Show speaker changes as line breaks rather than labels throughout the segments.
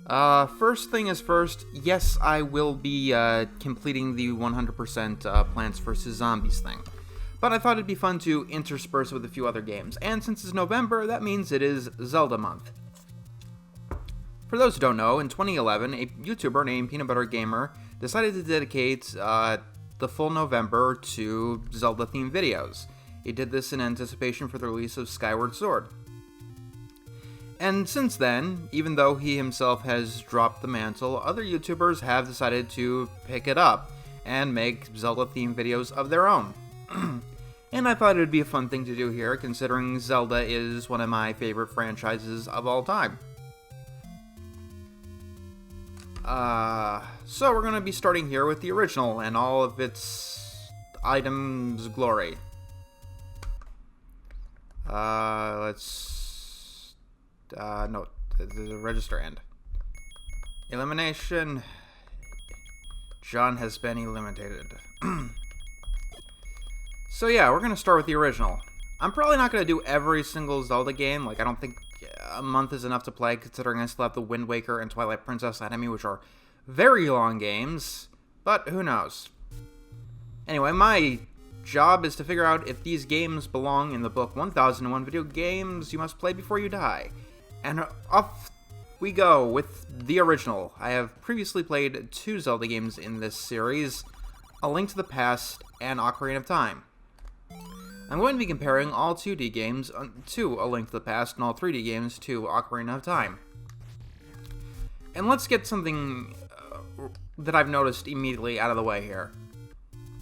First thing is first, yes, I will be, completing the 100% Plants vs. Zombies thing. But I thought it'd be fun to intersperse with a few other games, and since it's November, that means it is Zelda month. For those who don't know, in 2011, a YouTuber named Peanut Butter Gamer decided to dedicate, the full November to Zelda-themed videos. He did this in anticipation for the release of Skyward Sword. And since then, even though he himself has dropped the mantle, other YouTubers have decided to pick it up and make Zelda-themed videos of their own. And I thought it would be a fun thing to do here, considering Zelda is one of my favorite franchises of all time. So we're going to be starting here with the original and all of its items glory. No, the register end. Elimination. John has been eliminated. So yeah, we're going to start with the original. I'm probably not going to do every single Zelda game. Like, I don't think a month is enough to play, considering I still have the Wind Waker and Twilight Princess ahead of me, which are very long games. But who knows? Anyway, my job is to figure out if these games belong in the book 1001 Video Games You Must Play Before You Die. And off we go with the original. I have previously played 2 Zelda games in this series, A Link to the Past and Ocarina of Time. I'm going to be comparing all 2D games to A Link to the Past and all 3D games to Ocarina of Time. And let's get something that I've noticed immediately out of the way here.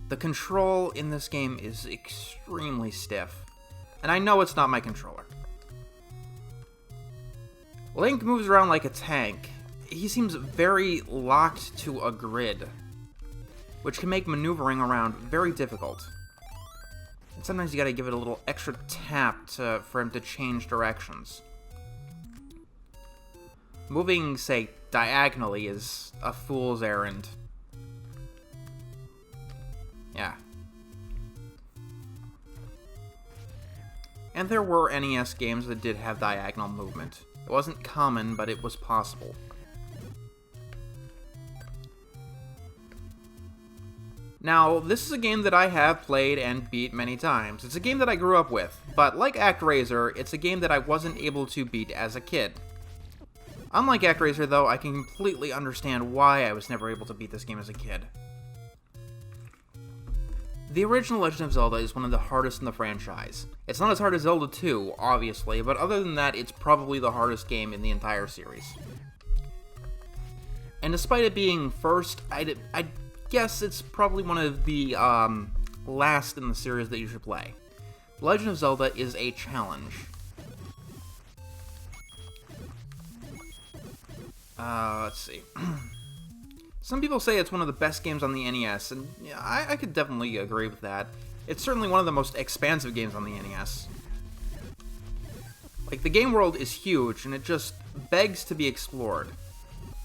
The control in this game is extremely stiff, and I know it's not my controller. Link moves around like a tank. He seems very locked to a grid, which can make maneuvering around very difficult. And sometimes you gotta give it a little extra tap for him to change directions. Moving, say, diagonally is a fool's errand. Yeah. And there were NES games that did have diagonal movement. It wasn't common, but it was possible. Now, this is a game that I have played and beat many times. It's a game that I grew up with, but like ActRaiser, it's a game that I wasn't able to beat as a kid. Unlike ActRaiser, though, I can completely understand why I was never able to beat this game as a kid. The original Legend of Zelda is one of the hardest in the franchise. It's not as hard as Zelda 2, obviously, but other than that, it's probably the hardest game in the entire series. And despite it being first, I guess it's probably one of the last in the series that you should play. Legend of Zelda is a challenge. Let's see. Some people say it's one of the best games on the NES, and yeah, I could definitely agree with that. It's certainly one of the most expansive games on the NES. Like, the game world is huge, and it just begs to be explored.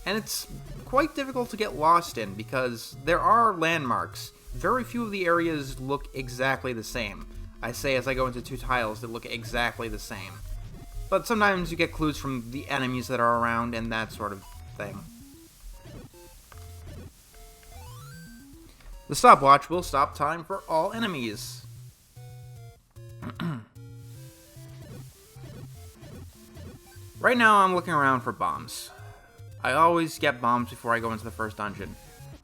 And it's quite difficult to get lost in, because there are landmarks. Very few of the areas look exactly the same. I say as I go into 2 tiles that look exactly the same. But sometimes you get clues from the enemies that are around, and that sort of thing. The stopwatch will stop time for all enemies. Right now I'm looking around for bombs. I always get bombs before I go into the first dungeon.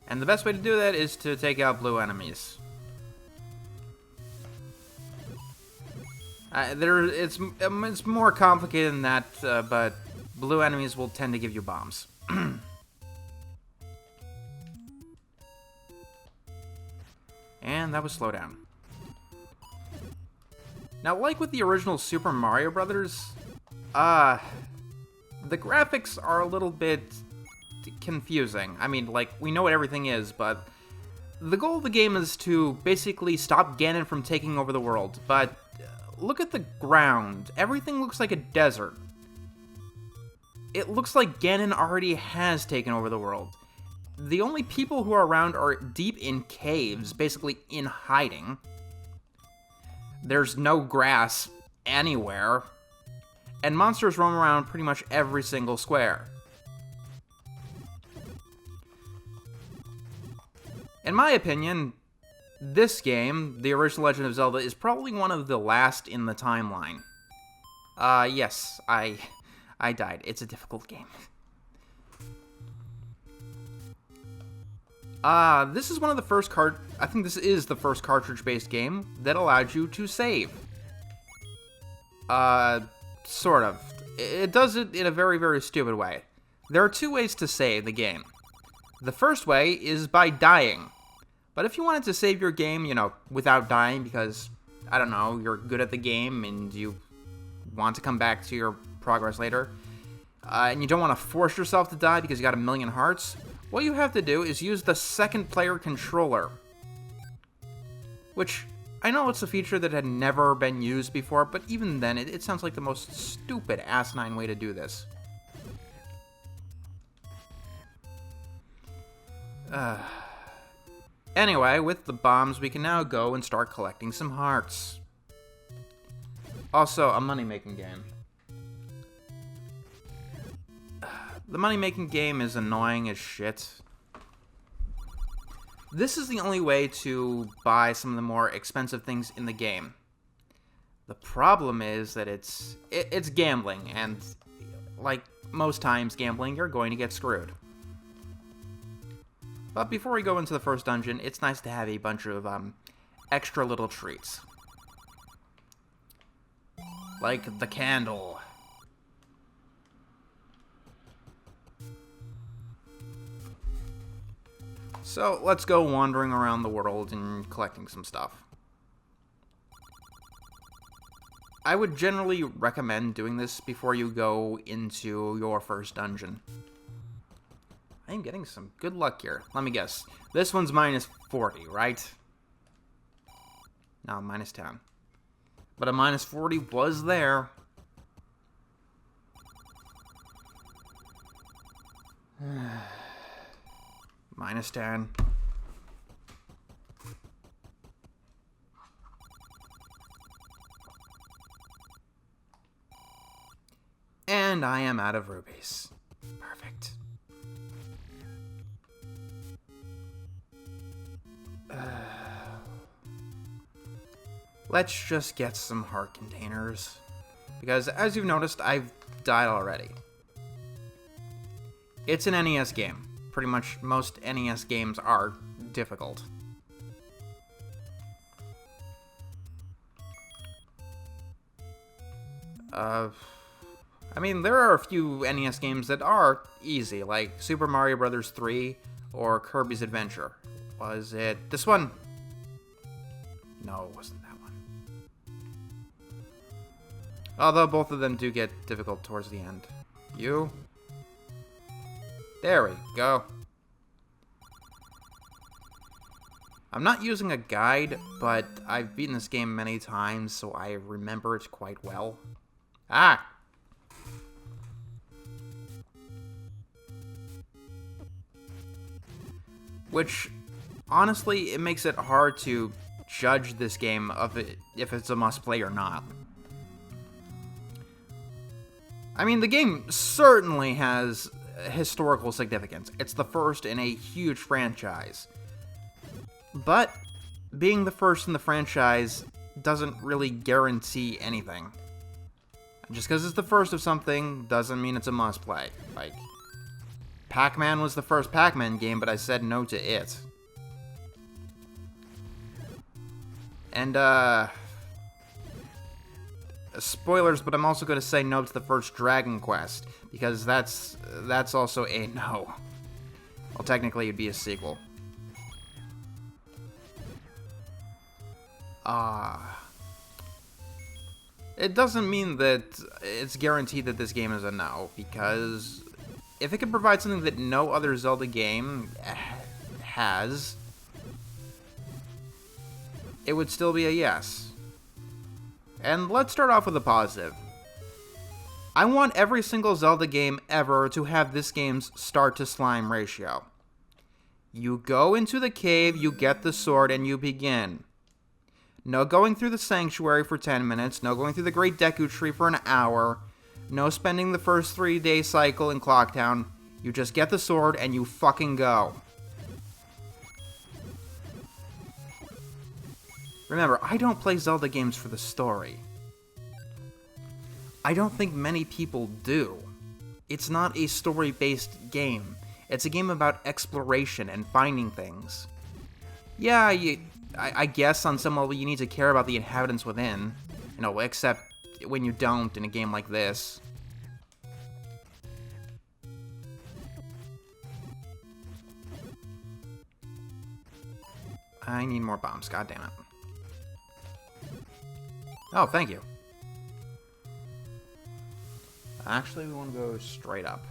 And the best way to do that is to take out blue enemies. It's more complicated than that, but blue enemies will tend to give you bombs. And that was slow down. Now, like with the original Super Mario Brothers, the graphics are a little bit confusing. I mean, like, we know what everything is, but the goal of the game is to basically stop Ganon from taking over the world. But look at the ground. Everything looks like a desert. It looks like Ganon already has taken over the world. The only people who are around are deep in caves, basically in hiding. There's no grass anywhere. And monsters roam around pretty much every single square. In my opinion, this game, the original Legend of Zelda, is probably one of the last in the timeline. Yes, I died. It's a difficult game. This is one of the first I think this is the first cartridge-based game that allowed you to save. Sort of. It does it in a very, very stupid way. There are two ways to save the game. The first way is by dying. But if you wanted to save your game, you know, without dying because, I don't know, you're good at the game and you want to come back to your progress later, and you don't want to force yourself to die because you got 1,000,000 hearts, what you have to do is use the second player controller. Which, I know it's a feature that had never been used before, but even then, it sounds like the most stupid, asinine way to do this. Anyway, with the bombs, we can now go and start collecting some hearts. Also, a money-making game. The money-making game is annoying as shit. This is the only way to buy some of the more expensive things in the game. The problem is that it's gambling, and like most times gambling, you're going to get screwed. But before we go into the first dungeon, it's nice to have a bunch of extra little treats. Like the candle. So let's go wandering around the world and collecting some stuff. I would generally recommend doing this before you go into your first dungeon. I am getting some good luck here. Let me guess. This one's -40, right? No, -10. But a -40 was there. -10. And I am out of rubies. Perfect. Let's just get some heart containers. Because, as you've noticed, I've died already. It's an NES game. Pretty much most NES games are difficult. I mean, there are a few NES games that are easy, like Super Mario Bros. 3 or Kirby's Adventure. Was it this one? No, it wasn't that one. Although both of them do get difficult towards the end. You? There we go. I'm not using a guide, but I've beaten this game many times, so I remember it quite well. Ah! Which, honestly, it makes it hard to judge this game if it's a must-play or not. I mean, the game certainly has historical significance. It's the first in a huge franchise. But being the first in the franchise doesn't really guarantee anything. Just because it's the first of something doesn't mean it's a must-play. Like, Pac-Man was the first Pac-Man game, but I said no to it. And, spoilers, but I'm also going to say no to the first Dragon Quest, because that's also a no. Well, technically, it'd be a sequel. It doesn't mean that it's guaranteed that this game is a no, because if it can provide something that no other Zelda game has, it would still be a yes. And let's start off with a positive. I want every single Zelda game ever to have this game's start to slime ratio. You go into the cave, you get the sword, and you begin. No going through the sanctuary for 10 minutes, no going through the Great Deku Tree for an hour, no spending the first 3-day cycle in Clocktown. You just get the sword and you fucking go. Remember, I don't play Zelda games for the story. I don't think many people do. It's not a story-based game. It's a game about exploration and finding things. Yeah, I guess on some level you need to care about the inhabitants within. You know, except when you don't in a game like this. I need more bombs, god damn it. Oh, thank you. Actually, we want to go straight up.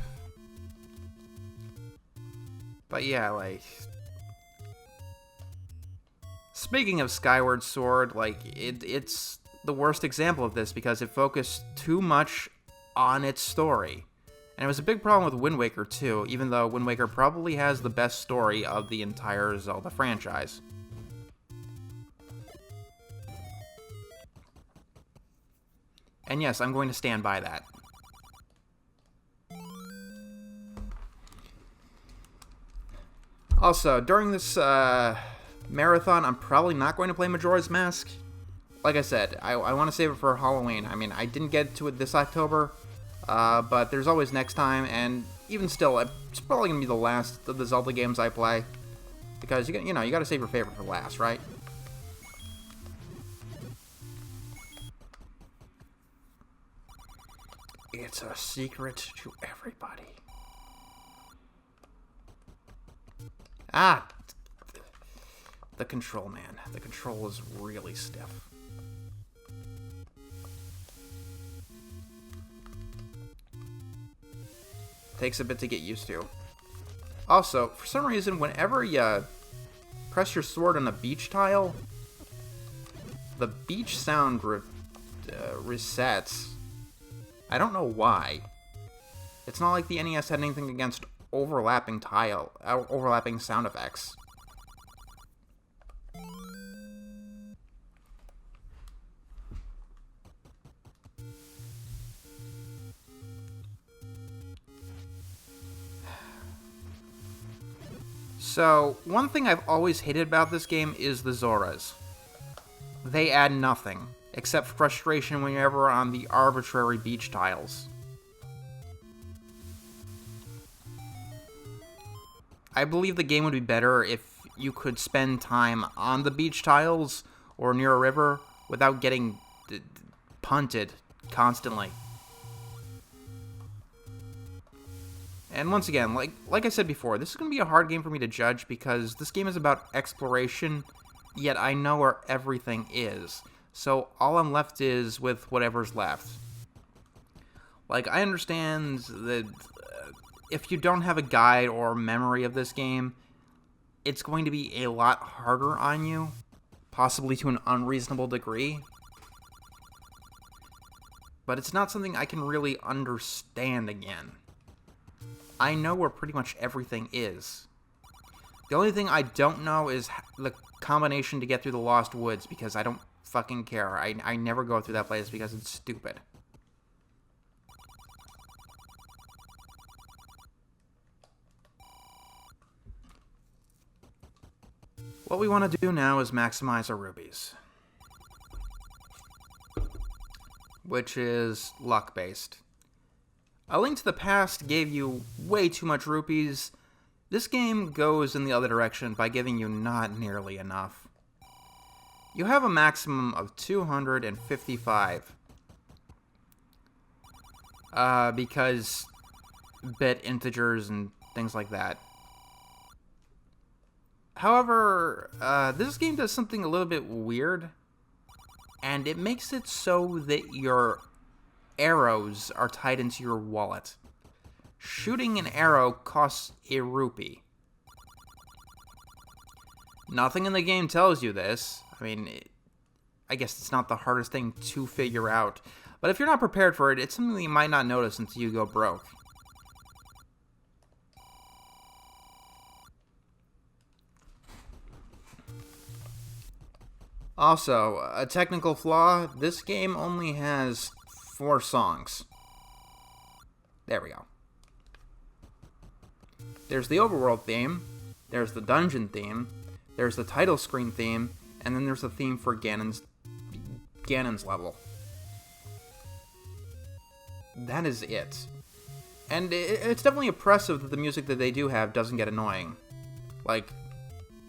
But yeah, like... Speaking of Skyward Sword, like, it's the worst example of this because it focused too much on its story. And it was a big problem with Wind Waker too, even though Wind Waker probably has the best story of the entire Zelda franchise. And yes, I'm going to stand by that. Also, during this marathon, I'm probably not going to play Majora's Mask. Like I said, I want to save it for Halloween. I mean, I didn't get to it this October, but there's always next time, and even still, it's probably going to be the last of the Zelda games I play. Because, you know, you got to save your favorite for last, right? It's a secret to everybody. Ah! The control, man. The control is really stiff. Takes a bit to get used to. Also, for some reason, whenever you press your sword on a beach tile, the beach sound resets. I don't know why. It's not like the NES had anything against overlapping sound effects. So, one thing I've always hated about this game is the Zoras. They add nothing, except frustration whenever on the arbitrary beach tiles. I believe the game would be better if you could spend time on the beach tiles or near a river without getting punted constantly. And once again, like I said before, this is going to be a hard game for me to judge because this game is about exploration, yet I know where everything is. So all I'm left is with whatever's left. Like, I understand that if you don't have a guide or memory of this game, it's going to be a lot harder on you, possibly to an unreasonable degree. But it's not something I can really understand again. I know where pretty much everything is. The only thing I don't know is the combination to get through the Lost Woods, because I don't fucking care. I never go through that place because it's stupid. What we want to do now is maximize our rubies, which is luck-based. A Link to the Past gave you way too much rupees. This game goes in the other direction by giving you not nearly enough. You have a maximum of 255. Because bit integers and things like that. However, this game does something a little bit weird, and it makes it so that your arrows are tied into your wallet. Shooting an arrow costs a rupee. Nothing in the game tells you this. I mean, I guess it's not the hardest thing to figure out. But if you're not prepared for it, it's something you might not notice until you go broke. Also, a technical flaw, this game only has 4 songs. There we go. There's the overworld theme, there's the dungeon theme, there's the title screen theme, and then there's the theme for Ganon's level. That is it. And it's definitely impressive that the music that they do have doesn't get annoying. Like,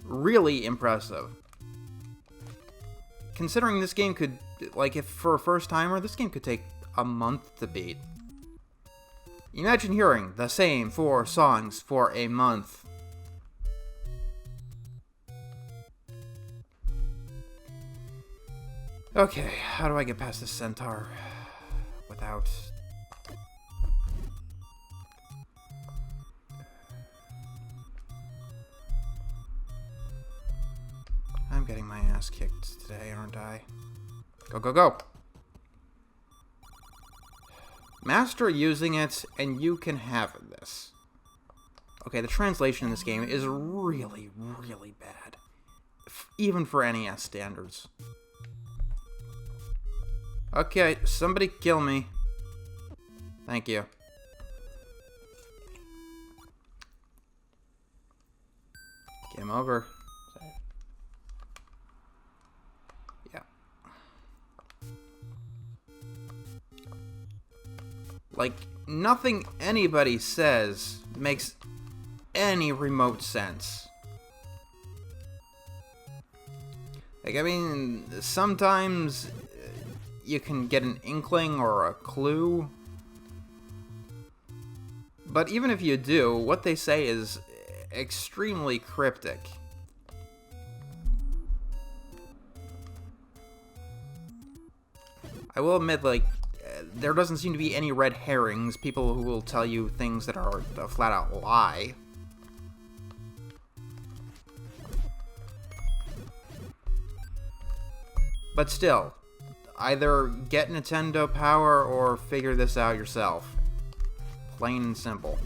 really impressive. Considering this game could, like, if for a first-timer, this game could take a month to beat. Imagine hearing the same 4 songs for a month. Okay, how do I get past this centaur without... I'm getting my ass kicked today, aren't I? Go, go, go! Master using it, and you can have this. Okay, the translation in this game is really, really bad. Even for NES standards. Okay, somebody kill me. Thank you. Game over. Yeah. Like, nothing anybody says makes any remote sense. Like, I mean, sometimes you can get an inkling or a clue. But even if you do, what they say is extremely cryptic. I will admit, like, there doesn't seem to be any red herrings, people who will tell you things that are a flat-out lie. But still, either get Nintendo Power or figure this out yourself. Plain and simple.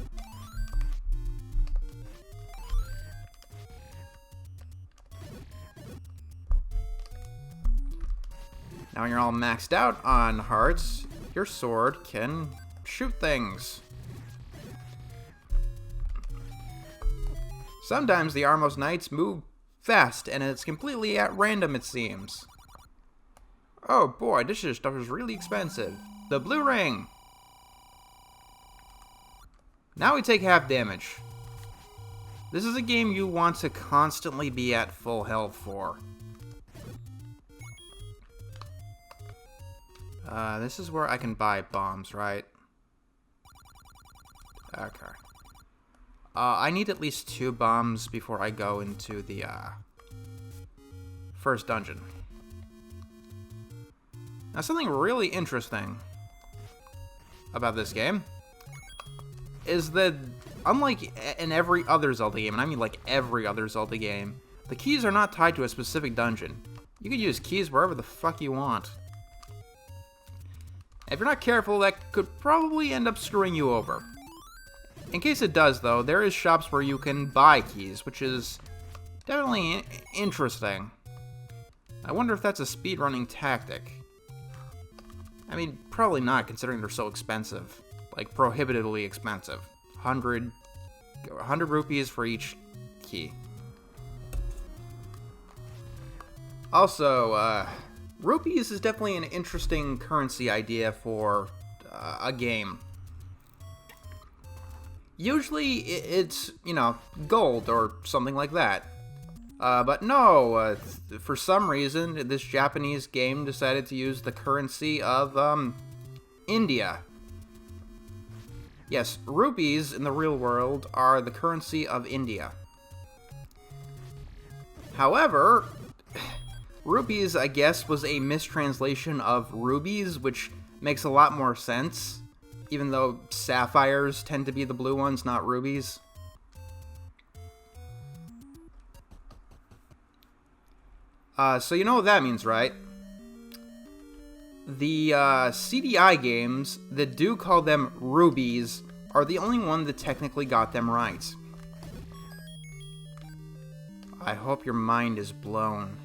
Now when you're all maxed out on hearts, your sword can shoot things. Sometimes the Armos Knights move fast, and it's completely at random, it seems. Oh boy, this stuff is really expensive. The blue ring! Now we take half damage. This is a game you want to constantly be at full health for. This is where I can buy bombs, right? Okay. I need at least 2 bombs before I go into the, first dungeon. Now, something really interesting about this game is that, unlike in every other Zelda game, and I mean like every other Zelda game, the keys are not tied to a specific dungeon. You can use keys wherever the fuck you want. If you're not careful, that could probably end up screwing you over. In case it does, though, there is shops where you can buy keys, which is definitely interesting. I wonder if that's a speedrunning tactic. I mean, probably not, considering they're so expensive. Like, prohibitively expensive. 100 rupees for each key. Also, rupees is definitely an interesting currency idea for a game. Usually it's, you know, gold or something like that. But no, for some reason, this Japanese game decided to use the currency of, India. Yes, rupees in the real world are the currency of India. However, rupees, I guess, was a mistranslation of rubies, which makes a lot more sense, even though sapphires tend to be the blue ones, not rubies. So you know what that means, right? The CDI games that do call them rubies are the only one that technically got them right. I hope your mind is blown.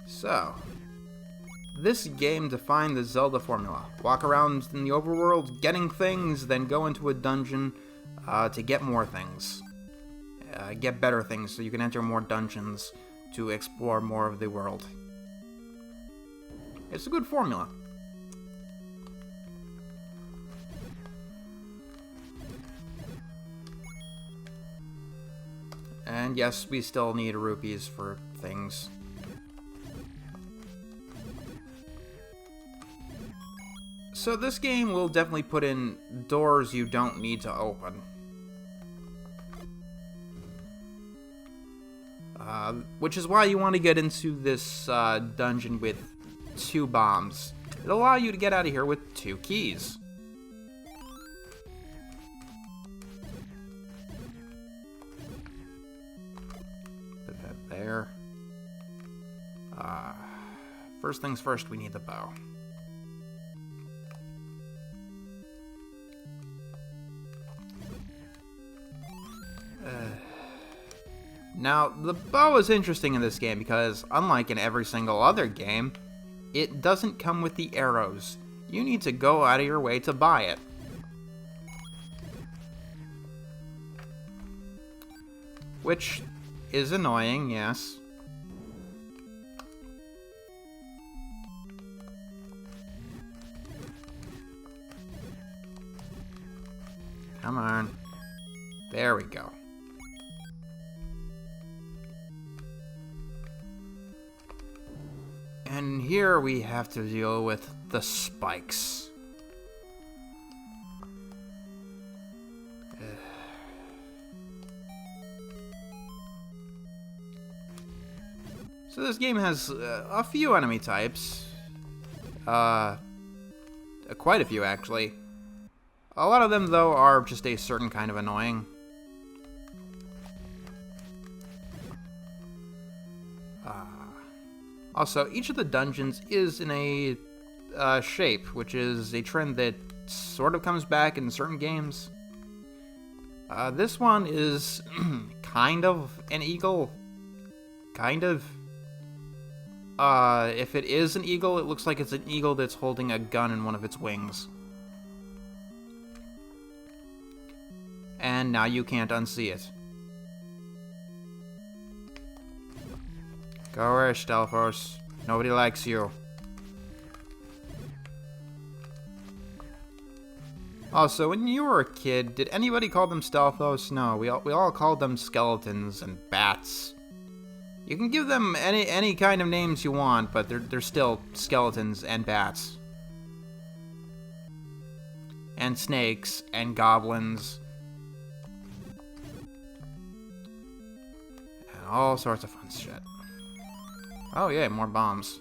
So, This game defined the Zelda formula. Walk around in the overworld getting things, then go into a dungeon to get more things. Get better things so you can enter more dungeons to explore more of the world. It's a good formula. And yes, we still need rupees for things. So this game will definitely put in doors you don't need to open. Which is why you want to get into this dungeon with 2 bombs. It'll allow you to get out of here with 2 keys. Put that there. First things first, we need the bow. Now, the bow is interesting in this game because, unlike in every single other game, it doesn't come with the arrows. You need to go out of your way to buy it. Which is annoying, yes. Come on. There we go. And here we have to deal with the spikes. So this game has a few enemy types. Quite a few, actually. A lot of them, though, are just a certain kind of annoying. Also, each of the dungeons is in a shape, which is a trend that sort of comes back in certain games. This one is kind of an eagle. Kind of. If it is an eagle, it looks like it's an eagle that's holding a gun in one of its wings. And now you can't unsee it. Go away, Stelphos. Nobody likes you. Also, when you were a kid, did anybody call them Stelphos? No, we all called them skeletons and bats. You can give them any kind of names you want, but they're still skeletons and bats. And snakes and goblins. And all sorts of fun shit. Oh yeah, more bombs.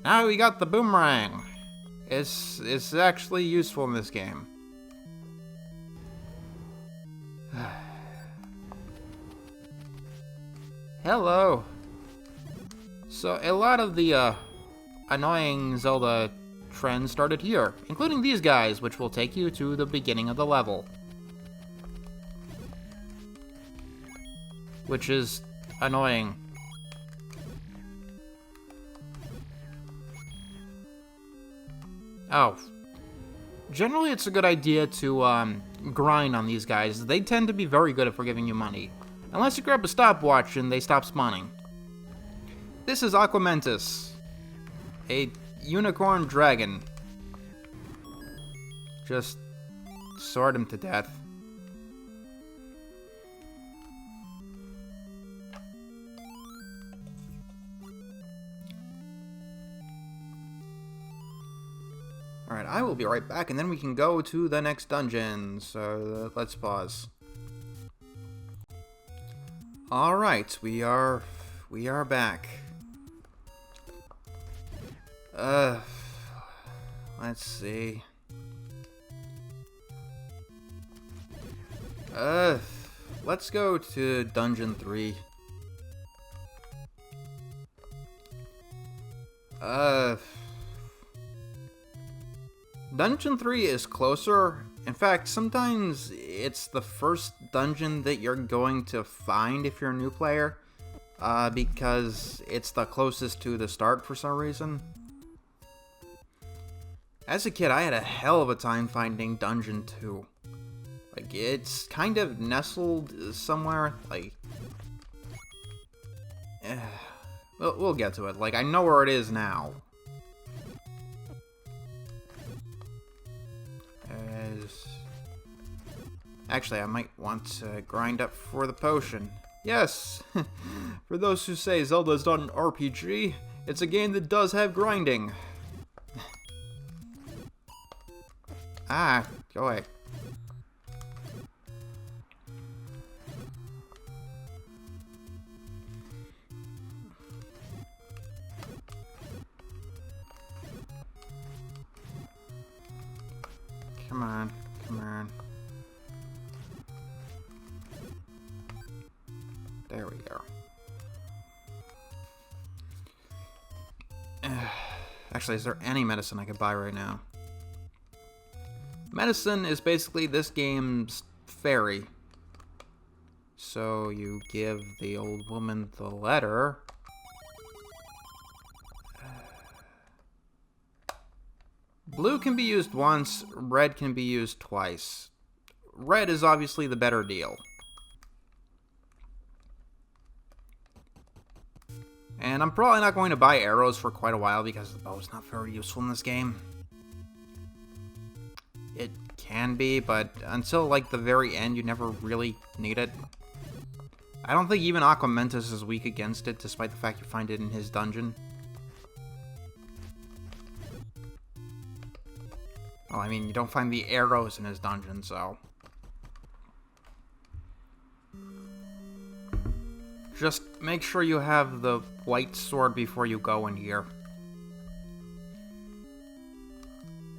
Now we got the boomerang. It's actually useful in this game. Hello. So a lot of the annoying Zelda trends started here, including these guys, which will take you to the beginning of the level. Which is annoying. Oh. Generally, it's a good idea to grind on these guys. They tend to be very good at forgiving you money. Unless you grab a stopwatch and they stop spawning. This is Aquamentus, a unicorn dragon. Just sword him to death. Alright, I will be right back, and then we can go to the next dungeon, so let's pause. Alright, we are back. Let's see. Let's go to Dungeon 3. Dungeon 3 is closer. In fact, sometimes it's the first dungeon that you're going to find if you're a new player. because it's the closest to the start for some reason. As a kid, I had a hell of a time finding Dungeon 2. Like, it's kind of nestled somewhere, like... we'll get to it. Like, I know where it is now. Actually, I might want to grind up for the potion. Yes! For those who say Zelda is not an RPG, it's a game that does have grinding. Ah, go away. Come on, come on. There we go. Actually, is there any medicine I could buy right now? Medicine is basically this game's fairy. So you give the old woman the letter. Blue can be used once, red can be used twice. Red is obviously the better deal. And I'm probably not going to buy arrows for quite a while because the bow's not very useful in this game. It can be, but until like the very end, you never really need it. I don't think even Aquamentus is weak against it, despite the fact you find it in his dungeon. Well, I mean, you don't find the arrows in his dungeon, so... Just make sure you have the white sword before you go in here.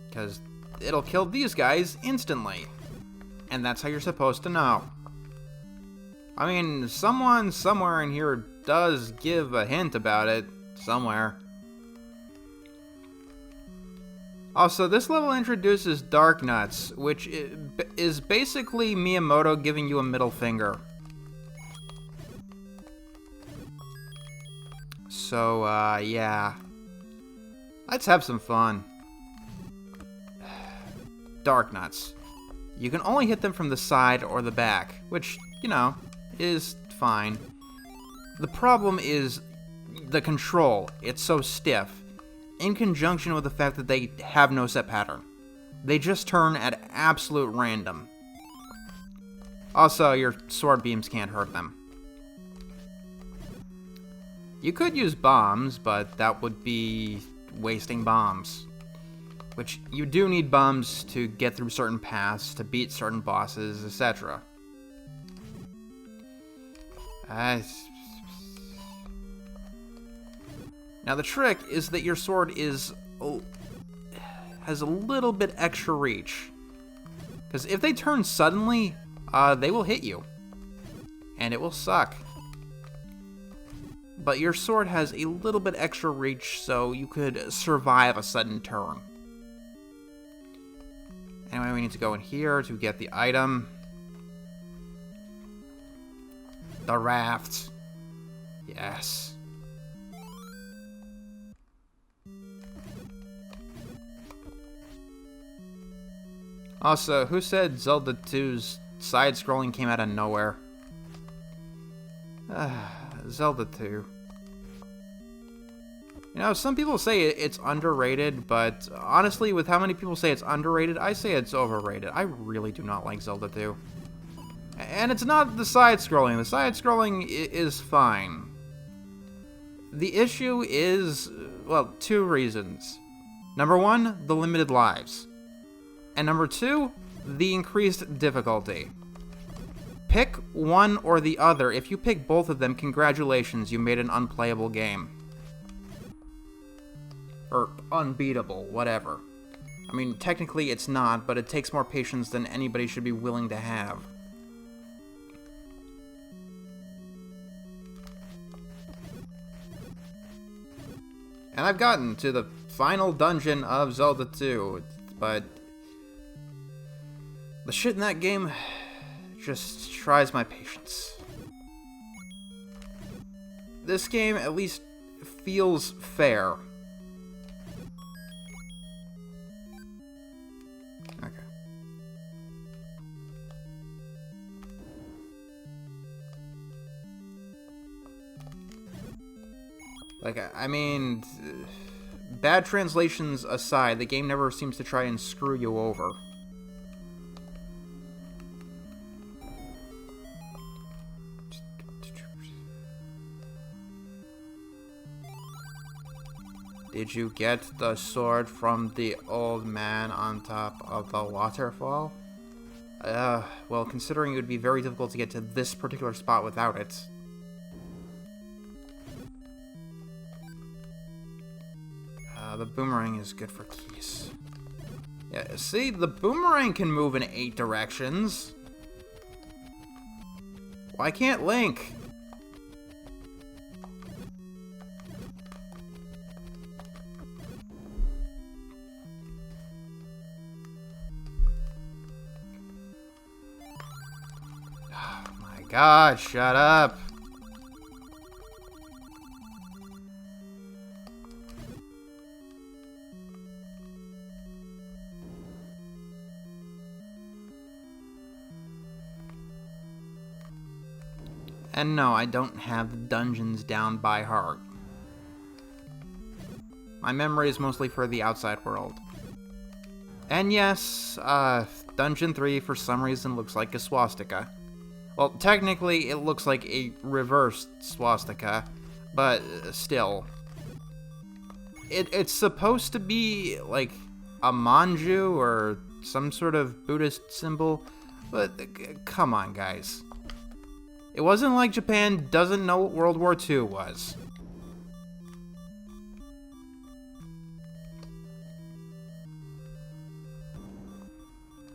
Because it'll kill these guys instantly. And that's how you're supposed to know. I mean, someone somewhere in here does give a hint about it. Somewhere. Also, this level introduces Dark Nuts, which is basically Miyamoto giving you a middle finger. So, yeah. Let's have some fun. Dark Nuts. You can only hit them from the side or the back, which, you know, is fine. The problem is the control. It's so stiff, in conjunction with the fact that they have no set pattern. They just turn at absolute random. Also, your sword beams can't hurt them. You could use bombs, but that would be wasting bombs. Which, you do need bombs to get through certain paths, to beat certain bosses, etc. Now the trick is that your sword has a little bit extra reach. Because if they turn suddenly, they will hit you. And it will suck. But your sword has a little bit extra reach, so you could survive a sudden turn. Anyway, we need to go in here to get the item. The raft. Yes. Also, who said Zelda 2's side-scrolling came out of nowhere? Zelda 2. You know, some people say it's underrated, but honestly, with how many people say it's underrated, I say it's overrated. I really do not like Zelda 2. And it's not the side-scrolling. The side-scrolling is fine. The issue is, well, two reasons. Number one, the limited lives. And number two, the increased difficulty. Pick one or the other. If you pick both of them, congratulations, you made an unplayable game. Or unbeatable, whatever. I mean, technically it's not, but it takes more patience than anybody should be willing to have. And I've gotten to the final dungeon of Zelda 2, but the shit in that game just tries my patience. this game at least feels fair. Okay. Like, I mean, bad translations aside, the game never seems to try and screw you over. Did you get the sword from the old man on top of the waterfall? Well, considering it would be very difficult to get to this particular spot without it. The boomerang is good for keys. Yeah, see, the boomerang can move in 8 directions. Why can't Link? Oh my God, shut up. And no, I don't have the dungeons down by heart. My memory is mostly for the outside world. And yes, Dungeon 3 for some reason looks like a swastika. Well, technically it looks like a reversed swastika, but still. It's supposed to be like a manju or some sort of Buddhist symbol, but come on, guys. It wasn't like Japan doesn't know what World War II was.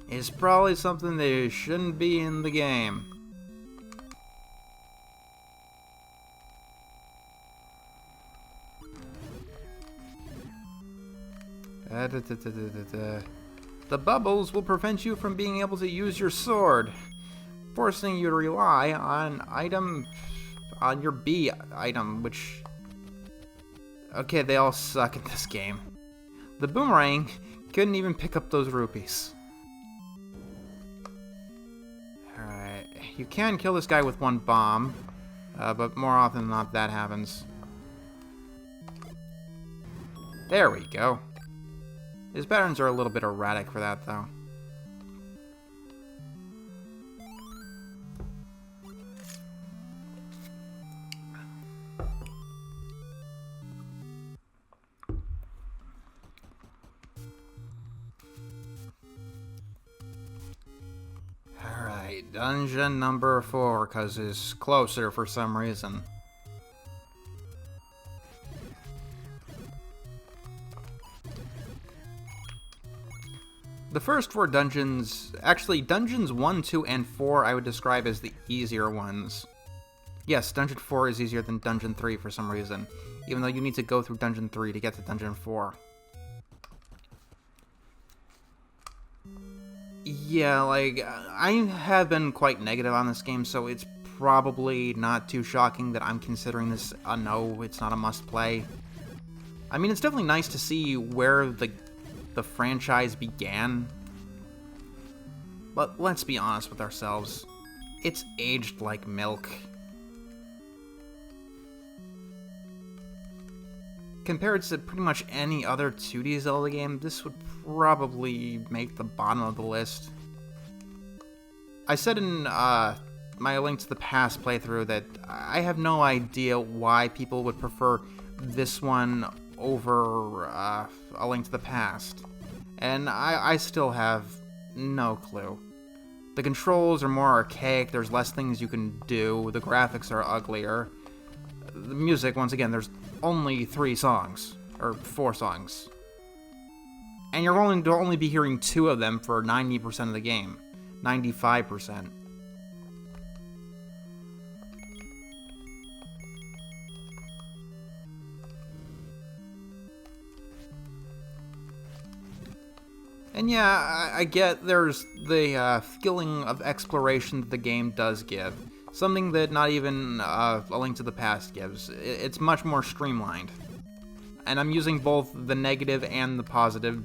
It's probably something that shouldn't be in the game. The bubbles will prevent you from being able to use your sword, forcing you to rely on your B item, which... Okay, they all suck at this game. The boomerang couldn't even pick up those rupees. Alright, you can kill this guy with one bomb, but more often than not that happens. There we go. His patterns are a little bit erratic for that, though. Alright, dungeon number 4, because it's closer for some reason. The first 4 dungeons, actually dungeons 1, 2, and 4 I would describe as the easier ones. Yes, dungeon 4 is easier than dungeon 3 for some reason, even though you need to go through dungeon 3 to get to dungeon 4. Yeah, like, I have been quite negative on this game, so it's probably not too shocking that I'm considering this a no, it's not a must-play. I mean, it's definitely nice to see where the franchise began, but let's be honest with ourselves, it's aged like milk. Compared to pretty much any other 2D Zelda game, this would probably make the bottom of the list. I said in my Link to the Past playthrough that I have no idea why people would prefer this one over A Link to the Past, and I still have no clue. The controls are more archaic, there's less things you can do, the graphics are uglier. The music, once again, there's only 3 songs, or 4 songs. And you're going to only be hearing 2 of them for 90% of the game. 95%. And yeah, I get there's the feeling of exploration that the game does give. Something that not even A Link to the Past gives. It's much more streamlined. And I'm using both the negative and the positive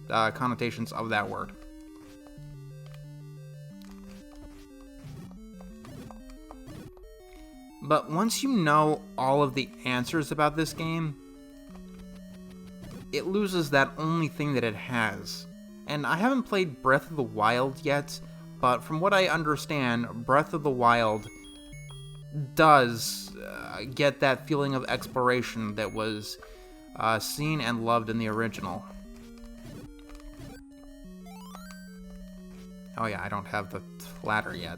connotations of that word. But once you know all of the answers about this game, it loses that only thing that it has. And I haven't played Breath of the Wild yet, but from what I understand, Breath of the Wild does get that feeling of exploration that was seen and loved in the original. Oh yeah, I don't have the ladder yet.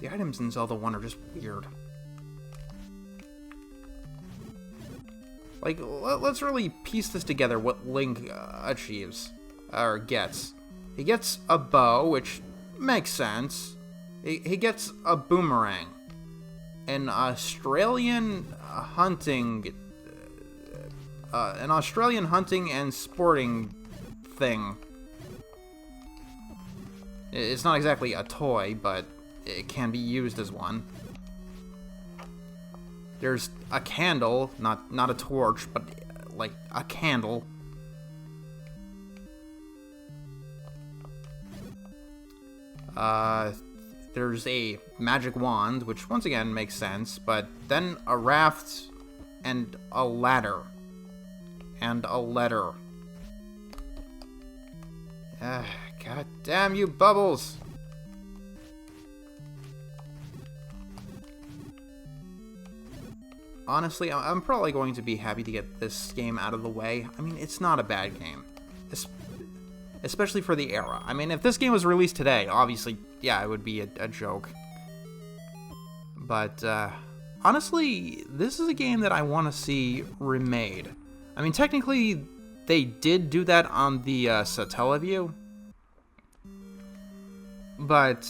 The items in Zelda 1 are just weird. Like, let's really piece this together, what Link achieves, or gets. He gets a bow, which makes sense. He gets a boomerang. An Australian hunting and sporting thing. It's not exactly a toy, but it can be used as one. There's a candle, not a torch, but like a candle. There's a magic wand, which once again makes sense, but then a raft and a ladder. And a letter. God damn you, Bubbles! Honestly, I'm probably going to be happy to get this game out of the way. I mean, it's not a bad game. Especially for the era. I mean, if this game was released today, obviously, yeah, it would be a joke. But, honestly, this is a game that I want to see remade. I mean, technically, they did do that on the Satellaview. But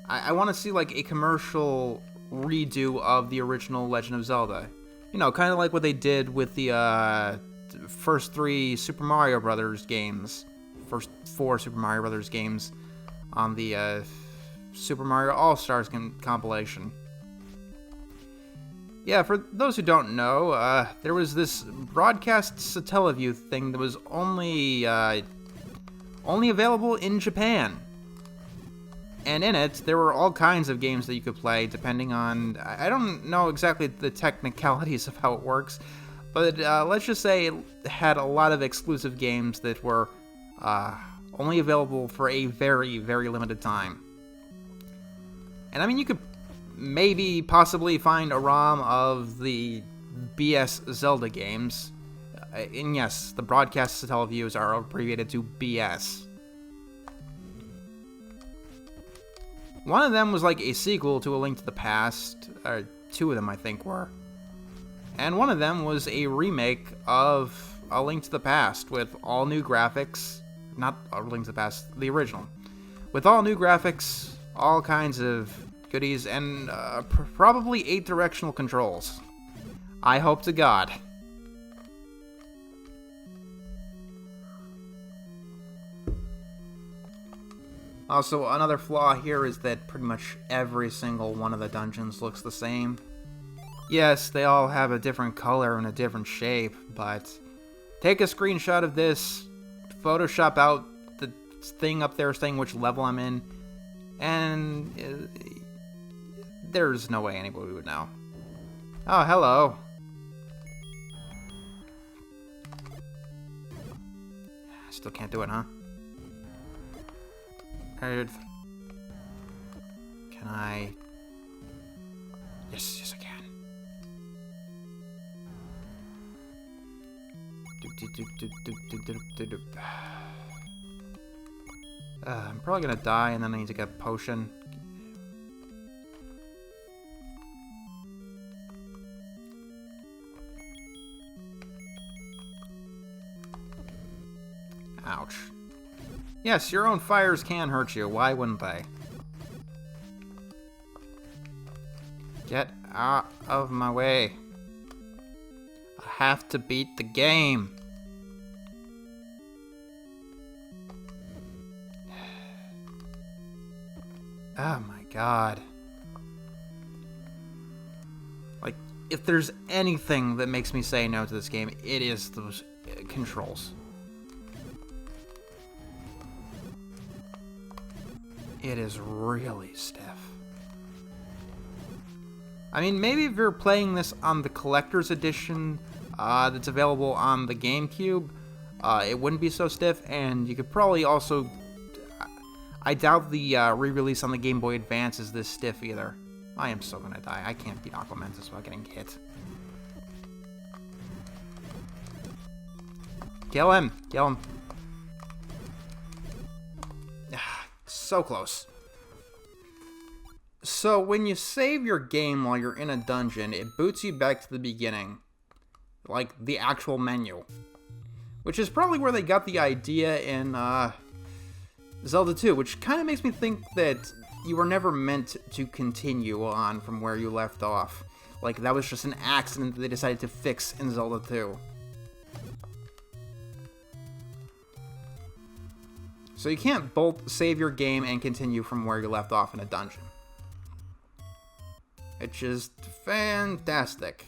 I want to see, like, a commercial redo of the original Legend of Zelda. You know, kind of like what they did with the first 3 Super Mario Brothers games. First 4 Super Mario Brothers games on the Super Mario All-Stars compilation. Yeah, for those who don't know, there was this broadcast Satellaview thing that was only available in Japan. And in it, there were all kinds of games that you could play, depending on... I don't know exactly the technicalities of how it works, but let's just say it had a lot of exclusive games that were only available for a very, very limited time. And I mean, you could maybe possibly find a ROM of the BS Zelda games. And yes, the broadcast Satellaviews are abbreviated to BS. One of them was like a sequel to A Link to the Past, or 2 of them I think were. And one of them was a remake of A Link to the Past with all new graphics. Not A Link to the Past, the original. With all new graphics, all kinds of goodies, and probably 8 directional controls. I hope to God. Also, another flaw here is that pretty much every single one of the dungeons looks the same. Yes, they all have a different color and a different shape, but take a screenshot of this, Photoshop out the thing up there saying which level I'm in, and there's no way anybody would know. Oh, hello. Still can't do it, huh? Can I... Yes, I can. I'm probably gonna die, and then I need to get a potion. Ouch. Yes, your own fires can hurt you. Why wouldn't they? Get out of my way. I have to beat the game. Oh my god. Like, if there's anything that makes me say no to this game, it is those controls. It is really stiff. I mean, maybe if you're playing this on the collector's edition that's available on the GameCube, it wouldn't be so stiff, and you could probably also... I doubt the re-release on the Game Boy Advance is this stiff either. I am so gonna die. I can't beat Aquamentus without getting hit. Kill him! Kill him! So close. So when you save your game while you're in a dungeon, it boots you back to the beginning. Like, the actual menu. Which is probably where they got the idea in, Zelda 2, which kind of makes me think that you were never meant to continue on from where you left off. Like, that was just an accident that they decided to fix in Zelda 2. So you can't both save your game and continue from where you left off in a dungeon. It's just fantastic.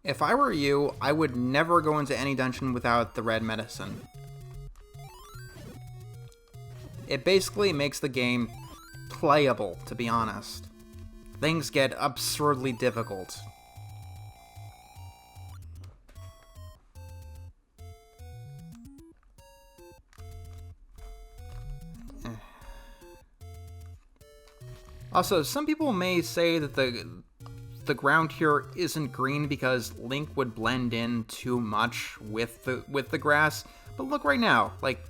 If I were you, I would never go into any dungeon without the red medicine. It basically makes the game playable, to be honest. Things get absurdly difficult. Also, some people may say that the ground here isn't green because Link would blend in too much with the grass. But look right now, like,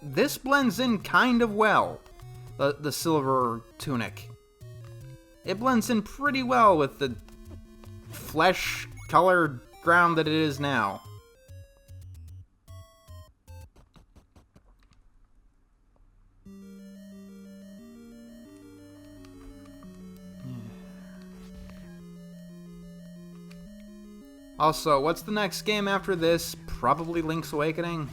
this blends in kind of well. The silver tunic. It blends in pretty well with the flesh-colored ground that it is now. Also, what's the next game after this? Probably Link's Awakening?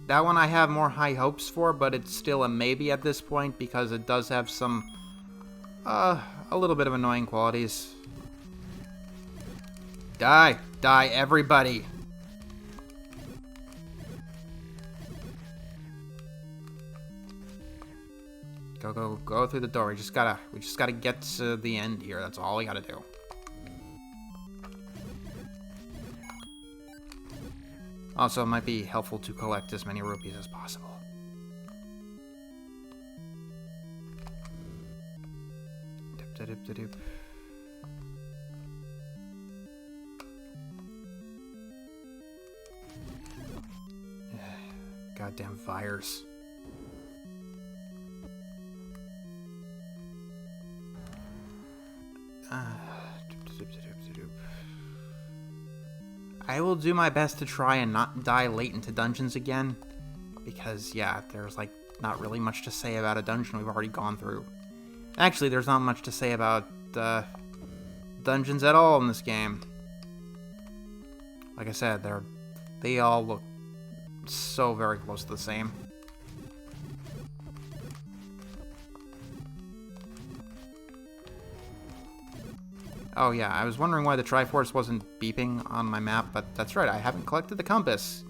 That one I have more high hopes for, but it's still a maybe at this point because it does have some, a little bit of annoying qualities. Die! Die, everybody! Go through the door. We just gotta get to the end here. That's all we gotta do. Also, it might be helpful to collect as many rupees as possible. Goddamn fires. I will do my best to try and not die late into dungeons again, because, yeah, there's, like, not really much to say about a dungeon we've already gone through. Actually, there's not much to say about, dungeons at all in this game. Like I said, they all look so very close to the same. Oh yeah, I was wondering why the Triforce wasn't beeping on my map, but that's right, I haven't collected the compass.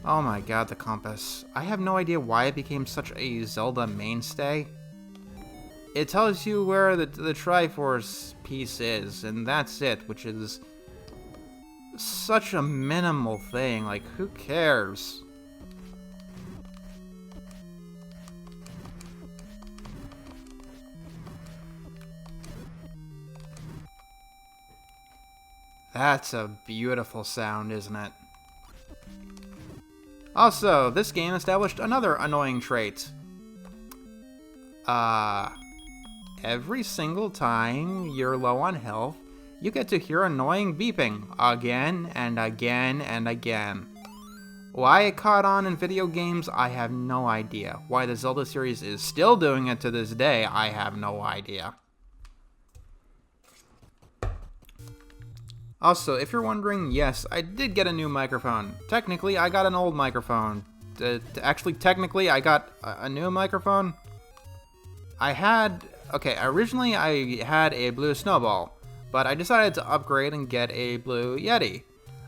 Oh my god, the compass. I have no idea why it became such a Zelda mainstay. It tells you where the Triforce piece is, and that's it, which is such a minimal thing. Like, who cares? That's a beautiful sound, isn't it? Also, this game established another annoying trait. Every single time you're low on health, you get to hear annoying beeping again and again and again. Why it caught on in video games, I have no idea. Why the Zelda series is still doing it to this day, I have no idea. Also, if you're wondering, yes, I did get a new microphone. Technically, I got an old microphone. Technically, I got a new microphone. Originally I had a blue snowball, but I decided to upgrade and get a blue Yeti.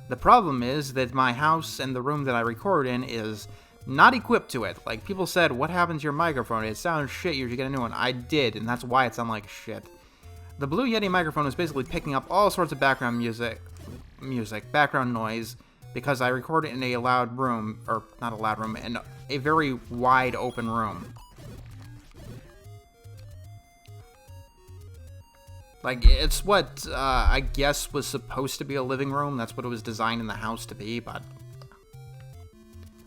The problem is that my house and the room that I record in is not equipped to it. Like, people said, what happened to your microphone? It sounds shit, you should get a new one. I did, and that's why it sounded like shit. The Blue Yeti microphone is basically picking up all sorts of background background noise, because I record it in a loud room, or not a loud room, in a very wide open room. Like, it's what, I guess was supposed to be a living room. That's what it was designed in the house to be, but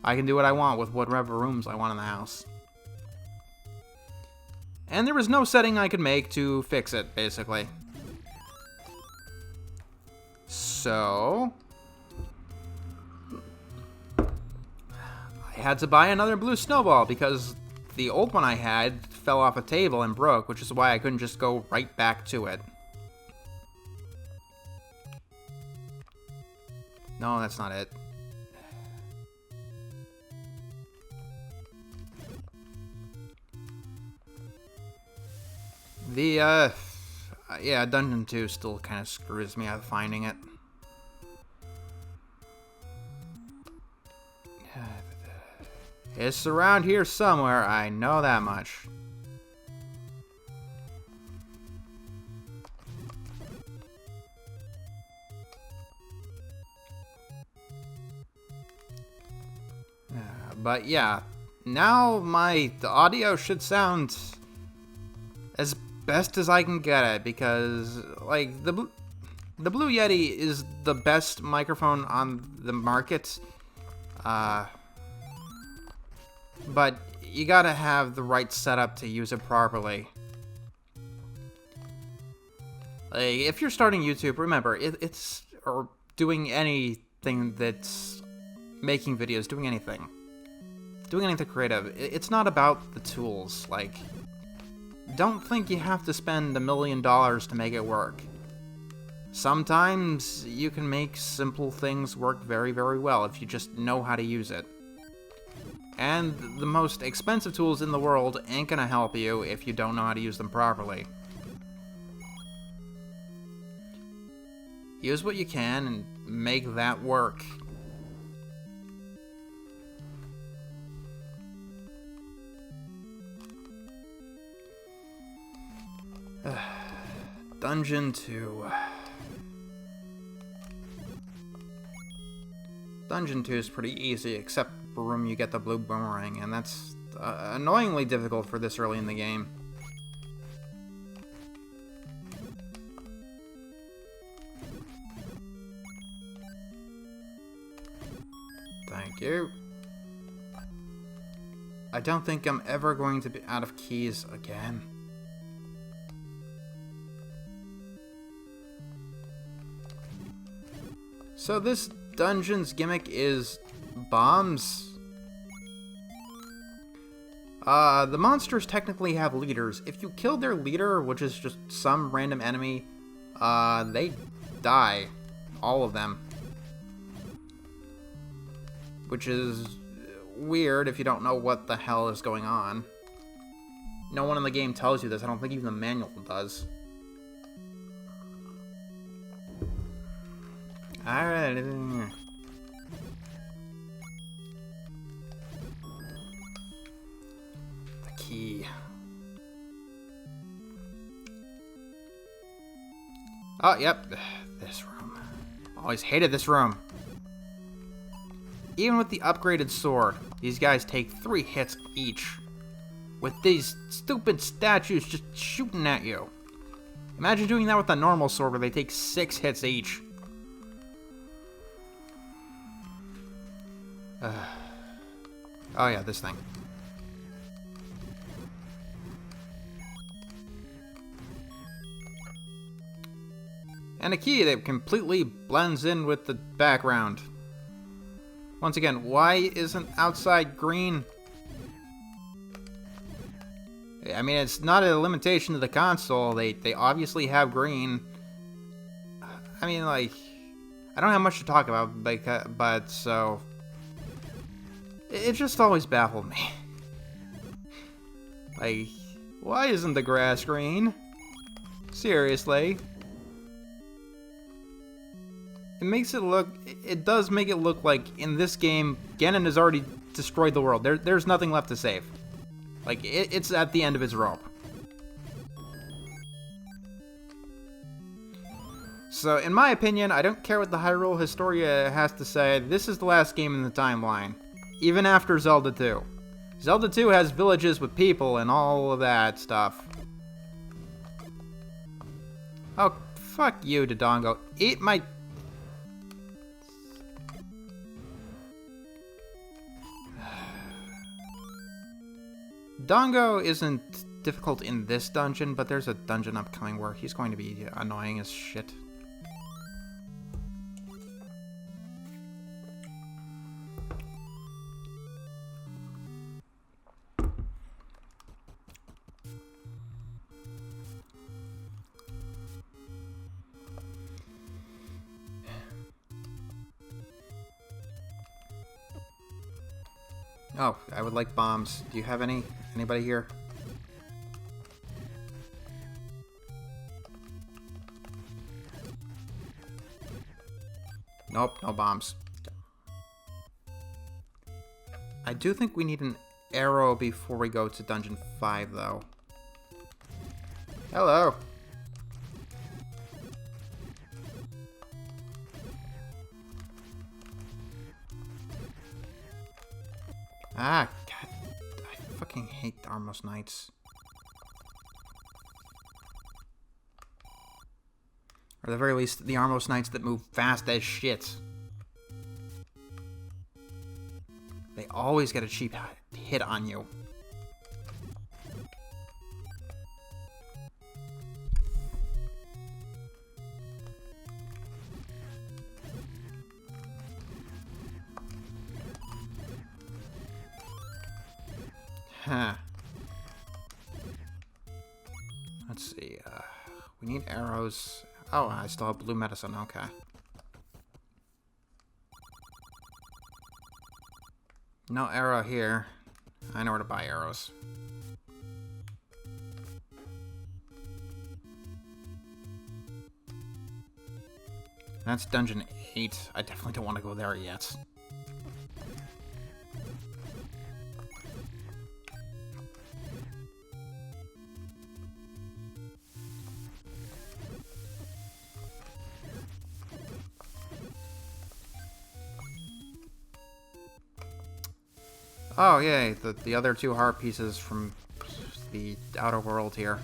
I can do what I want with whatever rooms I want in the house. And there was no setting I could make to fix it, basically. So I had to buy another blue snowball because the old one I had fell off a table and broke, which is why I couldn't just go right back to it. No, that's not it. Yeah, Dungeon 2 still kind of screws me out of finding it. It's around here somewhere, I know that much. But yeah, now the audio should sound as best as I can get it, because like the Blue Yeti is the best microphone on the market. But you gotta have the right setup to use it properly. Like, if you're starting YouTube, remember, or doing anything that's making videos, doing anything creative, it's not about the tools. Like, don't think you have to spend $1 million to make it work. Sometimes you can make simple things work very, very well if you just know how to use it. And the most expensive tools in the world ain't gonna help you if you don't know how to use them properly. Use what you can and make that work. Dungeon 2. Dungeon 2 is pretty easy, except for room you get the blue boomerang, and that's annoyingly difficult for this early in the game. Thank you. I don't think I'm ever going to be out of keys again. So this dungeon's gimmick is bombs. The monsters technically have leaders. If you kill their leader, which is just some random enemy, they die. All of them. Which is weird if you don't know what the hell is going on. No one in the game tells you this. I don't think even the manual does. Alright. The key. Oh, yep. This room. Always hated this room. Even with the upgraded sword, these guys take 3 hits each. With these stupid statues just shooting at you. Imagine doing that with a normal sword where they take 6 hits each. Oh yeah, this thing. And a key that completely blends in with the background. Once again, why isn't outside green? I mean, it's not a limitation to the console. They obviously have green. I mean, like, I don't have much to talk about, but so... It just always baffled me. Like, why isn't the grass green? Seriously. It does make it look like in this game, Ganon has already destroyed the world. There's nothing left to save. Like, it's at the end of its rope. So, in my opinion, I don't care what the Hyrule Historia has to say. This is the last game in the timeline. Even after Zelda 2. Zelda 2 has villages with people and all of that stuff. Oh, fuck you, Dodongo. Eat my... Dongo isn't difficult in this dungeon, but there's a dungeon upcoming where he's going to be annoying as shit. Oh, I would like bombs. Do you have any? Anybody here? Nope, no bombs. I do think we need an arrow before we go to Dungeon 5, though. Hello. Ah, God. I fucking hate Armos Knights. Or at the very least, the Armos Knights that move fast as shit. They always get a cheap hit on you. Huh. Let's see, we need arrows. Oh, I still have blue medicine, okay. No arrow here. I know where to buy arrows. That's Dungeon 8. I definitely don't want to go there yet. Oh, yay, the other two heart pieces from the outer world here.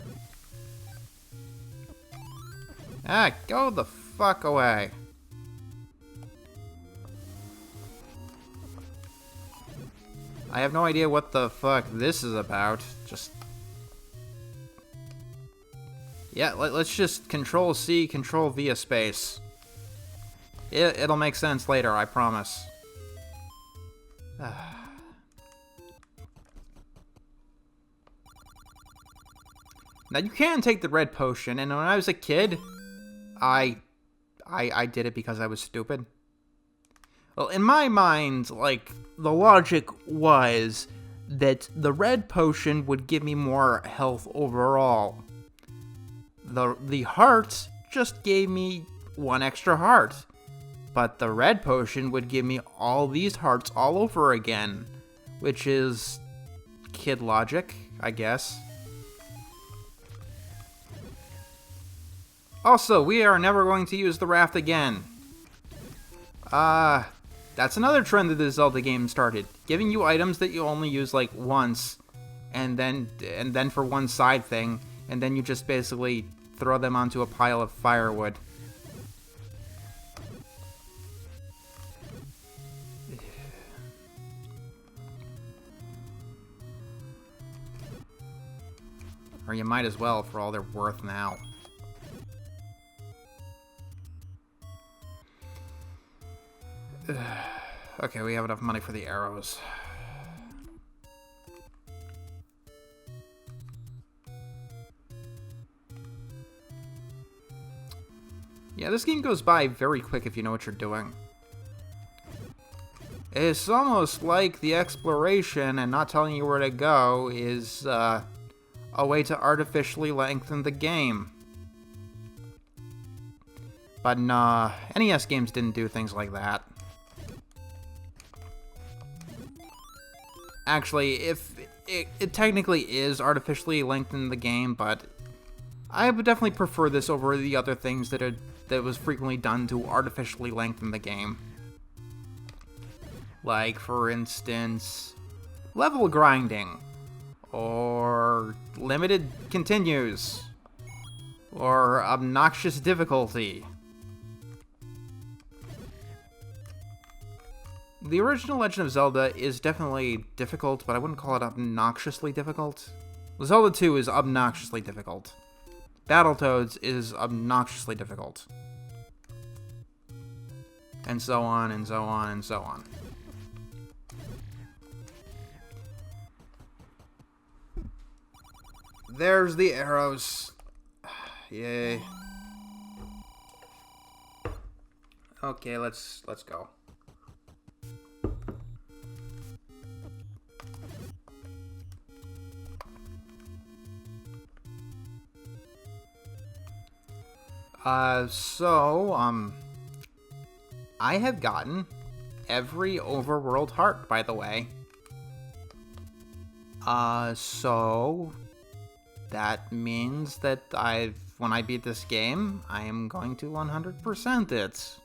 Ah, go the fuck away. I have no idea what the fuck this is about. Just... Yeah, let's just Control-C, Control-V a space. It'll make sense later, I promise. Now, you can take the red potion, and when I was a kid, I did it because I was stupid. Well, in my mind, like, the logic was that the red potion would give me more health overall. The heart just gave me one extra heart. But the red potion would give me all these hearts all over again. Which is kid logic, I guess. Also, we are never going to use the raft again. That's another trend that the Zelda game started. Giving you items that you only use like once, and then for one side thing, and then you just basically throw them onto a pile of firewood. Or you might as well, for all they're worth now. Okay, we have enough money for the arrows. Yeah, this game goes by very quick if you know what you're doing. It's almost like the exploration and not telling you where to go is a way to artificially lengthen the game. But nah, NES games didn't do things like that. Actually, if it technically is artificially lengthening the game, but I would definitely prefer this over the other things that was frequently done to artificially lengthen the game. Like, for instance, level grinding, or limited continues, or obnoxious difficulty. The original Legend of Zelda is definitely difficult, but I wouldn't call it obnoxiously difficult. Zelda 2 is obnoxiously difficult. Battletoads is obnoxiously difficult. And so on, and so on, and so on. There's the arrows. Yay. Okay, let's go. I have gotten every overworld heart, by the way. So that means that when I beat this game, I am going to 100% it.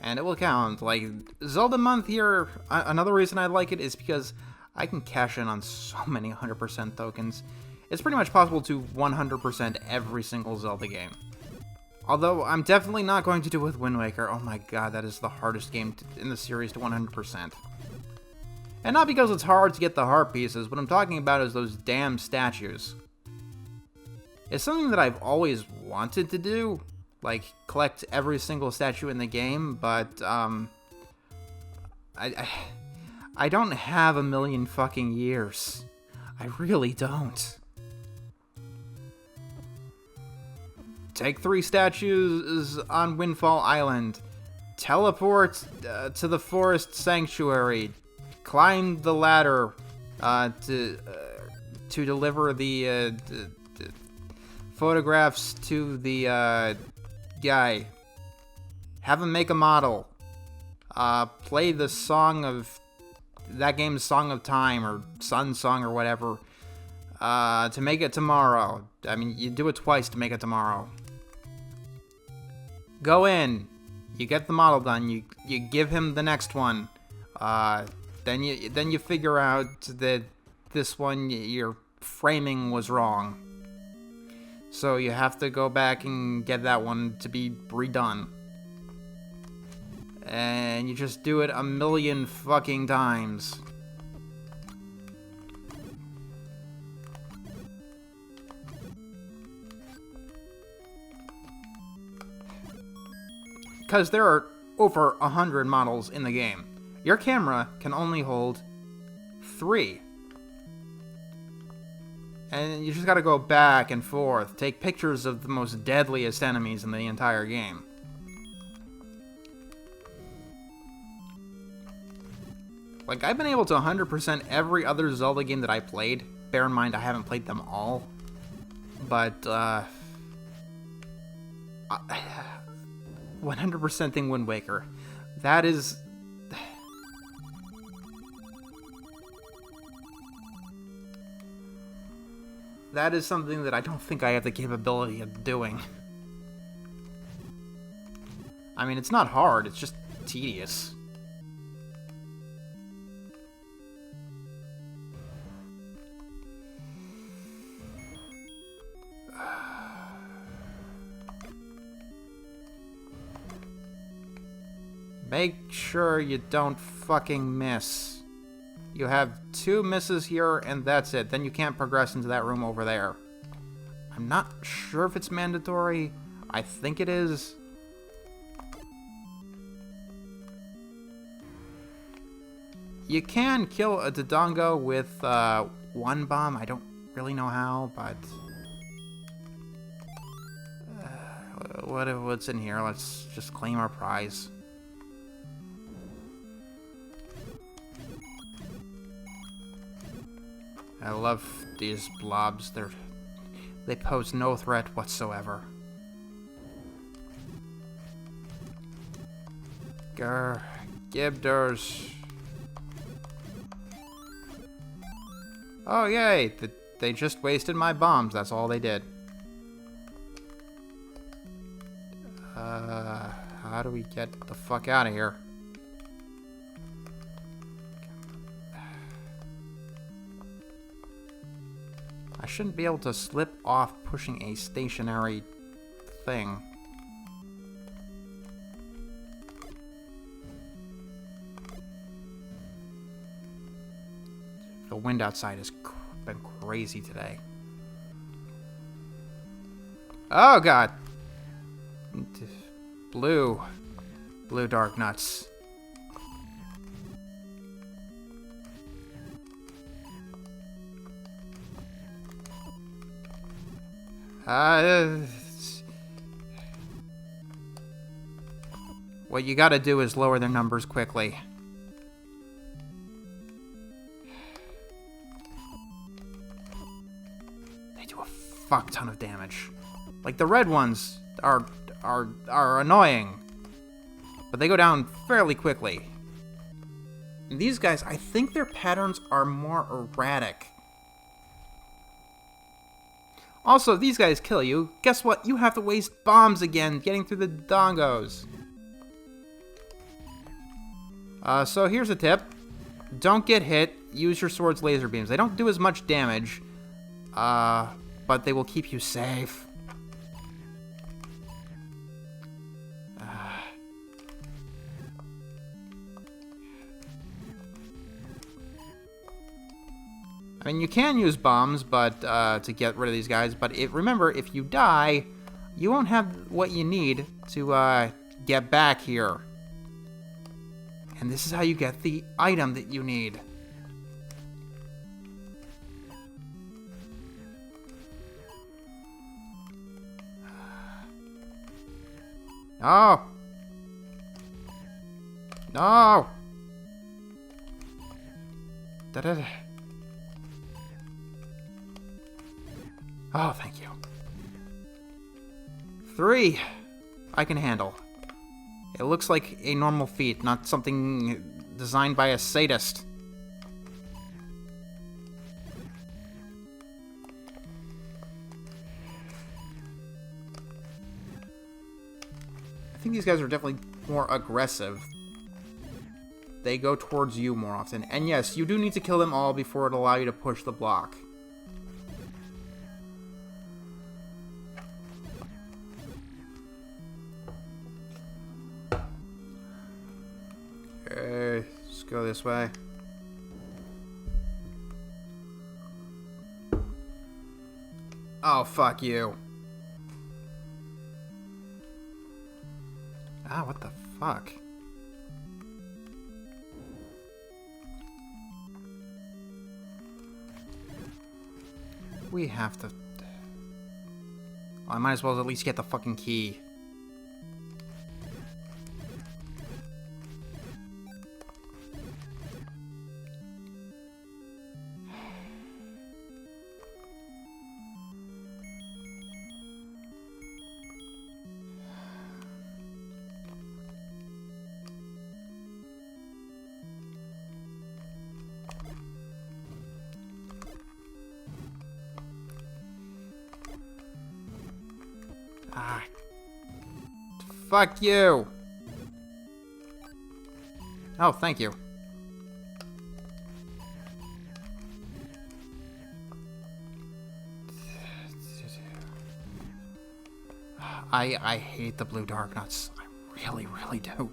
And it will count. Like, Zelda month here, another reason I like it is because I can cash in on so many 100% tokens. It's pretty much possible to 100% every single Zelda game. Although, I'm definitely not going to do it with Wind Waker. Oh my god, that is the hardest game in the series to 100%. And not because it's hard to get the heart pieces, what I'm talking about is those damn statues. It's something that I've always wanted to do, like, collect every single statue in the game, but, I don't have a million fucking years. I really don't. Take 3 statues on Windfall Island. Teleport to the Forest Sanctuary. Climb the ladder to deliver the photographs to the guy. Have him make a model. Play the song of that game's Song of Time or Sun Song or whatever to make it tomorrow. I mean, you do it twice to make it tomorrow. Go in. You get the model done. You give him the next one. Then you figure out that this one your framing was wrong. So you have to go back and get that one to be redone. And you just do it a million fucking times. Because there are over 100 models in the game. Your camera can only hold 3. And you just gotta go back and forth, take pictures of the most deadliest enemies in the entire game. Like, I've been able to 100% every other Zelda game that I played. Bear in mind, I haven't played them all. But, 100%ing Wind Waker. That is... That is something that I don't think I have the capability of doing. I mean, it's not hard, it's just tedious. Make sure you don't fucking miss. You have 2 misses here, and that's it. Then you can't progress into that room over there. I'm not sure if it's mandatory. I think it is. You can kill a Dodongo with one bomb. I don't really know how, but... what's in here? Let's just claim our prize. I love these blobs. They pose no threat whatsoever. Grr. Gibders. Oh, yay. They just wasted my bombs. That's all they did. How do we get the fuck out of here? I shouldn't be able to slip off pushing a stationary thing. The wind outside has been crazy today. Oh, God. Blue dark nuts. What you gotta do is lower their numbers quickly. They do a fuck ton of damage. Like, the red ones are annoying, but they go down fairly quickly. And these guys, I think their patterns are more erratic. Also, these guys kill you. Guess what? You have to waste bombs again getting through the dongos. So here's a tip. Don't get hit. Use your sword's laser beams. They don't do as much damage, but they will keep you safe. I mean, you can use bombs, but to get rid of these guys. But remember, if you die, you won't have what you need to get back here. And this is how you get the item that you need. No! No! Da-da-da. Oh, thank you. 3. I can handle. It looks like a normal feat, not something designed by a sadist. I think these guys are definitely more aggressive. They go towards you more often. And yes, you do need to kill them all before it'll allow you to push the block. Okay, let's go this way. Oh, fuck you. Ah, what the fuck? We have to... I might as well at least get the fucking key. Ah. Fuck you. Oh, thank you. I hate the blue dark nuts. I really, really do.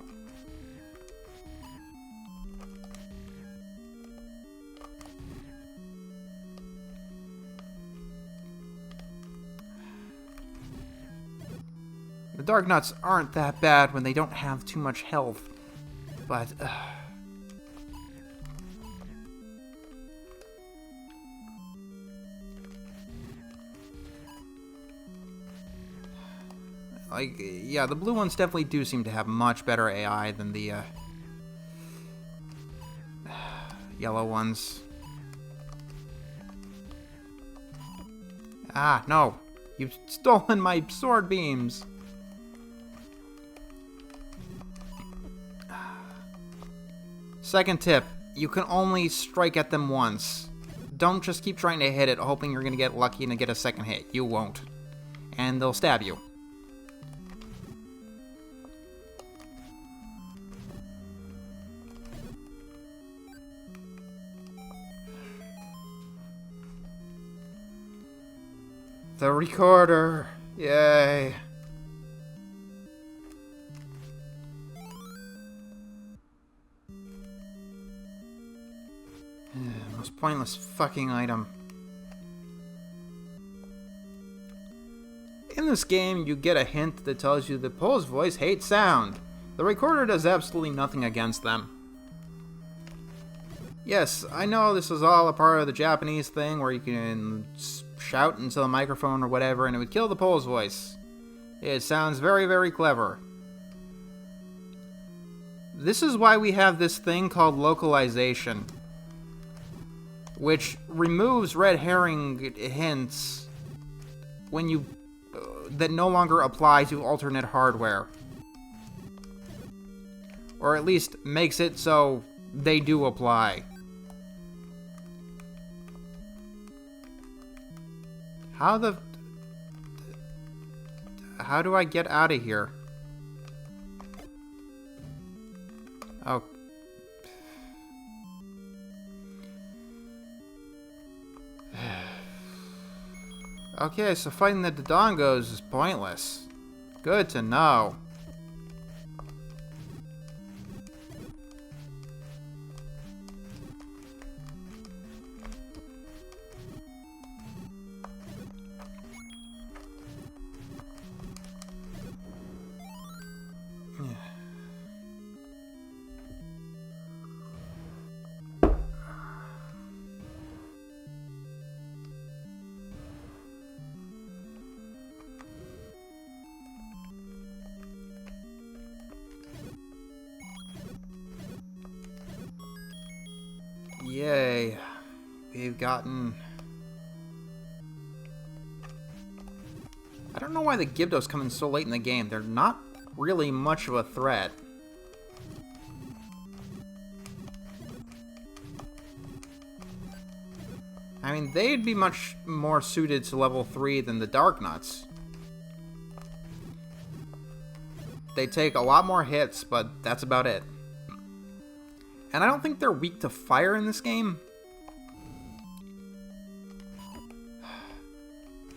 The dark nuts aren't that bad when they don't have too much health, but Like, yeah, the blue ones definitely do seem to have much better AI than the yellow ones. Ah, no. You've stolen my sword beams. Second tip, you can only strike at them once. Don't just keep trying to hit it, hoping you're going to get lucky and get a second hit. You won't. And they'll stab you. The recorder. Yay. Most pointless fucking item. In this game, you get a hint that tells you that Poe's voice hates sound. The recorder does absolutely nothing against them. Yes, I know this is all a part of the Japanese thing where you can shout into the microphone or whatever and it would kill the Poe's voice. It sounds very, very clever. This is why we have this thing called localization, which removes red herring hints when you that no longer apply to alternate hardware. Or at least makes it so they do apply. How do I get out of here? Oh. Okay, so fighting the Dodongos is pointless. Good to know. Yay. We've gotten... I don't know why the Gibdos come in so late in the game. They're not really much of a threat. I mean, they'd be much more suited to level 3 than the Darknuts. They take a lot more hits, but that's about it. And I don't think they're weak to fire in this game.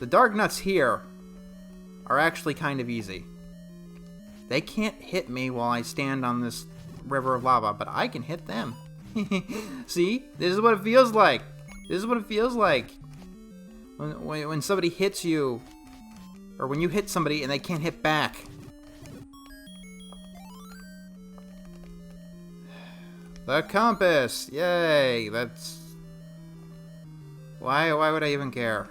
The Darknuts here are actually kind of easy. They can't hit me while I stand on this river of lava, but I can hit them. See? This is what it feels like. This is what it feels like. When somebody hits you, or when you hit somebody and they can't hit back. The compass! Yay! That's... Why would I even care?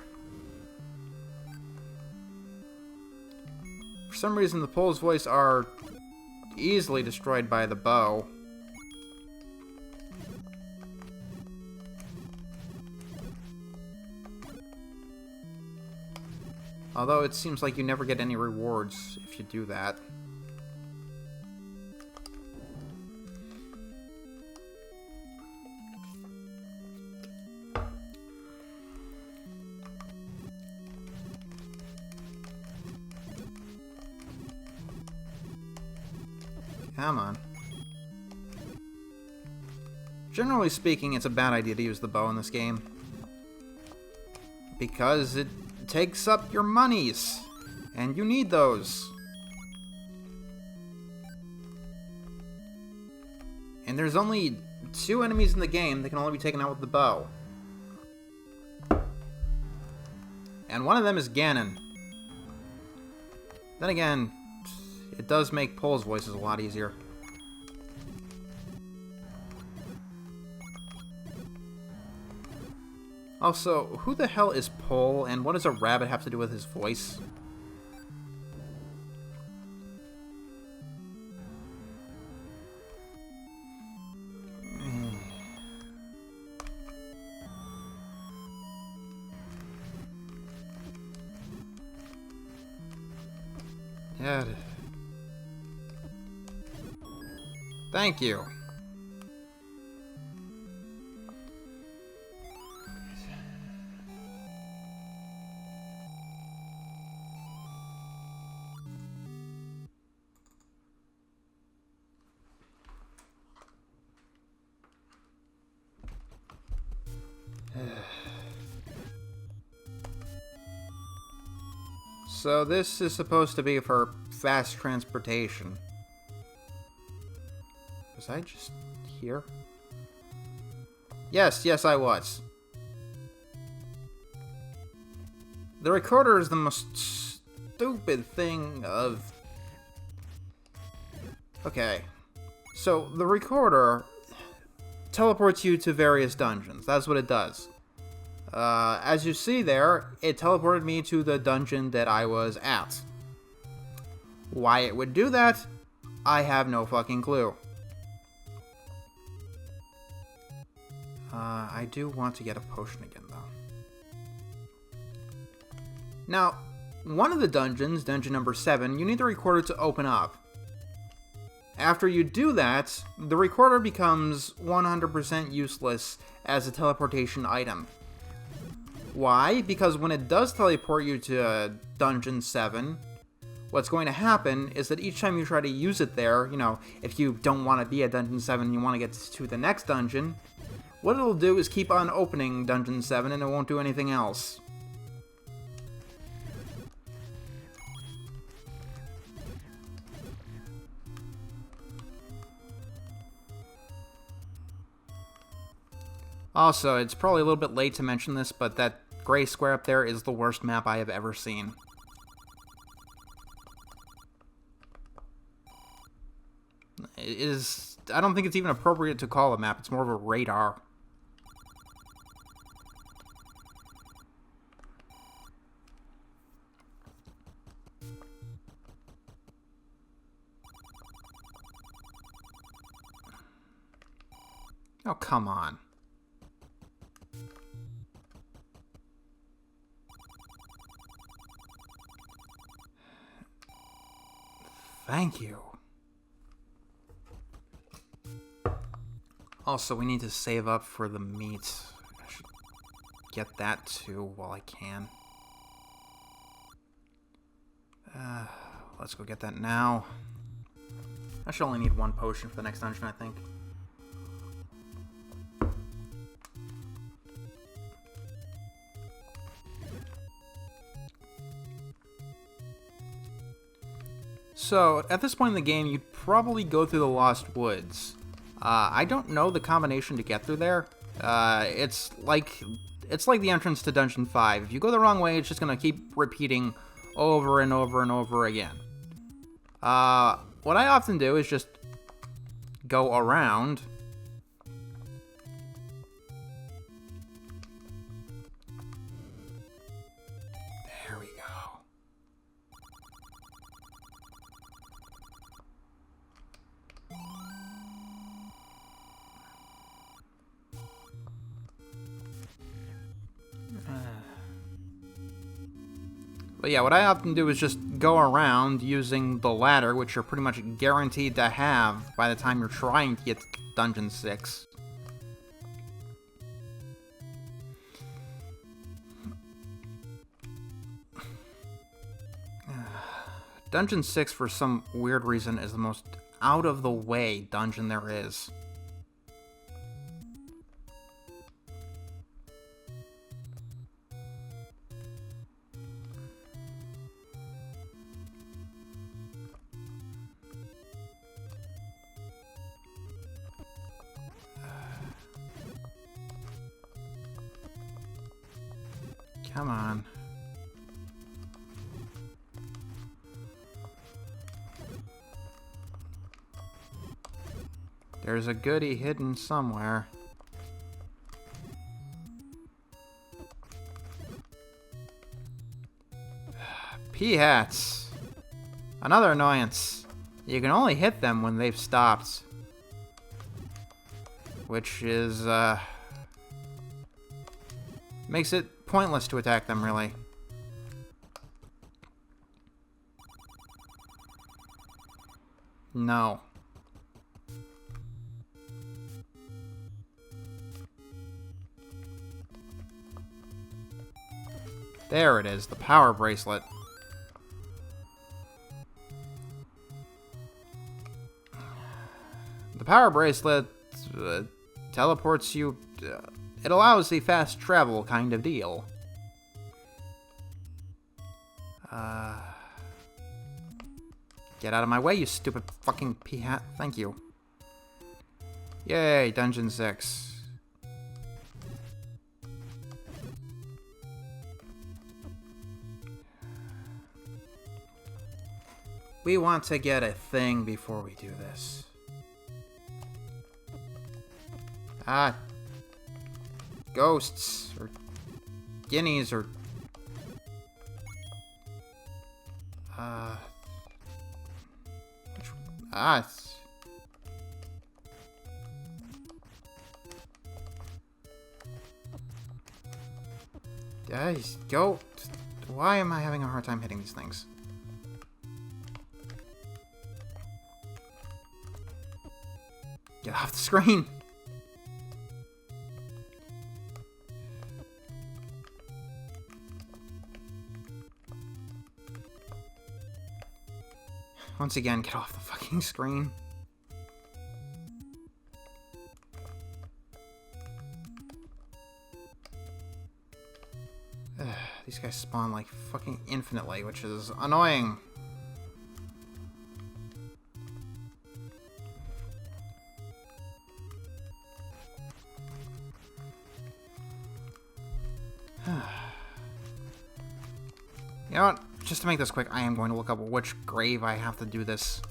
For some reason, the Pole's voice are easily destroyed by the bow. Although it seems like you never get any rewards if you do that. Come on. Generally speaking, it's a bad idea to use the bow in this game. Because it takes up your monies. And you need those. And there's only 2 enemies in the game that can only be taken out with the bow. And one of them is Ganon. Then again, it does make Pole's voices a lot easier. Also, who the hell is Pole, and what does a rabbit have to do with his voice? Yeah. Thank you. So this is supposed to be for fast transportation. Was I just here? Yes, I was. The recorder is the most stupid thing of... Okay. So, the recorder teleports you to various dungeons. That's what it does. As you see there, it teleported me to the dungeon that I was at. Why it would do that, I have no fucking clue. I do want to get a potion again, though. Now, one of the dungeons, dungeon number 7, you need the recorder to open up. After you do that, the recorder becomes 100% useless as a teleportation item. Why? Because when it does teleport you to Dungeon 7, what's going to happen is that each time you try to use it there, you know, if you don't want to be at Dungeon 7 and you want to get to the next dungeon, what it'll do is keep on opening Dungeon 7 and it won't do anything else. Also, it's probably a little bit late to mention this, but that gray square up there is the worst map I have ever seen. It is... I don't think it's even appropriate to call a map, it's more of a radar. Oh, come on. Thank you. Also, we need to save up for the meat. I should get that too while I can. Let's go get that now. I should only need one potion for the next dungeon, I think. So, at this point in the game, you'd probably go through the Lost Woods. I don't know the combination to get through there. It's like the entrance to Dungeon 5. If you go the wrong way, it's just going to keep repeating over and over and over again. What I often do is just go around. There we go. But yeah, what I often do is just go around using the ladder, which you're pretty much guaranteed to have by the time you're trying to get to Dungeon 6. Dungeon 6, for some weird reason, is the most out-of-the-way dungeon there is. Come on. There's a goodie hidden somewhere. P-hats. Another annoyance. You can only hit them when they've stopped. Which is, makes it pointless to attack them, really. No. There it is, the power bracelet. The power bracelet teleports you. It allows a fast travel kind of deal. Get out of my way, you stupid fucking pea-hat. Thank you. Yay, Dungeon 6. We want to get a thing before we do this. Ah. Ghosts. Or guineas or... it's... Guys, go... Why am I having a hard time hitting these things? Get off the screen! Once again, get off the fucking screen. These guys spawn like fucking infinitely, which is annoying. You know what? Just to make this quick, I am going to look up which grave I have to do this.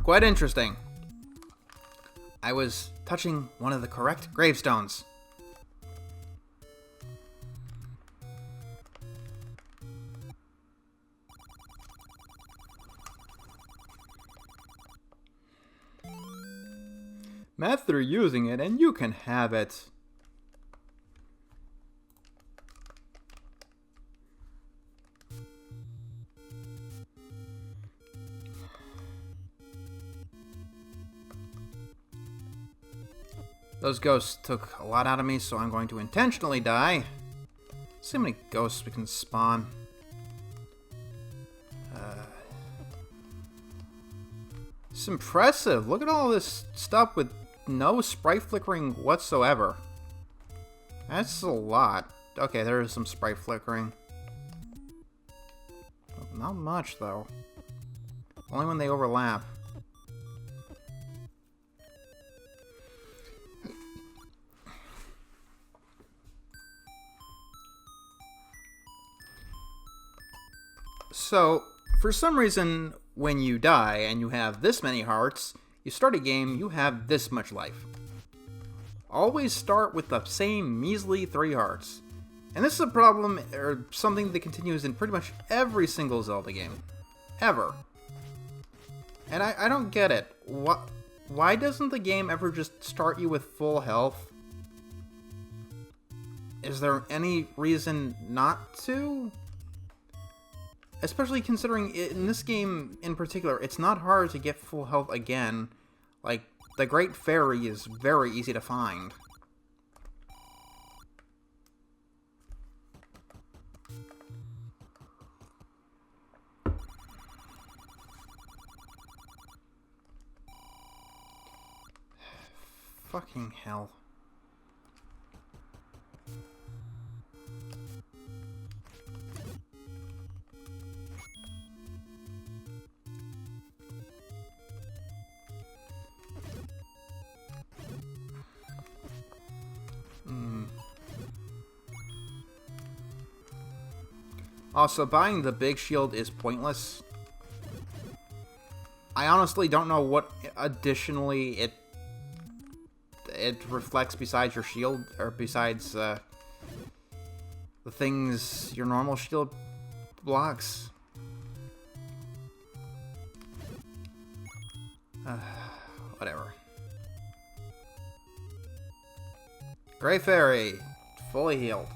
Quite interesting. I was touching one of the correct gravestones. Master using it, and you can have it. Those ghosts took a lot out of me, so I'm going to intentionally die. See how many ghosts we can spawn. It's impressive. Look at all this stuff with no sprite flickering whatsoever. That's a lot. Okay, there is some sprite flickering. Not much, though. Only when they overlap. So, for some reason, when you die and you have this many hearts, you start a game, you have this much life. Always start with the same measly 3 hearts. And this is a problem, or something that continues in pretty much every single Zelda game. Ever. And I don't get it. Why doesn't the game ever just start you with full health? Is there any reason not to? Especially considering, in this game in particular, it's not hard to get full health again. Like, the Great Fairy is very easy to find. Fucking hell. Also, buying the big shield is pointless. I honestly don't know what additionally it reflects besides your shield, or besides the things your normal shield blocks. Whatever. Great Fairy, fully healed.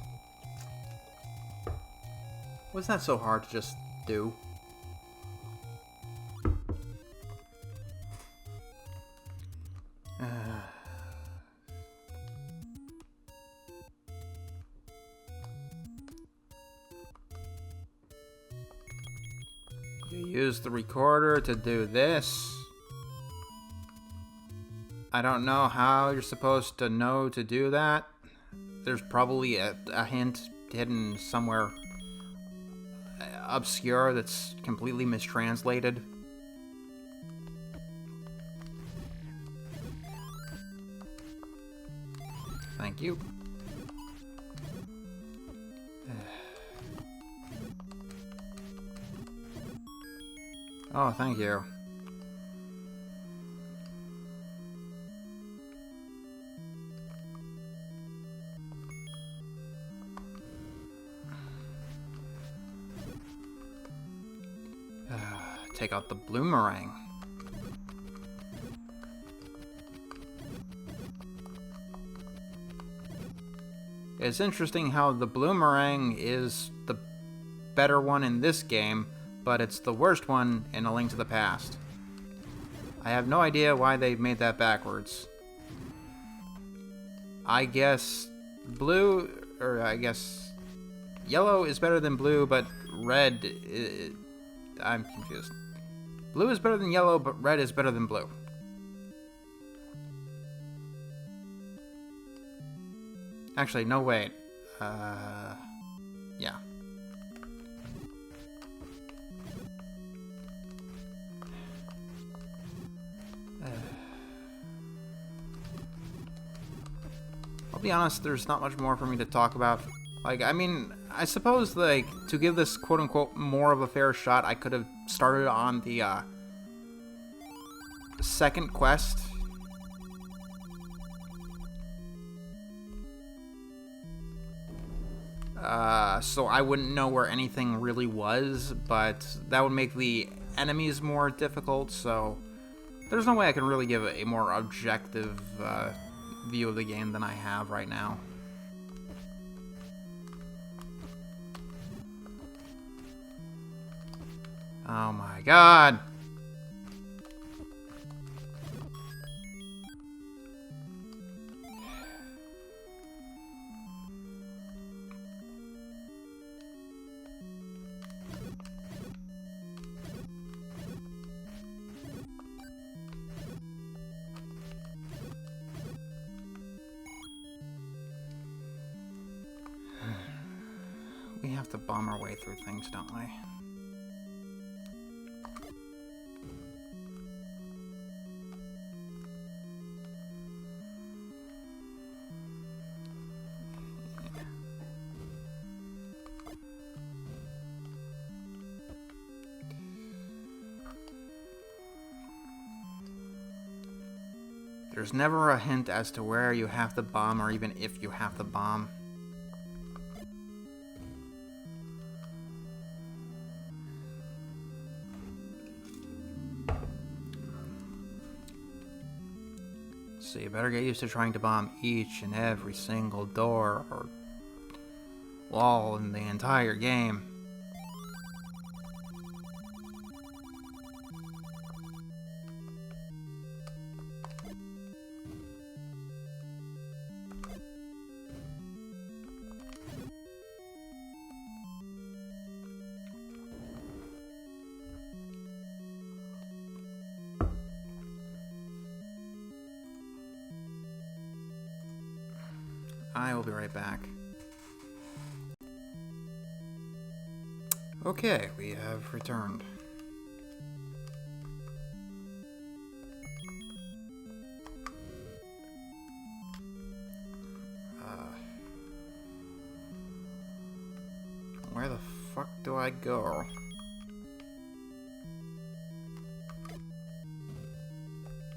Was that so hard to just do? Use the recorder to do this. I don't know how you're supposed to know to do that. There's probably a hint hidden somewhere obscure that's completely mistranslated. Thank you. Oh, thank you. Take out the bloomerang. It's interesting how the bloomerang is the better one in this game, but it's the worst one in A Link to the Past. I have no idea why they made that backwards. I guess yellow is better than blue, but red I'm confused. Blue is better than yellow, but red is better than blue. Actually, no, wait. Yeah. I'll be honest, there's not much more for me to talk about. Like, I mean, I suppose, like, to give this quote-unquote more of a fair shot, I could have started on the, second quest. So I wouldn't know where anything really was, but that would make the enemies more difficult, so there's no way I can really give a more objective, view of the game than I have right now. Oh my god! We have to bomb our way through things, don't we? There's never a hint as to where you have to bomb or even if you have to bomb. So you better get used to trying to bomb each and every single door or wall in the entire game. I will be right back. Okay, we have returned. Where the fuck do I go?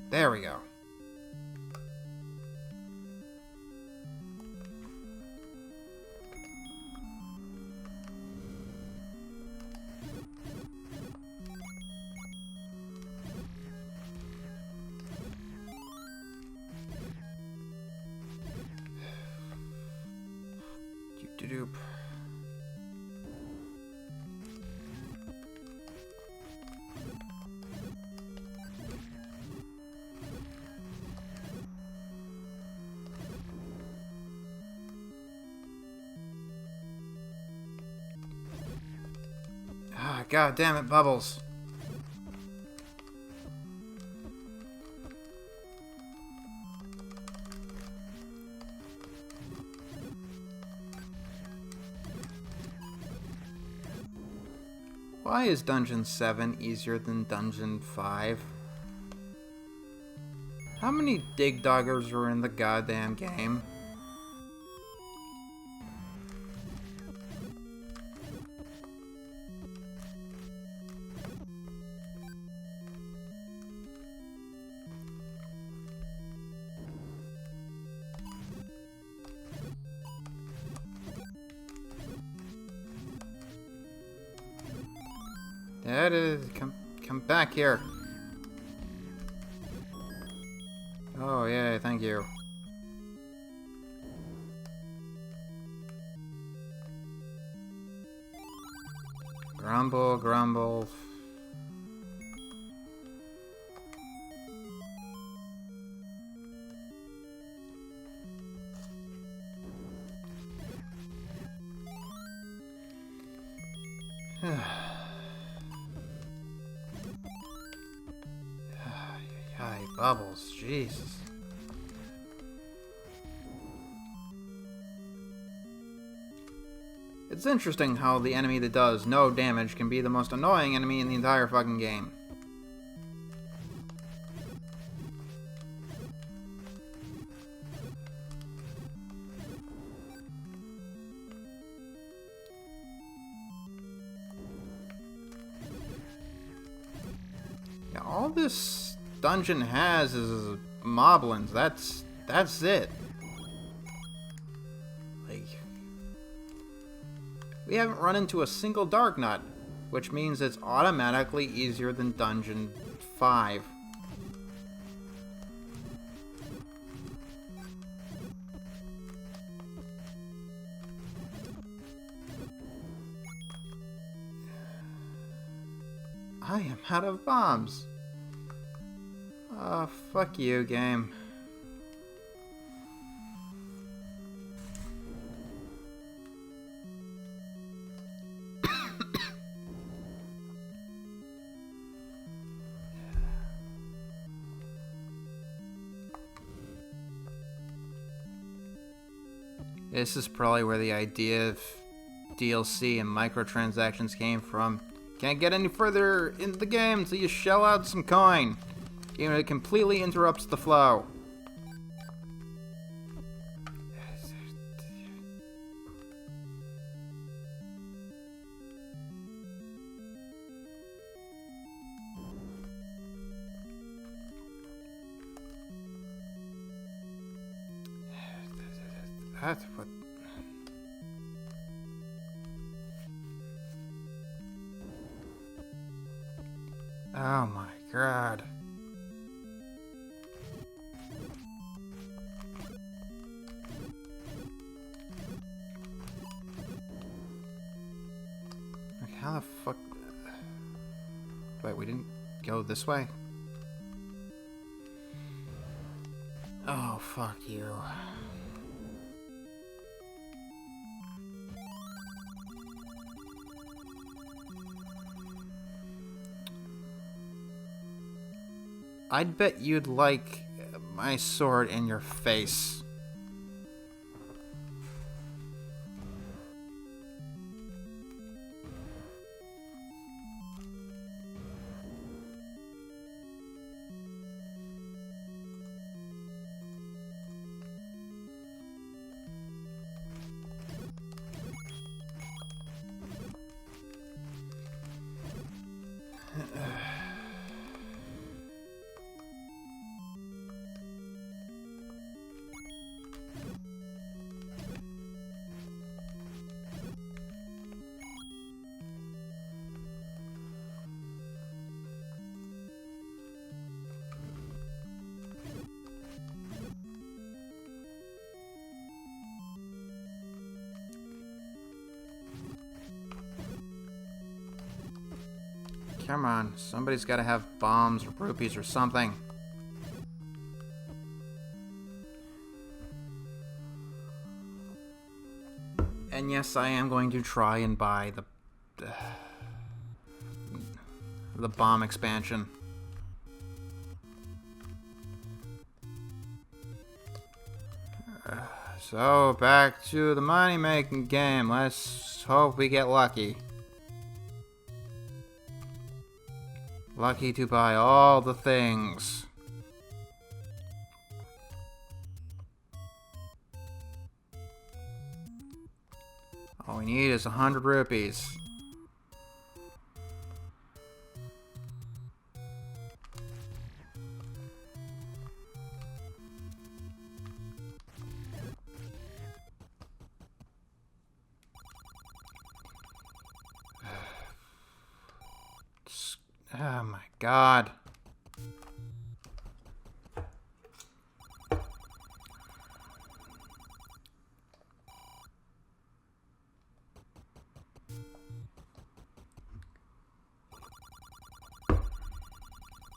There we go. Doop. Ah, god damn it, Bubbles. Why is Dungeon 7 easier than Dungeon 5? How many dig doggers are in the goddamn game? That is, come back here. Oh yeah, thank you. Grumble, grumble. Ay, bubbles, Jesus. It's interesting how the enemy that does no damage can be the most annoying enemy in the entire fucking game. Yeah, all this dungeon has is moblins. That's it. Like, we haven't run into a single dark nut, which means it's automatically easier than Dungeon 5. I am out of bombs. Oh, fuck you, game. This is probably where the idea of DLC and microtransactions came from. Can't get any further in the game until you shell out some coin. Even it completely interrupts the flow. That's what... Oh my god. Like, how the fuck... Wait, we didn't go this way? Oh, fuck you. I'd bet you'd like my sword in your face. Come on, somebody's gotta have bombs or rupees or something. And yes, I am going to try and buy the bomb expansion. So, back to the money-making game. Let's hope we get lucky. Lucky to buy all the things. All we need is 100 rupees. Oh my god.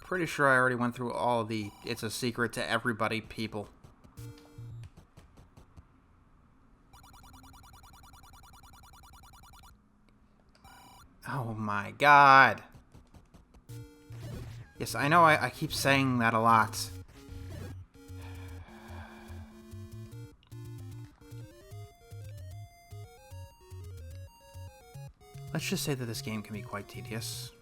Pretty sure I already went through all of the "it's a secret to everybody" people. Oh my god. Yes, I know I keep saying that a lot. Let's just say that this game can be quite tedious.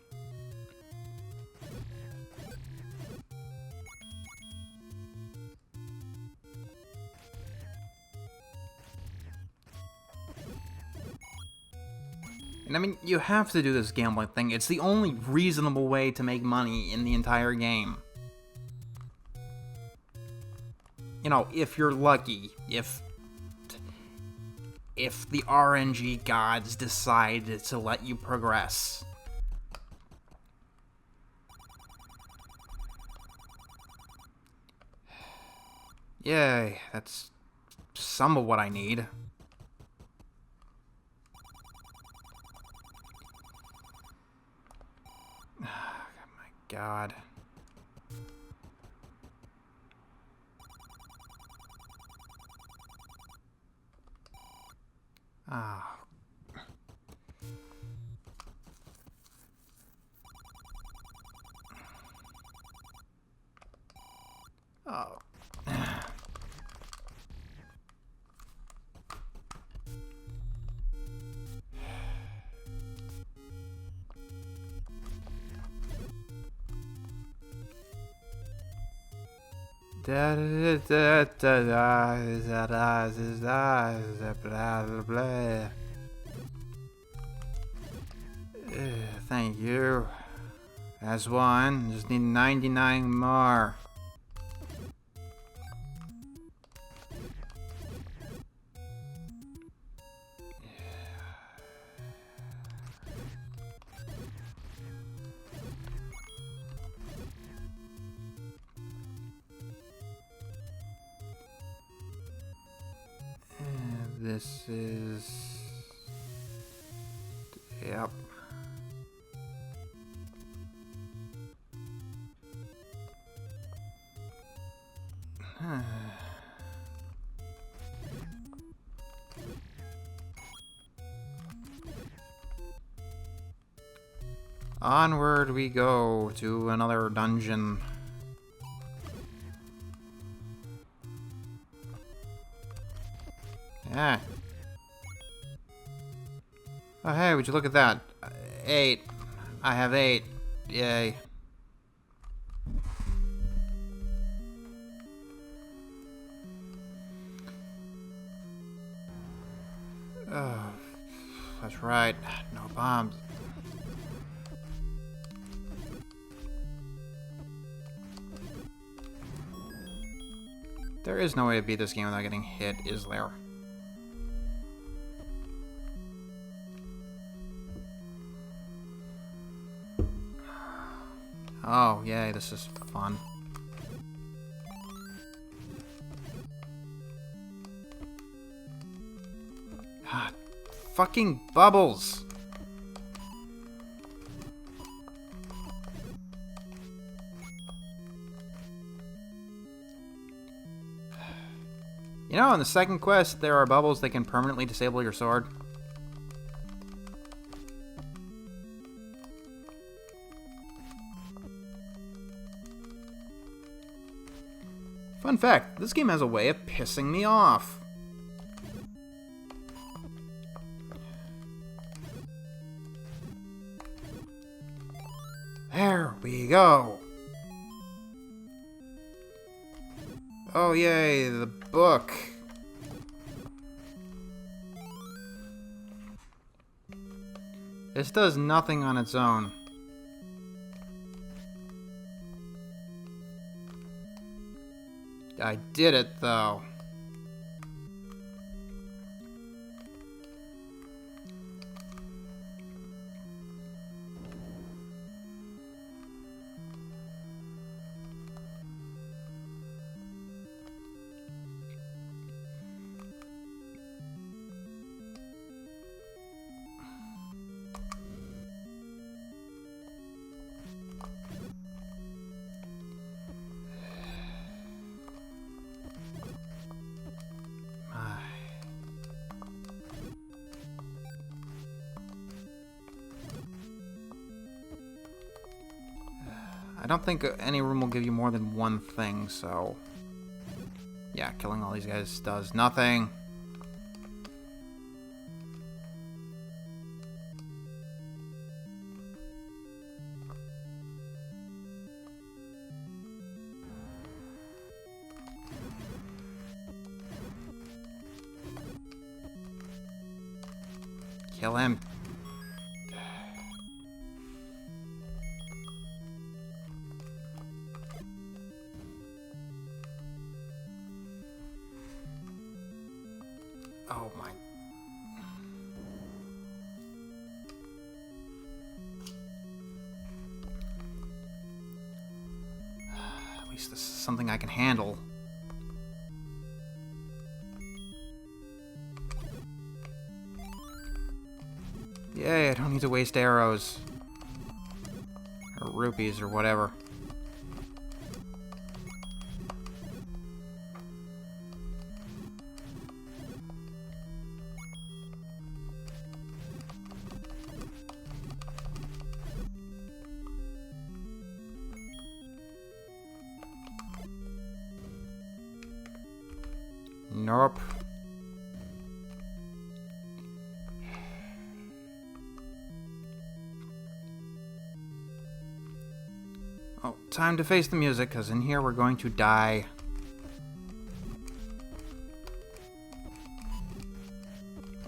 And I mean, you have to do this gambling thing. It's the only reasonable way to make money in the entire game. You know, if you're lucky, if the RNG gods decide to let you progress. Yay, that's some of what I need. God. Ah. Oh. Thank you. That's one. Just need 99 more. This is... Yep. Onward we go to another dungeon. Yeah. Oh, hey, would you look at that? 8. I have 8. Yay. Oh, that's right. No bombs. There is no way to beat this game without getting hit, is there? Oh, yay, this is fun. God, fucking bubbles! You know, in the second quest, there are bubbles that can permanently disable your sword. Fun fact, this game has a way of pissing me off. There we go. Oh, yay, the book. This does nothing on its own. I did it, though. I don't think any room will give you more than one thing, so... yeah, killing all these guys does nothing. Kill him. Oh my. At least this is something I can handle. Yay, I don't need to waste arrows. Or rupees or whatever. Nope. Oh, time to face the music, because in here we're going to die.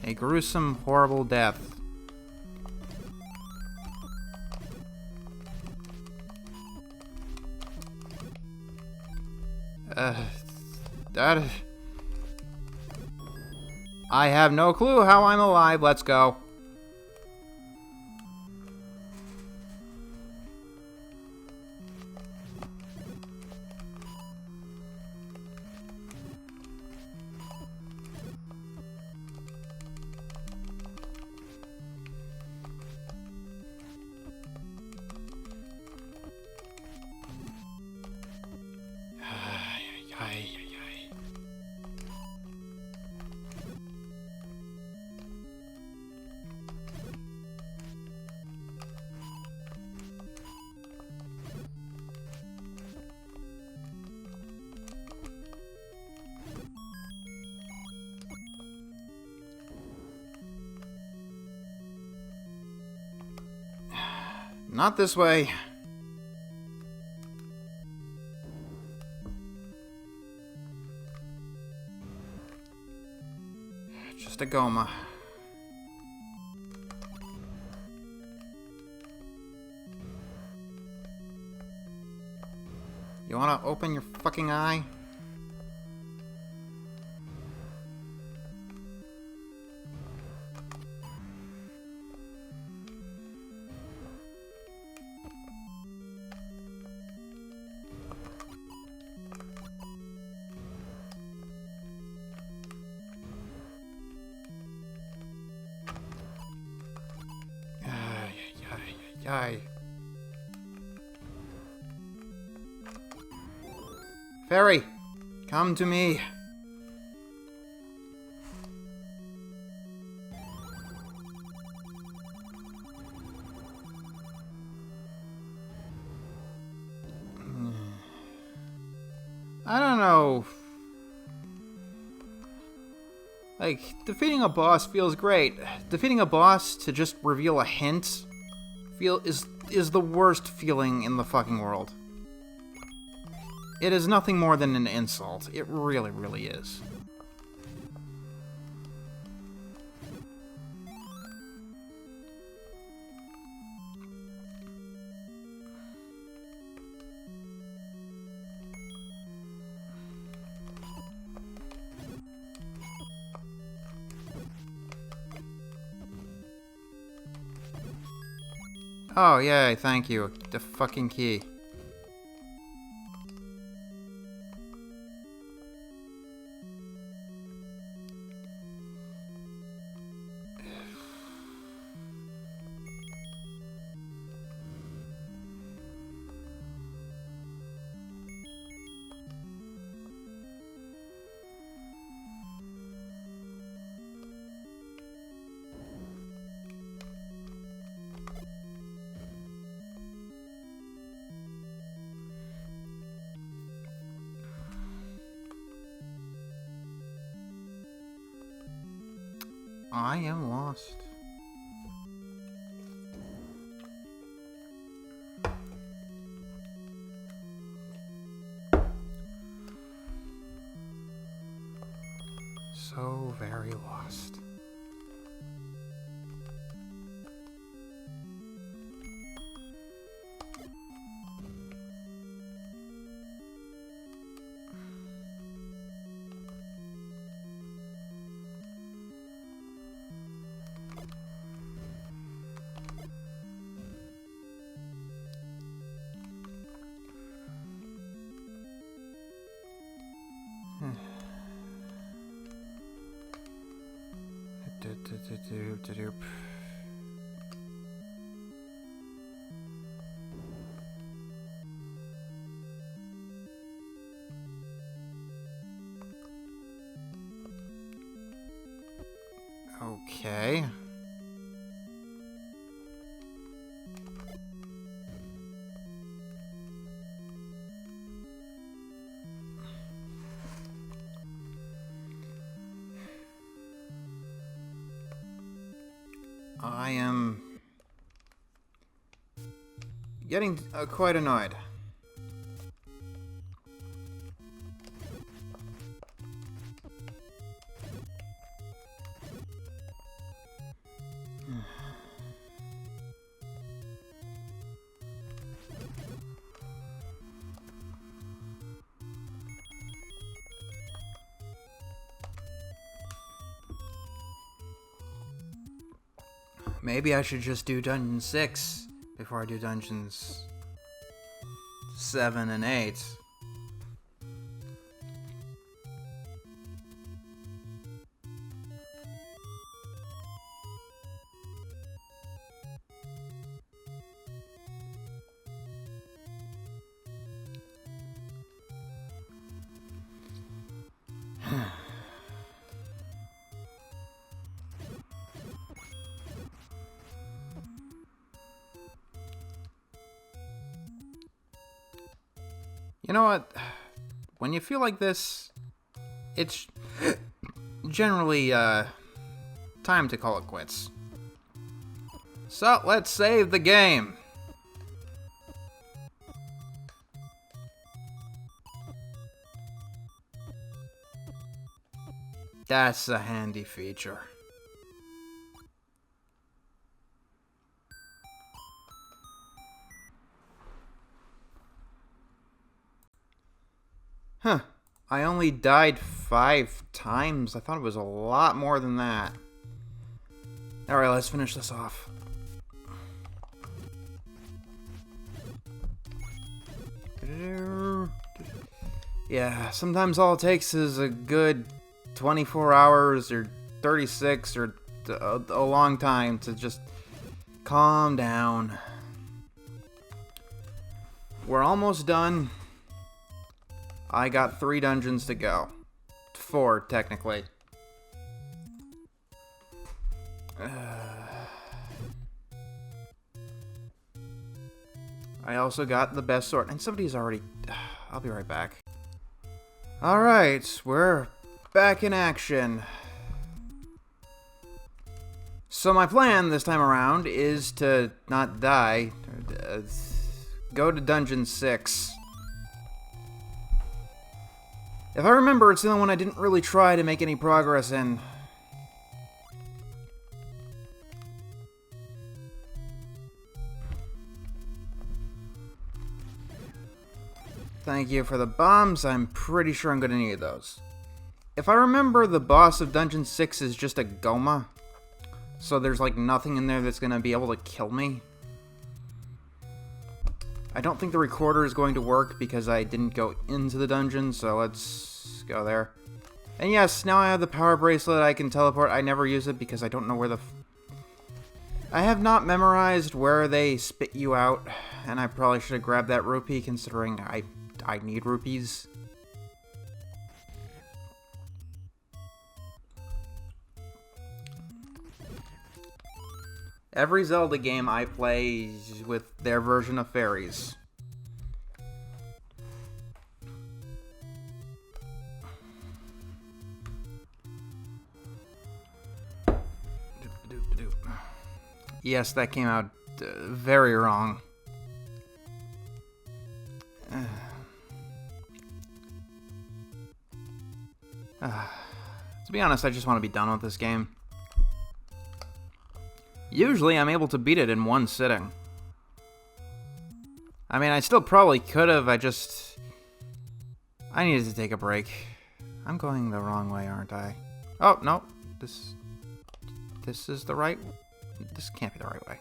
A gruesome, horrible death. That... I have no clue how I'm alive. Let's go. Not this way. Just a Goma. You wanna open your fucking eye? Yay. Fairy, come to me. I don't know. Like, defeating a boss feels great. Defeating a boss to just reveal a hint is the worst feeling in the fucking world. It is nothing more than an insult. It really, really is. Oh, yay, thank you. The fucking key. I am lost. So very lost. Okay. I am getting quite annoyed. Maybe I should just do Dungeon 6 before I do Dungeons 7 and 8. You know what? When you feel like this, it's generally time to call it quits. So let's save the game. That's a handy feature. Huh. I only died 5 times. I thought it was a lot more than that. Alright, let's finish this off. Yeah, sometimes all it takes is a good 24 hours or 36 or a long time to just calm down. We're almost done. I got 3 dungeons to go. 4, technically. I also got the best sword. And somebody's already... I'll be right back. Alright, we're back in action. So my plan this time around is to not die, go to Dungeon 6. If I remember, it's the only one I didn't really try to make any progress in. Thank you for the bombs. I'm pretty sure I'm going to need those. If I remember, the boss of Dungeon 6 is just a Goma. So there's like nothing in there that's going to be able to kill me. I don't think the recorder is going to work because I didn't go into the dungeon, so let's go there. And yes, now I have the power bracelet. I can teleport. I never use it because I don't know where the... I have not memorized where they spit you out, and I probably should have grabbed that rupee considering I need rupees. Every Zelda game I play with their version of fairies. Yes, that came out very wrong. To be honest, I just want to be done with this game. Usually, I'm able to beat it in one sitting. I mean, I still probably could have, I needed to take a break. I'm going the wrong way, aren't I? Oh, no. This is the right... This can't be the right way.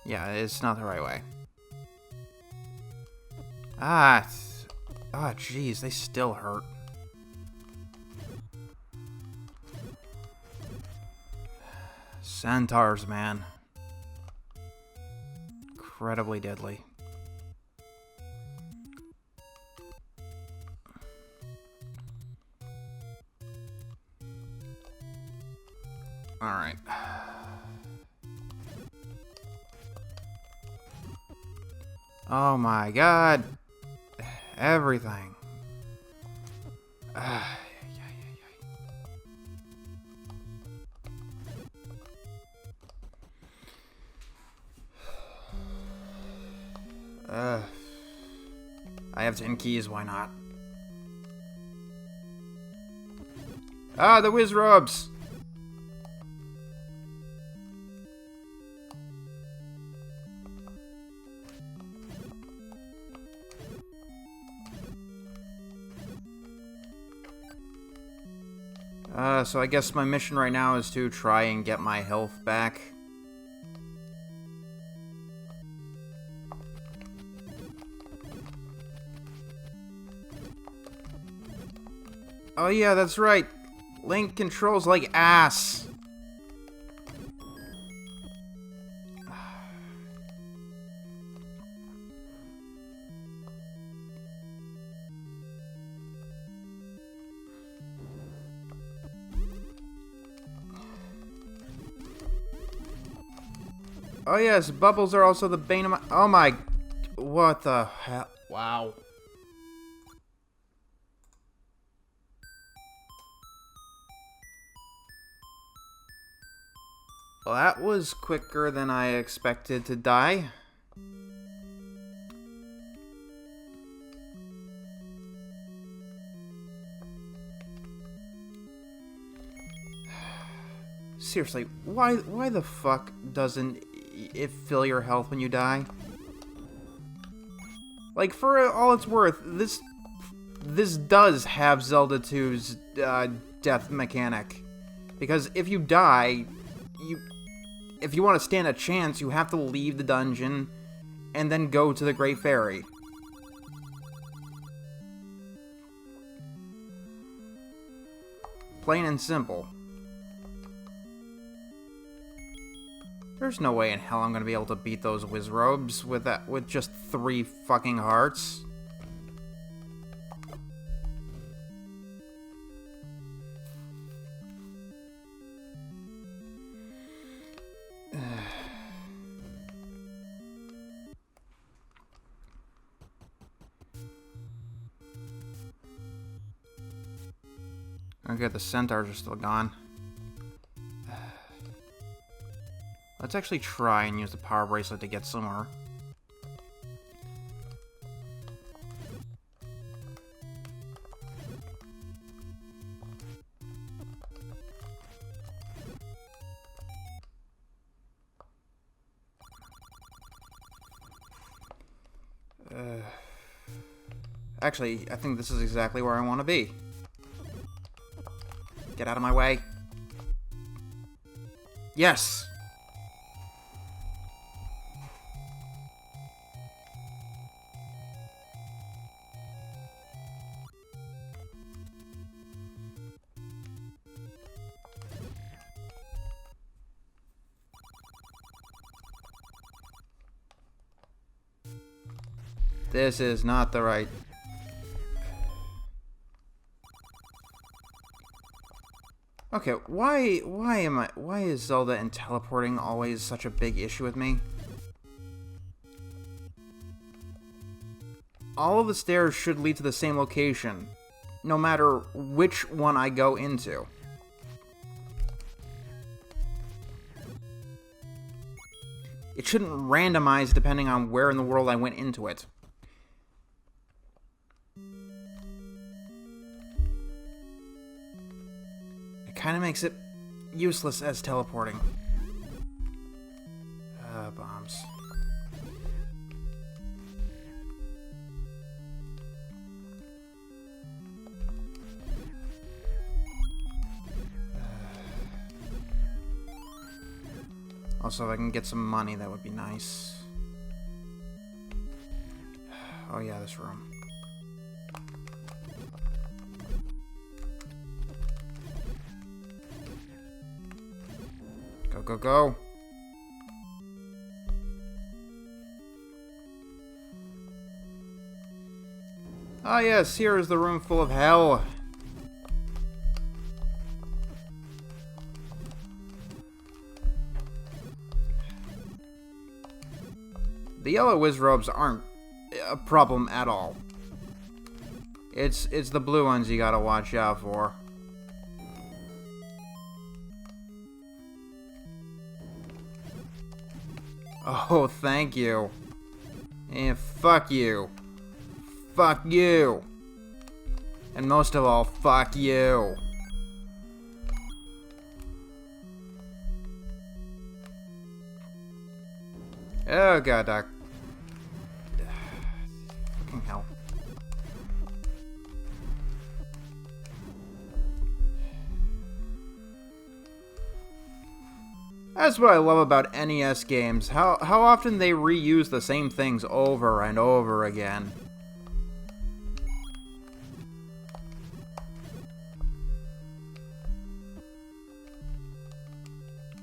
Yeah, it's not the right way. Ah, jeez, they still hurt. Centaurs, man. Incredibly deadly. Alright. Oh my god. Everything. I have 10 keys, why not? Ah, the whiz robes! So I guess my mission right now is to try and get my health back. Oh yeah, that's right. Link controls like ass. Oh yes, bubbles are also the bane of my... Oh my... What the hell? Wow. Well, that was quicker than I expected to die. Seriously, why the fuck doesn't it fill your health when you die? Like, for all it's worth, this does have Zelda 2's death mechanic. Because if you die, if you want to stand a chance, you have to leave the dungeon and then go to the Great Fairy. Plain and simple. There's no way in hell I'm gonna be able to beat those whiz robes with just 3 fucking hearts. Okay, the centaurs are still gone. Let's actually try and use the power bracelet to get somewhere. Actually, I think this is exactly where I want to be. Get out of my way. Yes! This is not the right... Okay, why is Zelda and teleporting always such a big issue with me? All of the stairs should lead to the same location, no matter which one I go into. It shouldn't randomize depending on where in the world I went into it. Kind of makes it useless as teleporting. Bombs. Also, if I can get some money, that would be nice. Oh yeah, this room. Go, go, go. Ah, yes, here is the room full of hell. The yellow Wizrobes aren't a problem at all. It's the blue ones you gotta watch out for. Oh, thank you. And fuck you. Fuck you. And most of all, fuck you. Oh god, Doc. Fucking hell. That's what I love about NES games, how often they reuse the same things over and over again.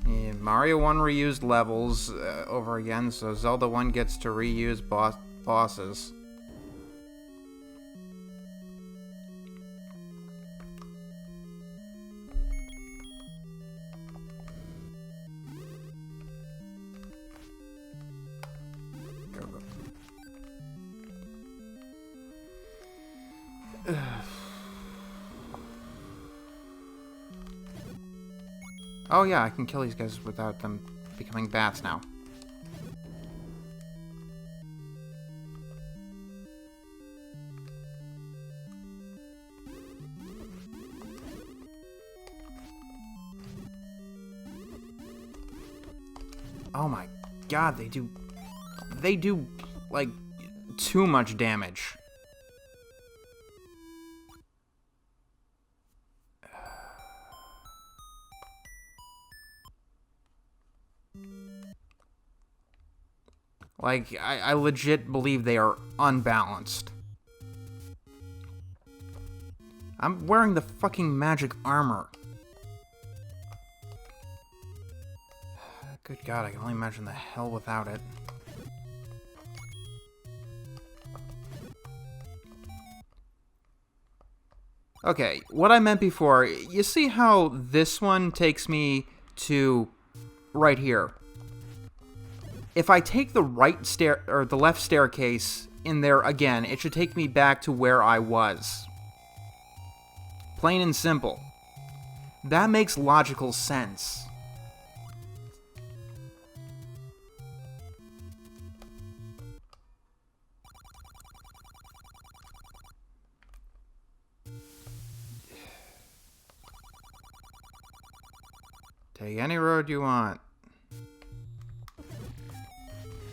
Yeah, Mario 1 reused levels over again, so Zelda 1 gets to reuse bosses. Oh yeah, I can kill these guys without them becoming bats now. Oh my god, they do, like, too much damage. Like, I legit believe they are unbalanced. I'm wearing the fucking magic armor. Good god, I can only imagine the hell without it. Okay, what I meant before, you see how this one takes me to right here? If I take the right stair or the left staircase in there again, it should take me back to where I was. Plain and simple. That makes logical sense. Take any road you want.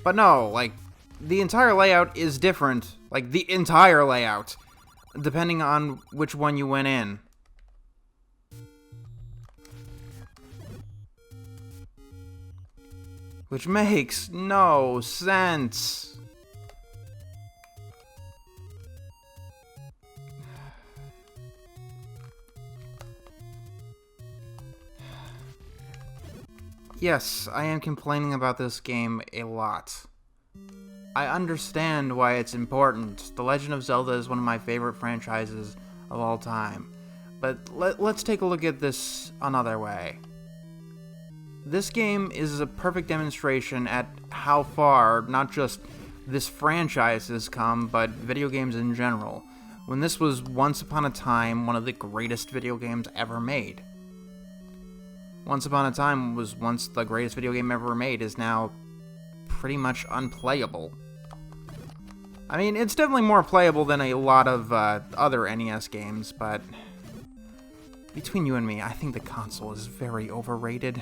But no, like, the entire layout is different. Like, the entire layout. Depending on which one you went in. Which makes no sense. Yes, I am complaining about this game a lot. I understand why it's important. The Legend of Zelda is one of my favorite franchises of all time. But let's take a look at this another way. This game is a perfect demonstration at how far, not just this franchise has come, but video games in general. When this was once upon a time one of the greatest video games ever made. Once Upon a Time was once the greatest video game ever made, is now pretty much unplayable. I mean, it's definitely more playable than a lot of other NES games, but between you and me, I think the console is very overrated.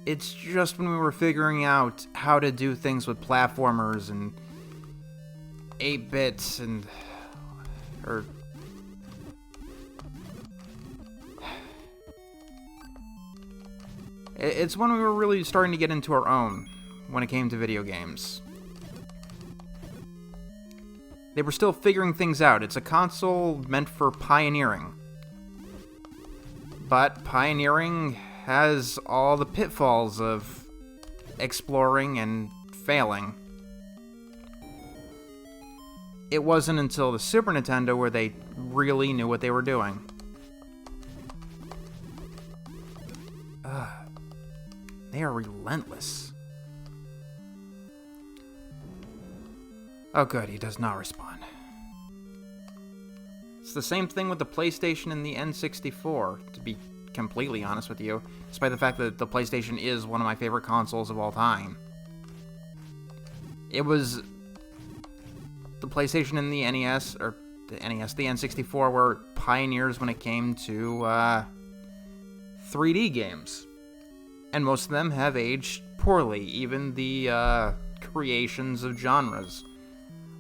It's just when we were figuring out how to do things with platformers and 8-bits and... It's when we were really starting to get into our own when it came to video games. They were still figuring things out. It's a console meant for pioneering. But pioneering has all the pitfalls of exploring and failing. It wasn't until the Super Nintendo where they really knew what they were doing. They are relentless. Oh good, he does not respond. It's the same thing with the PlayStation and the N64, to be completely honest with you, despite the fact that the PlayStation is one of my favorite consoles of all time. It was the PlayStation and the NES, or the N64 were pioneers when it came to 3D games. And most of them have aged poorly, even the creations of genres.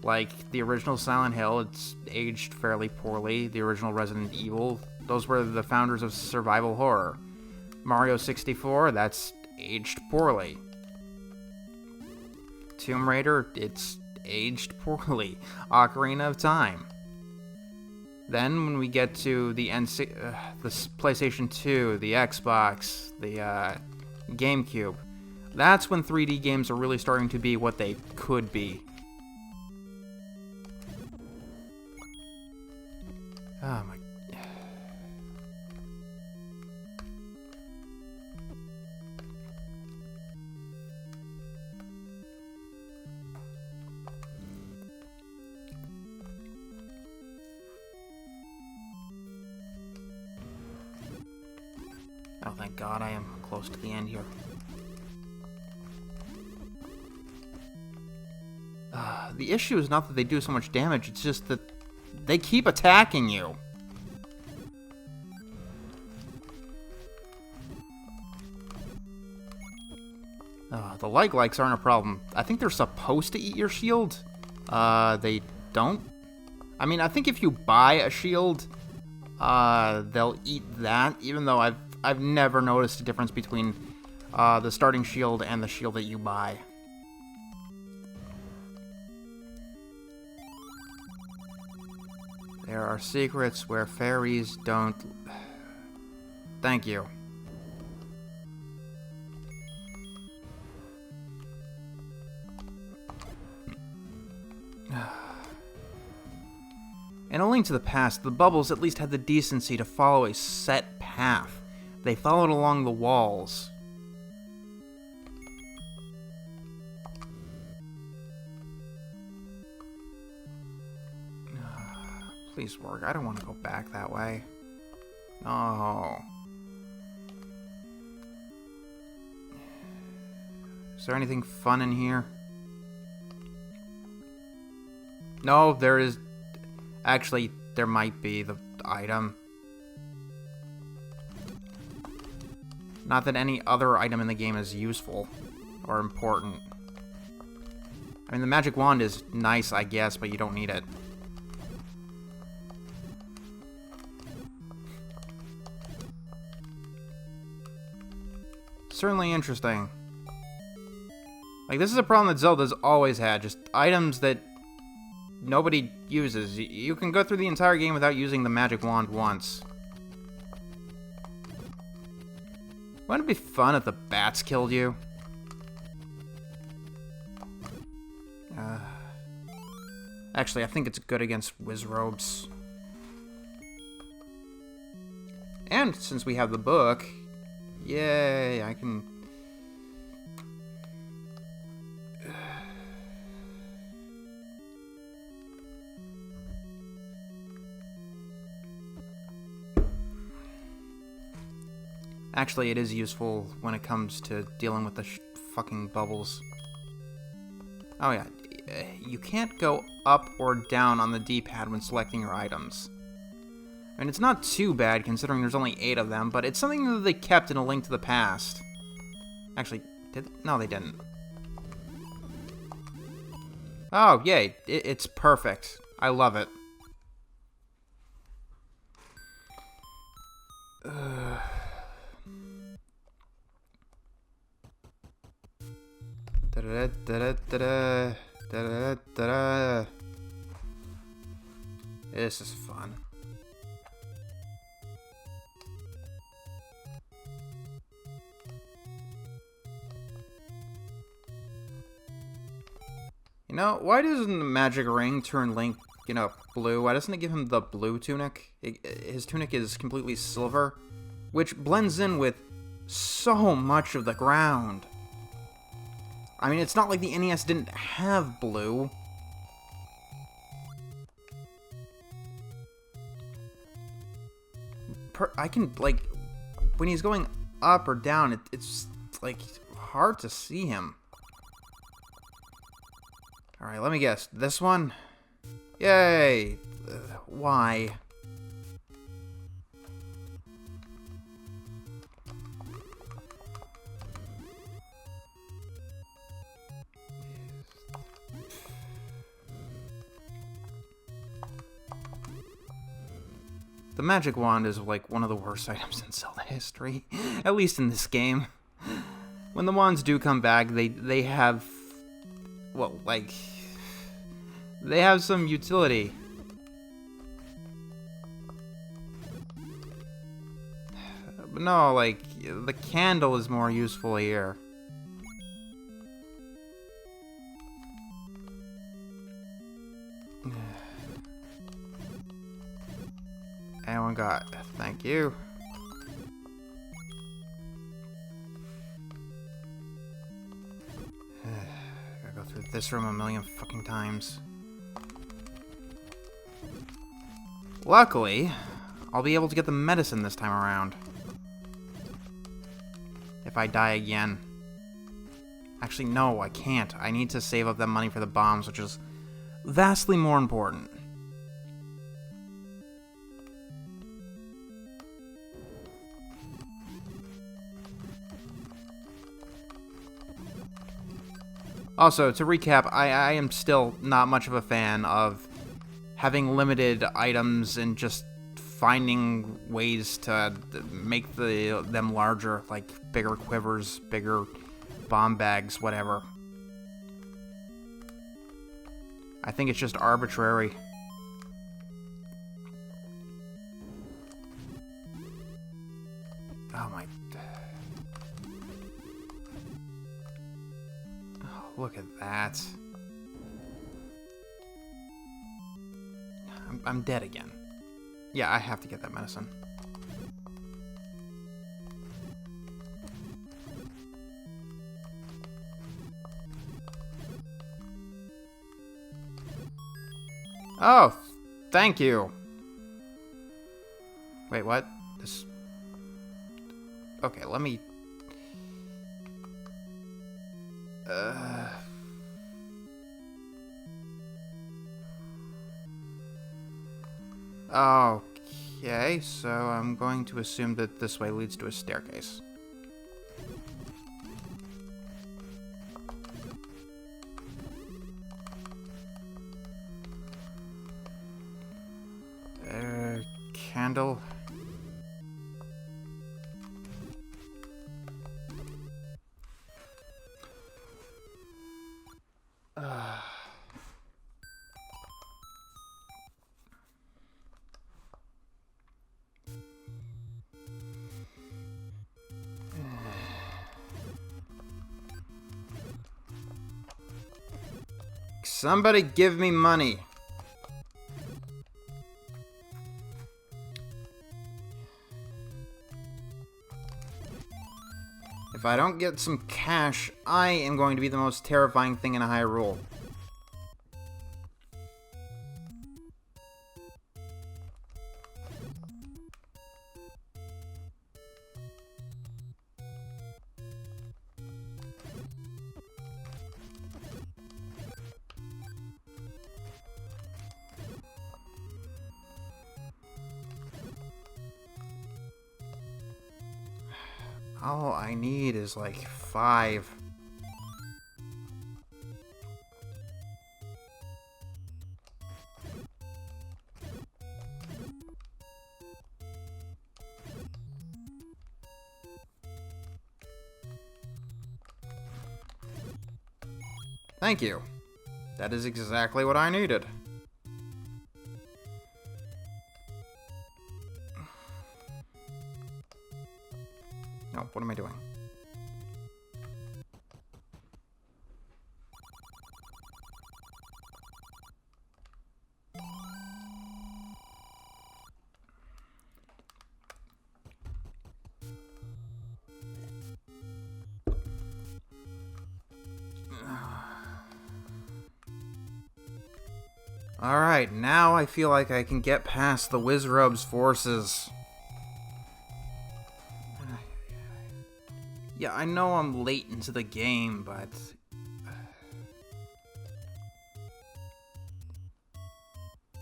Like the original Silent Hill, it's aged fairly poorly. The original Resident Evil, those were the founders of survival horror. Mario 64, that's aged poorly. Tomb Raider, it's aged poorly. Ocarina of Time. Then when we get to the PlayStation 2, the Xbox, the GameCube, that's when 3D games are really starting to be what they could be. Oh my... Oh, thank God, I am close to the end here. The issue is not that they do so much damage, it's just that they keep attacking you. The likes aren't a problem. I think they're supposed to eat your shield. They don't. I mean, I think if you buy a shield, they'll eat that, even though I've never noticed a difference between the starting shield and the shield that you buy. There are secrets where fairies don't... Thank you. In A Link to the Past, the bubbles at least had the decency to follow a set path. They followed along the walls. Please work. I don't want to go back that way. No. Is there anything fun in here? No, there is... Actually, there might be the item. Not that any other item in the game is useful or important. I mean, the magic wand is nice, I guess, but you don't need it. Certainly interesting. Like, this is a problem that Zelda's always had. Just items that nobody uses. You can go through the entire game without using the magic wand once. Wouldn't it be fun if the bats killed you? Actually, I think it's good against Wizrobes. And since we have the book, yay, I can... Actually, it is useful when it comes to dealing with the fucking bubbles. Oh yeah, you can't go up or down on the D-pad when selecting your items. I mean, it's not too bad considering there's only 8 of them, but it's something that they kept in A Link to the Past. Actually, no, they didn't. Oh, yay, it's perfect. I love it. This is fun. You know, why doesn't the magic ring turn Link, blue? Why doesn't it give him the blue tunic? His tunic is completely silver, which blends in with so much of the ground. I mean, it's not like the NES didn't have blue. I can, like, when he's going up or down, it's, like, hard to see him. Alright, let me guess. This one? Yay! Why? The magic wand is like one of the worst items in Zelda history, at least in this game. When the wands do come back, they have, well, like, they have some utility. But no, like, the candle is more useful here. Anyone got? Thank you. Gotta go through this room a million fucking times. Luckily, I'll be able to get the medicine this time around. If I die again. Actually, no, I can't. I need to save up that money for the bombs, which is vastly more important. Also, to recap, I am still not much of a fan of having limited items and just finding ways to make them larger, like bigger quivers, bigger bomb bags, whatever. I think it's just arbitrary. Oh my... Oh, look at that. I'm dead again. Yeah, I have to get that medicine. Oh, thank you. Wait, what? This... Okay, let me... Okay, so I'm going to assume that this way leads to a staircase. Candle. Somebody give me money. If I don't get some cash, I am going to be the most terrifying thing in Hyrule. All I need is like 5. Thank you. That is exactly what I needed. No, what am I doing? Alright, now I feel like I can get past the Wizrub's forces. Yeah, I know I'm late into the game, but...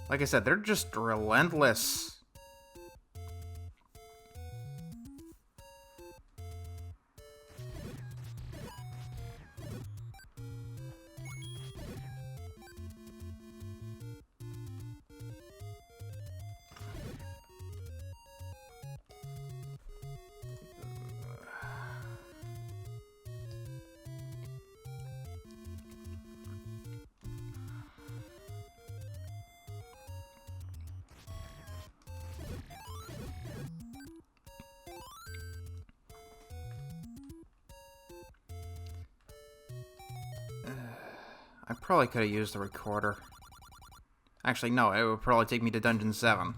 like I said, they're just relentless. I probably could have used the recorder. Actually, no, it would probably take me to Dungeon 7.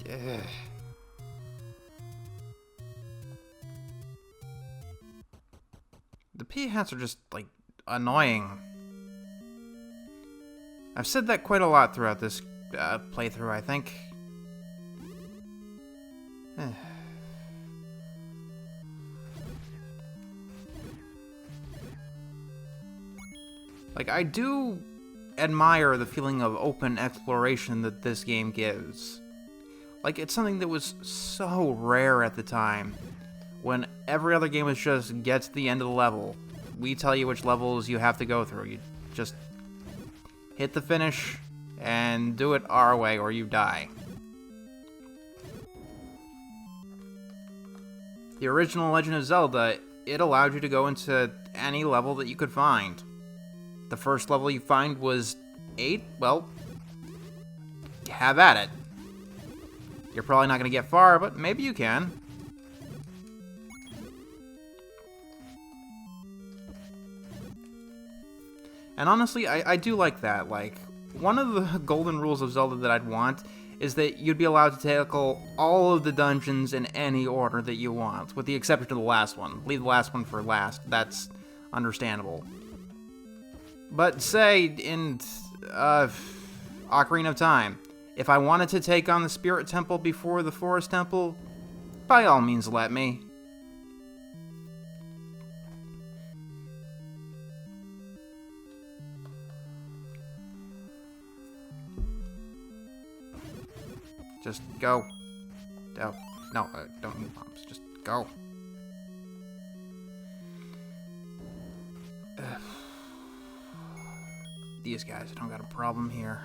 Yeah. The P-hats are just, like, annoying. I've said that quite a lot throughout this playthrough, I think. Like, I do admire the feeling of open exploration that this game gives. Like, it's something that was so rare at the time, when every other game was just, get to the end of the level. We tell you which levels you have to go through. You just hit the finish, and do it our way, or you die. The original Legend of Zelda, it allowed you to go into any level that you could find. The first level you find was 8, well, have at it. You're probably not going to get far, but maybe you can. And honestly, I do like that. Like, one of the golden rules of Zelda that I'd want is that you'd be allowed to tackle all of the dungeons in any order that you want, with the exception of the last one. Leave the last one for last. That's understandable. But say, in Ocarina of Time, if I wanted to take on the Spirit Temple before the Forest Temple, by all means let me. Just go. Oh, no, don't need bombs. Just go. These guys don't got a problem here.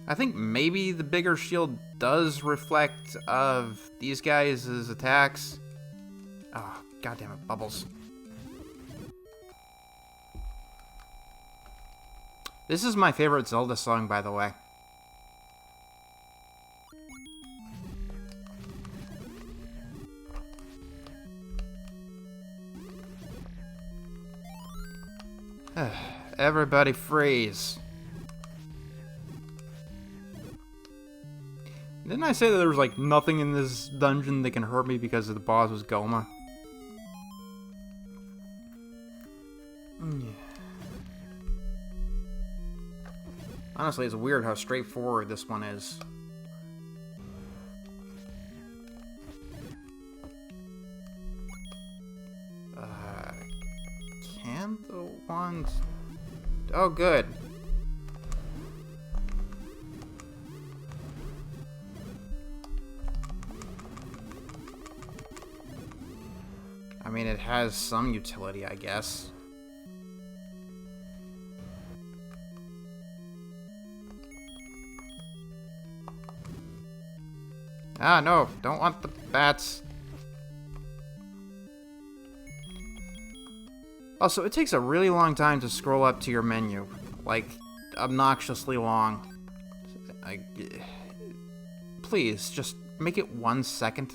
I think maybe the bigger shield does reflect of these guys' attacks. Oh, goddammit, bubbles. This is my favorite Zelda song, by the way. Everybody freeze. Didn't I say that there was, like, nothing in this dungeon that can hurt me because the boss was Goma? Honestly, it's weird how straightforward this one is. Can the ones... Oh, good. I mean, it has some utility, I guess. Ah, no, don't want the bats. Also, it takes a really long time to scroll up to your menu. Like, obnoxiously long. Please, just make it 1 second.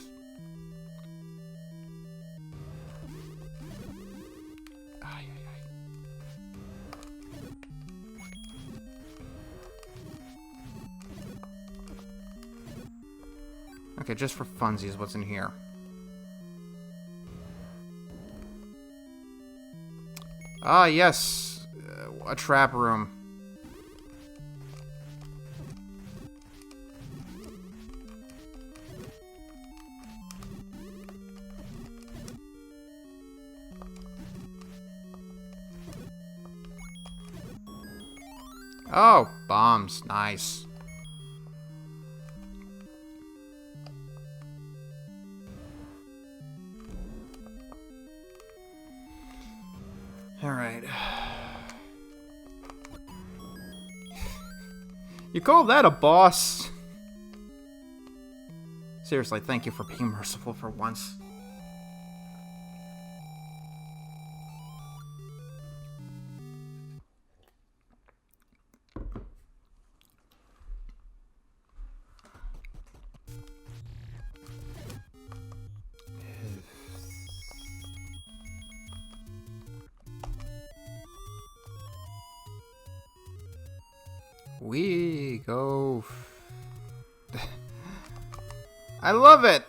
Okay, just for funsies, what's in here? Ah, yes! A trap room. Oh, bombs. Nice. Alright. You call that a boss? Seriously, thank you for being merciful for once. We go... I love it!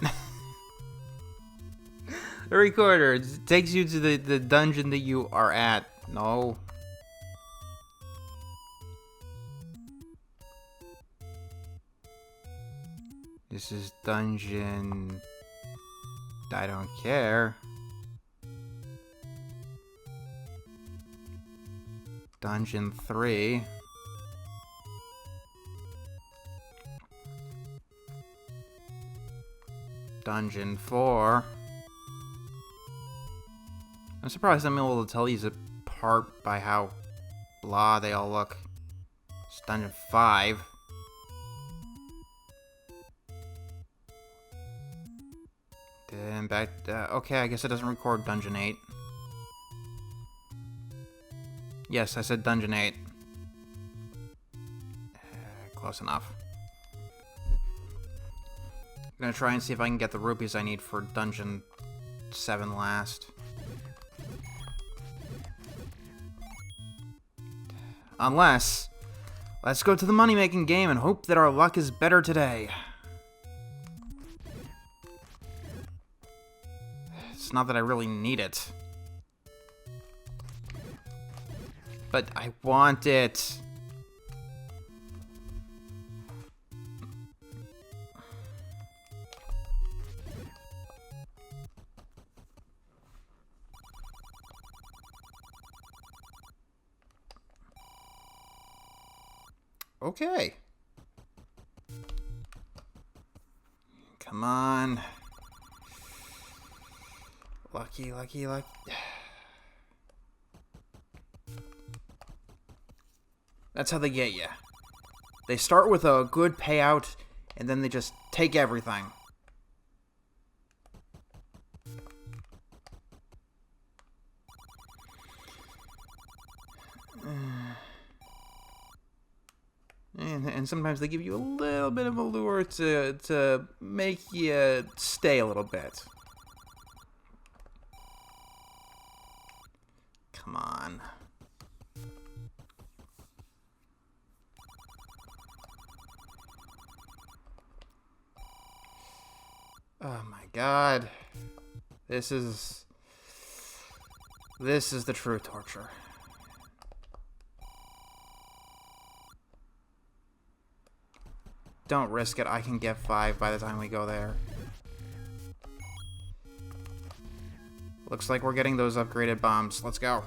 The recorder, it takes you to the dungeon that you are at. No. This is dungeon... I don't care. Dungeon 3. Dungeon 4. I'm surprised I'm able to tell these apart by how blah they all look. It's Dungeon 5. Then back... okay, I guess it doesn't record Dungeon 8. Yes, I said Dungeon 8. Close enough. I'm gonna try and see if I can get the rupees I need for Dungeon 7 last. Unless, let's go to the money-making game and hope that our luck is better today. It's not that I really need it. But I want it. Okay. Come on. Lucky, lucky, lucky. That's how they get you. They start with a good payout, and then they just take everything. And sometimes they give you a little bit of a lure to make you stay a little bit. Come on. Oh my god. This is the true torture. Don't risk it. I can get 5 by the time we go there. Looks like we're getting those upgraded bombs. Let's go.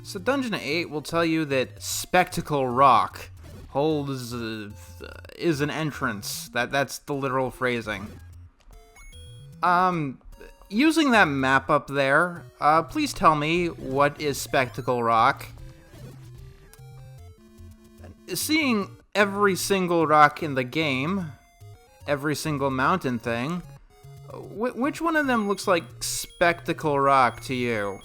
So Dungeon 8 will tell you that Spectacle Rock holds is an entrance. That's the literal phrasing. Using that map up there, please tell me what is Spectacle Rock. Seeing every single rock in the game, every single mountain thing, which one of them looks like Spectacle Rock to you?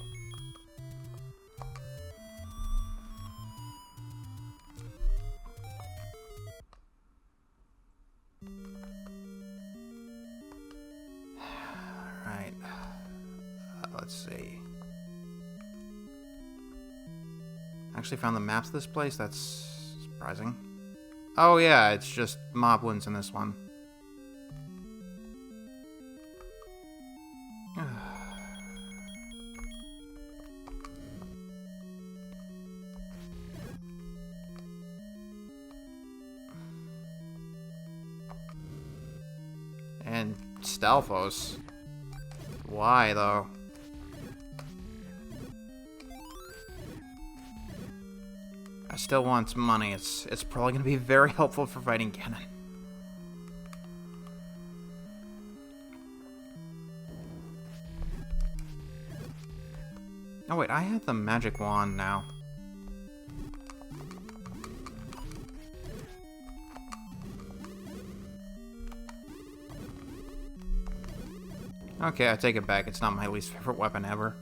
Let's see. Actually found the maps of this place? That's surprising. Oh yeah, it's just moblins in this one. And Stalfos. Why though? I still want money. It's probably going to be very helpful for fighting Ganon. Oh wait, I have the magic wand now. Okay, I take it back. It's not my least favorite weapon ever.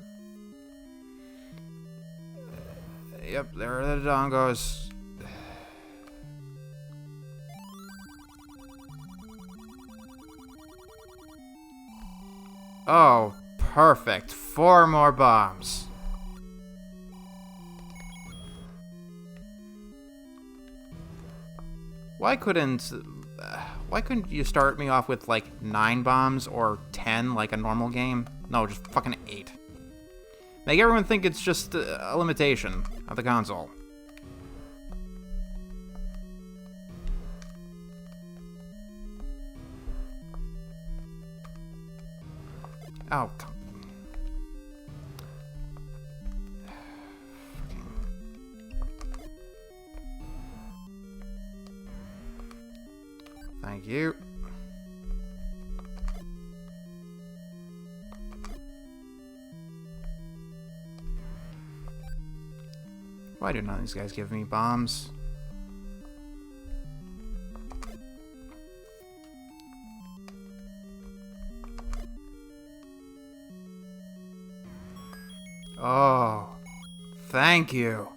Yep, there are the dongos. Oh, perfect. 4 more bombs. Why couldn't you start me off with like 9 bombs or 10 like a normal game? No, just fucking 8. Make everyone think it's just a limitation of the console. Oh, come. Thank you. Why do none of these guys give me bombs? Oh, thank you.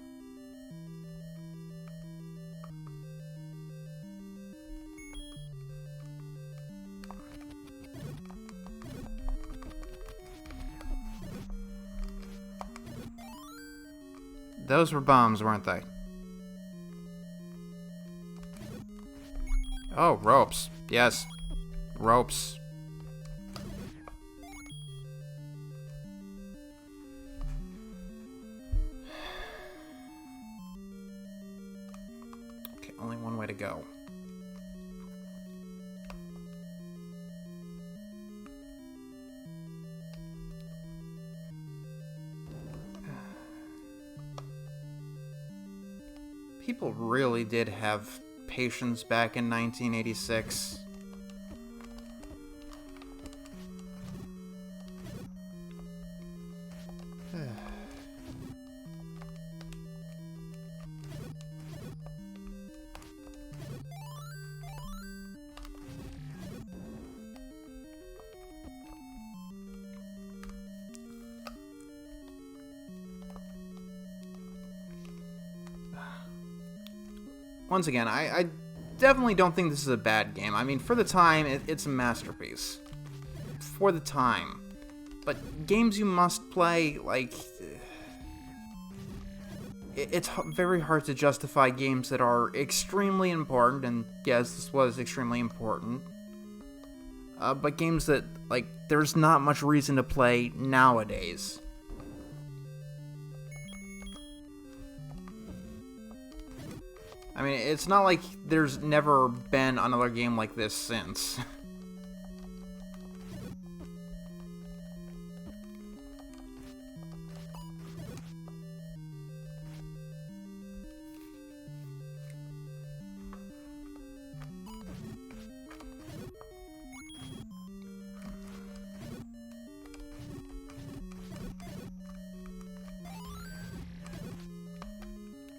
Those were bombs, weren't they? Oh, ropes. Yes. Ropes. Okay, only one way to go. People really did have patience back in 1986. Once again, I definitely don't think this is a bad game. I mean, for the time, it's a masterpiece. For the time. But games you must play, like... It's very hard to justify games that are extremely important, and yes, this was extremely important. But games that, like, there's not much reason to play nowadays. I mean, it's not like there's never been another game like this since.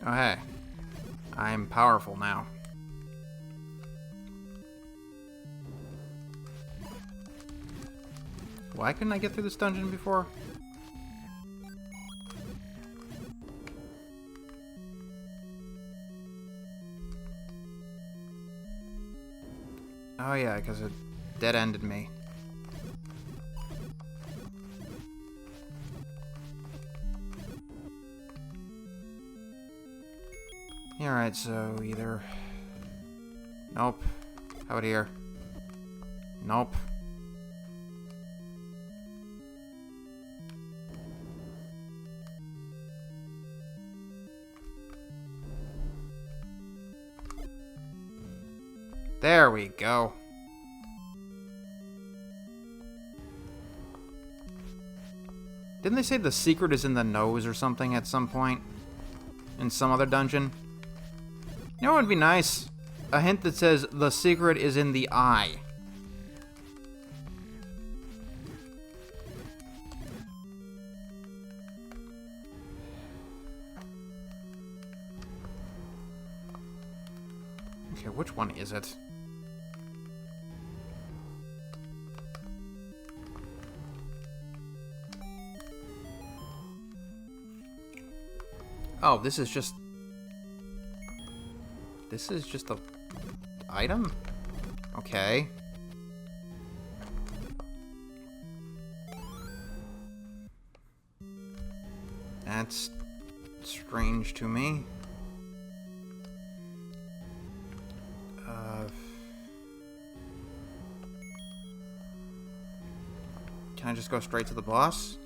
Oh, hey. I'm powerful now. Why couldn't I get through this dungeon before? Oh yeah, because it dead-ended me. Alright, so either... Nope. How about here? Nope. There we go. Didn't they say the secret is in the nose or something at some point? In some other dungeon? You know what would be nice? A hint that says the secret is in the eye. Okay, which one is it? Oh, this is just a item? Okay. That's strange to me. Can I just go straight to the boss?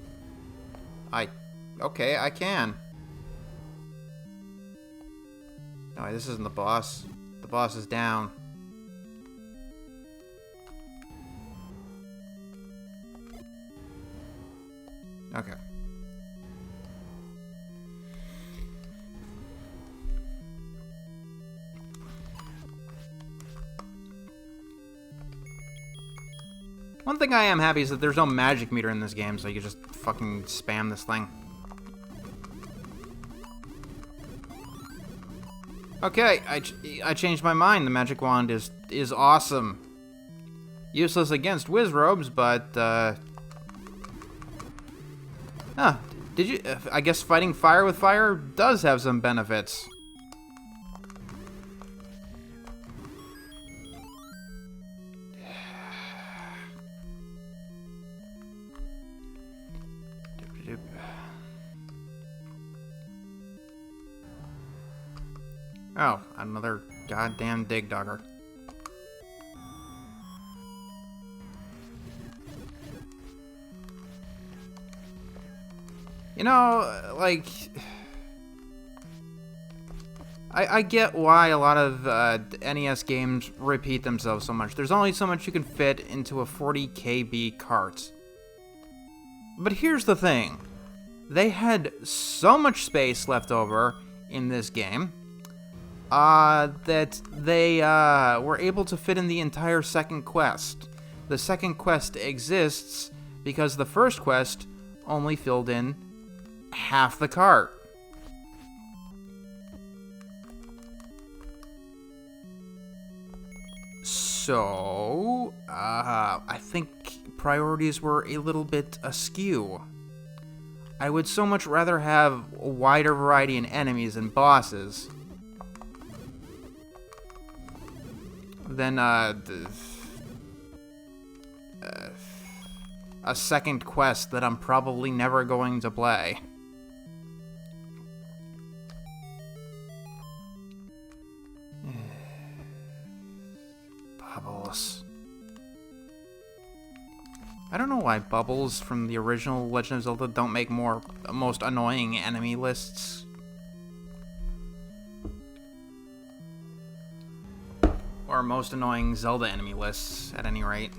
Okay, I can. No, this isn't the boss. The boss is down. Okay. One thing I am happy is that there's no magic meter in this game, so you can just fucking spam this thing. Okay, I changed my mind. The magic wand is awesome. Useless against Wizrobes, but did you? I guess fighting fire with fire does have some benefits. Oh, another goddamn dig dogger. You know, like... I get why a lot of NES games repeat themselves so much. There's only so much you can fit into a 40 KB cart. But here's the thing. They had so much space left over in this game that they were able to fit in the entire second quest. The second quest exists because the first quest only filled in half the cart. So, I think priorities were a little bit askew. I would so much rather have a wider variety in enemies and bosses than, a second quest that I'm probably never going to play. Bubbles. I don't know why Bubbles from the original Legend of Zelda don't make more most annoying enemy lists. Or most annoying Zelda enemy lists, at any rate.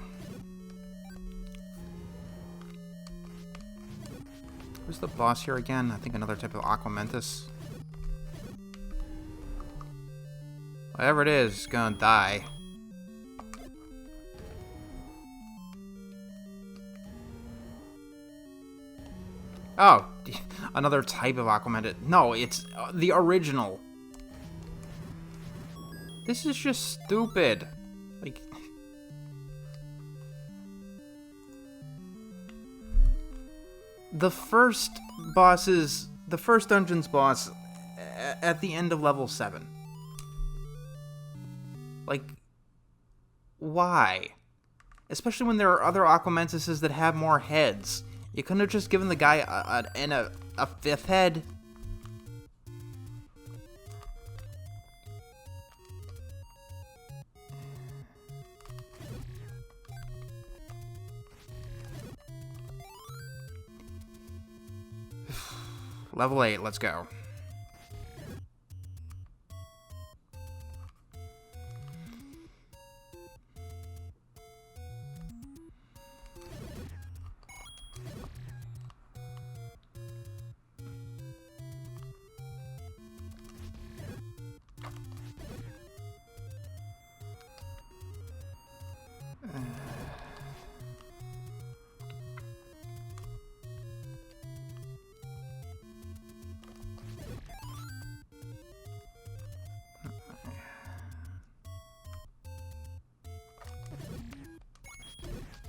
Who's the boss here again? I think another type of Aquamentus. Whatever it is, gonna die. Oh, another type of Aquamentus. No, it's the original. This is just stupid. Like, the first dungeon's boss at the end of level 7. Like, why? Especially when there are other Aquamentuses that have more heads. You couldn't have just given the guy a fifth head. Level 8, let's go.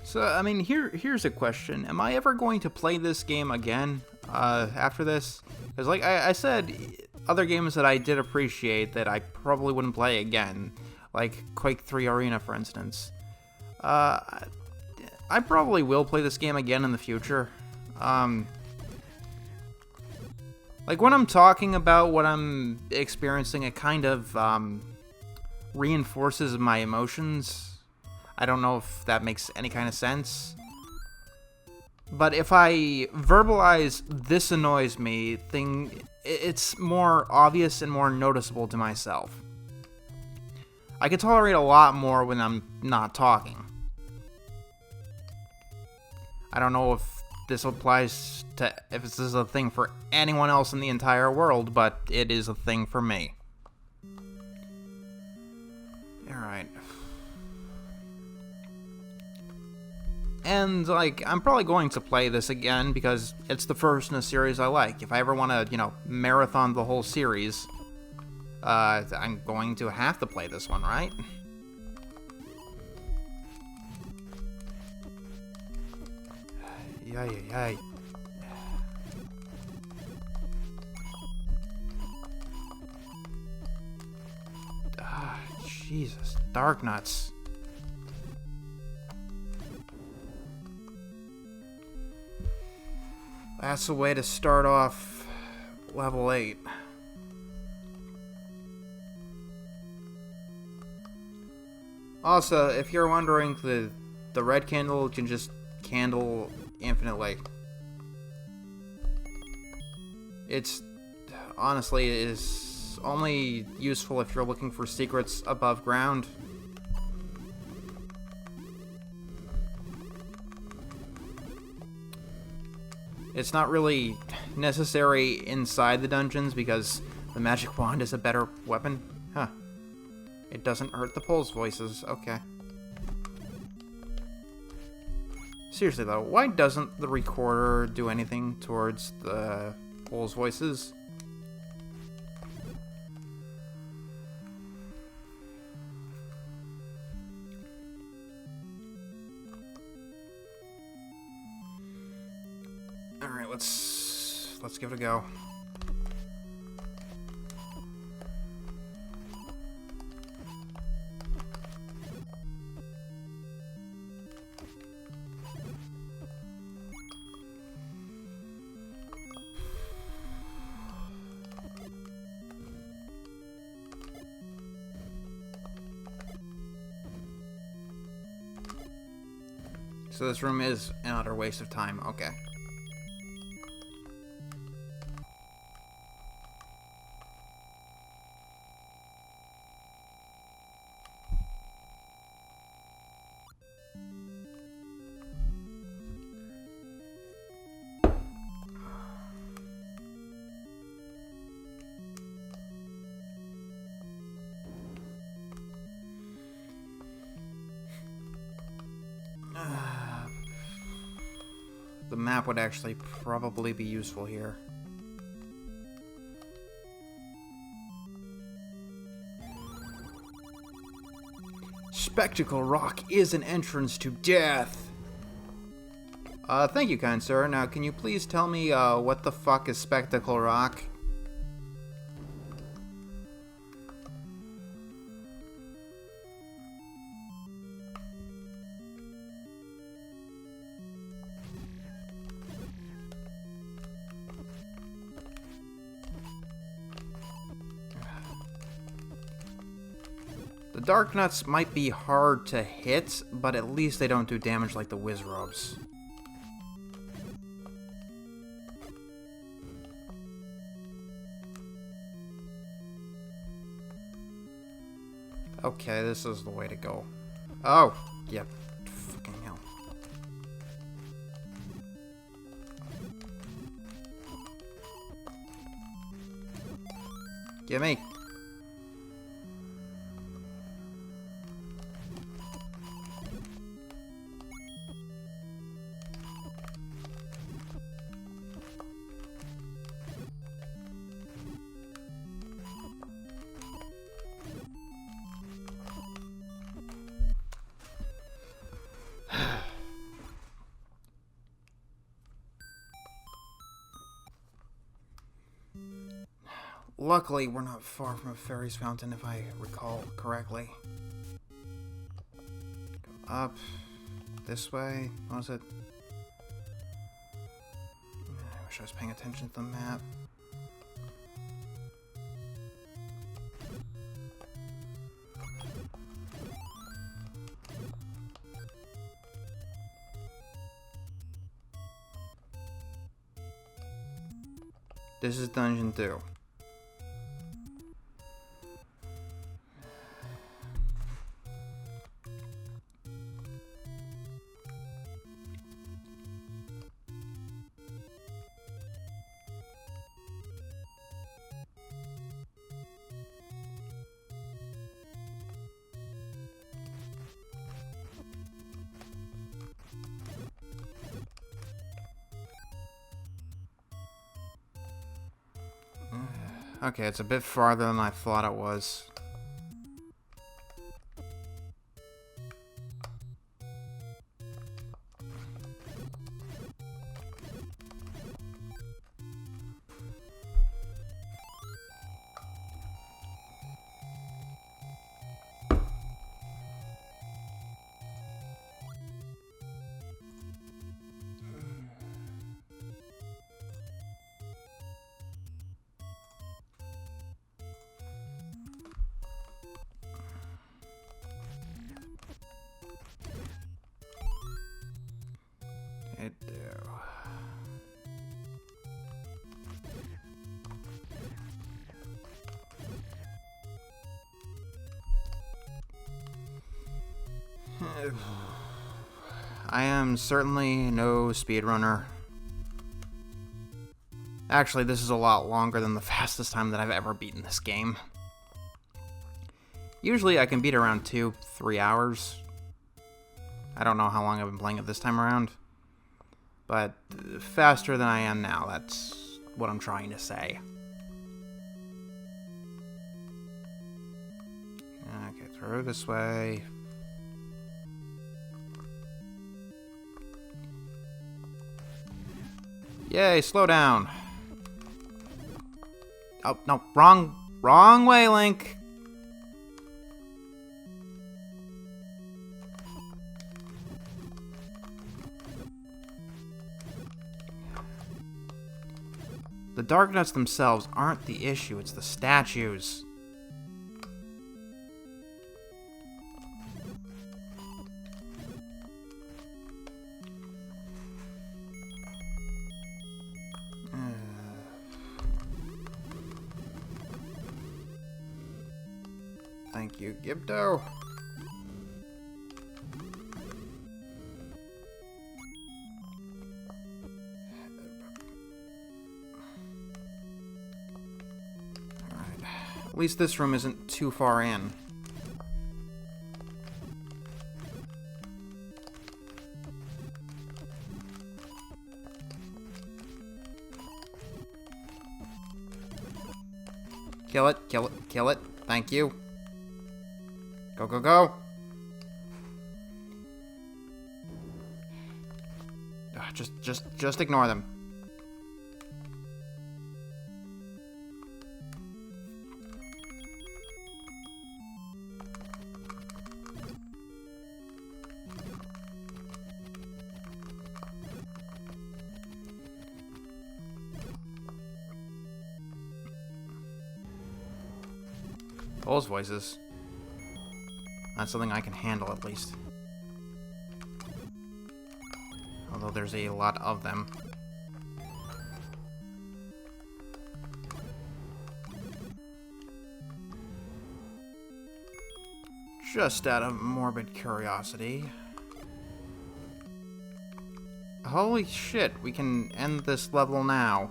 So, I mean, here's a question. Am I ever going to play this game again after this? Because, like I said, other games that I did appreciate that I probably wouldn't play again, like Quake 3 Arena, for instance. I probably will play this game again in the future. Like, when I'm talking about what I'm experiencing, it kind of reinforces my emotions. I don't know if that makes any kind of sense. But if I verbalize "this annoys me" it's more obvious and more noticeable to myself. I can tolerate a lot more when I'm not talking. I don't know if this applies to, if this is a thing for anyone else in the entire world, but it is a thing for me. Alright. And, like, I'm probably going to play this again because it's the first in a series I like. If I ever want to, marathon the whole series, I'm going to have to play this one, right? Yay. Ah, Jesus. Dark nuts. That's the way to start off level 8. Also, if you're wondering, the red candle can just candle infinitely. It's, honestly, it is only useful if you're looking for secrets above ground. It's not really necessary inside the dungeons because the magic wand is a better weapon. Huh. It doesn't hurt the Pole's voices. Okay. Seriously though, why doesn't the recorder do anything towards the Pole's voices? Alright, let's give it a go. So this room is an utter waste of time. Okay. The map would actually probably be useful here. Spectacle Rock is an entrance to death. Thank you, kind sir. Now, can you please tell me, what the fuck is Spectacle Rock? The Dark Nuts might be hard to hit, but at least they don't do damage like the Wizrobes. Okay, this is the way to go. Oh, yep. Fucking hell. Gimme. Luckily, we're not far from a fairy's fountain, if I recall correctly. Go up. This way. What was it? I wish I was paying attention to the map. This is Dungeon 2. Okay, it's a bit farther than I thought it was. It do. I am certainly no speedrunner. Actually, this is a lot longer than the fastest time that I've ever beaten this game. Usually I can beat around 2-3 hours. I don't know how long I've been playing it this time around. But faster than I am now, that's what I'm trying to say. Okay, through this way. Yay, slow down. Oh, no, wrong way, Link. The dark nuts themselves aren't the issue, it's the statues. Thank you, Gibdo. At least this room isn't too far in. Kill it, kill it, kill it. Thank you. Go, go, go. Just ignore them. Those voices. That's something I can handle, at least. Although there's a lot of them. Just out of morbid curiosity. Holy shit, we can end this level now.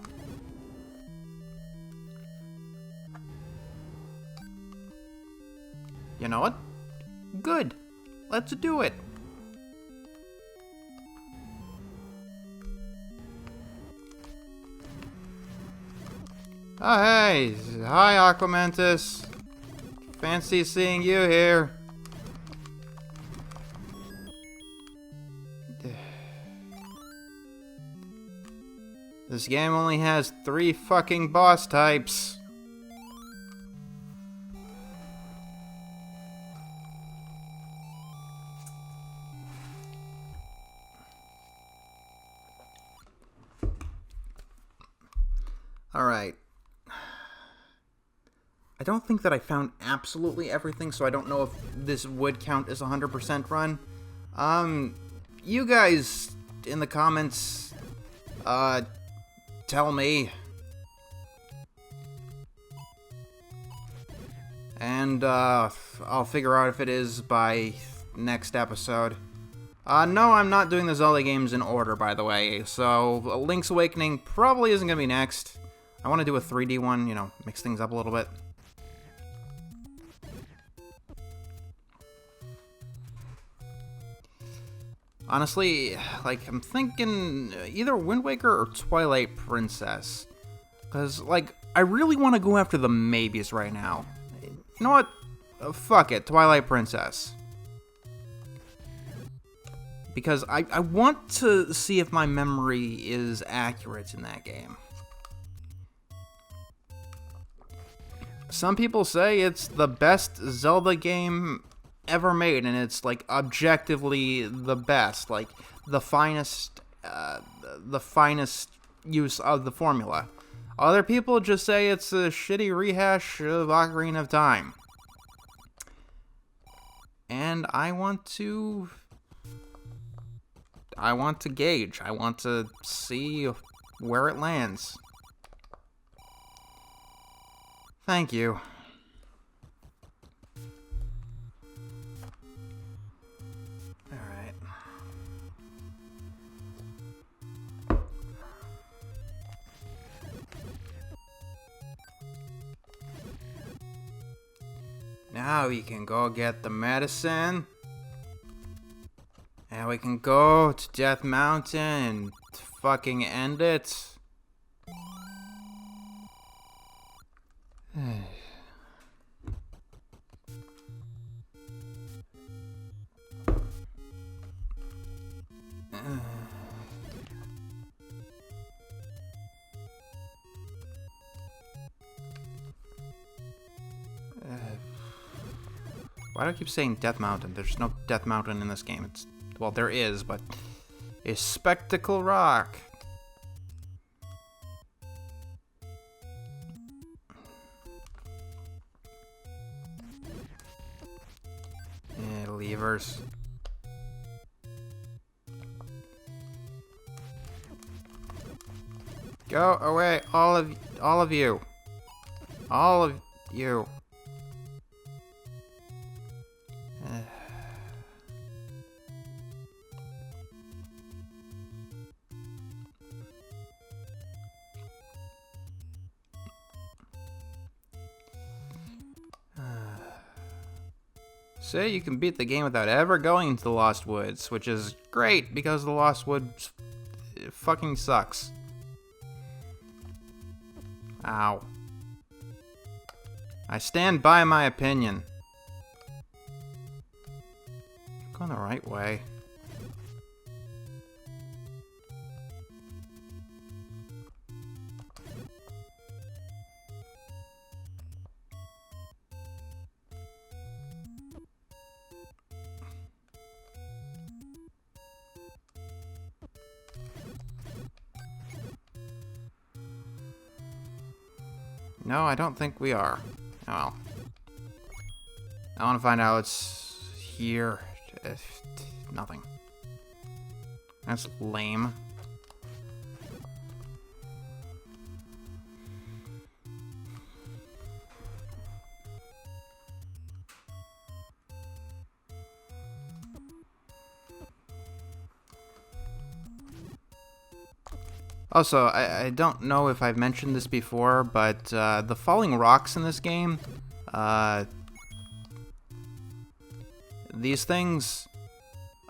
You know what? Good. Let's do it. Oh, hey. Hi, Aquamantis. Fancy seeing you here. This game only has 3 fucking boss types. Alright. I don't think that I found absolutely everything, so I don't know if this would count as 100% run. You guys in the comments, tell me. And, I'll figure out if it is by next episode. No, I'm not doing the Zelda games in order, by the way, so Link's Awakening probably isn't gonna be next. I want to do a 3D one, you know, mix things up a little bit. Honestly, like, I'm thinking either Wind Waker or Twilight Princess. Because, like, I really want to go after the maybes right now. You know what? Fuck it, Twilight Princess. Because I want to see if my memory is accurate in that game. Some people say it's the best Zelda game ever made, and it's, like, objectively the best, like, the finest use of the formula. Other people just say it's a shitty rehash of Ocarina of Time. And I want to gauge. I want to see where it lands. Thank you. Alright. Now we can go get the medicine. And we can go to Death Mountain and fucking end it. Why do I keep saying Death Mountain? There's no Death Mountain in this game. Well, there is, but a Spectacle Rock. Levers. Go away, all of you. All of you. Say you can beat the game without ever going into the Lost Woods, which is great because the Lost Woods fucking sucks. Ow. I stand by my opinion. Going the right way. No, I don't think we are. Oh well. I want to find out what's here. Nothing. That's lame. Also, I don't know if I've mentioned this before, but the falling rocks in this game, these things,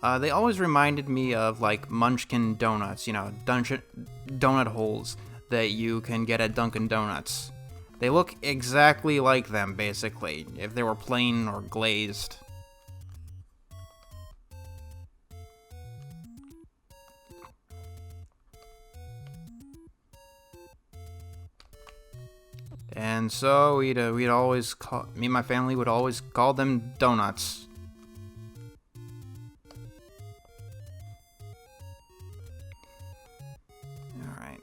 they always reminded me of like Munchkin donuts, you know, donut holes that you can get at Dunkin' Donuts. They look exactly like them, basically, if they were plain or glazed. And so we'd always call, me and my family would always call them donuts. All right.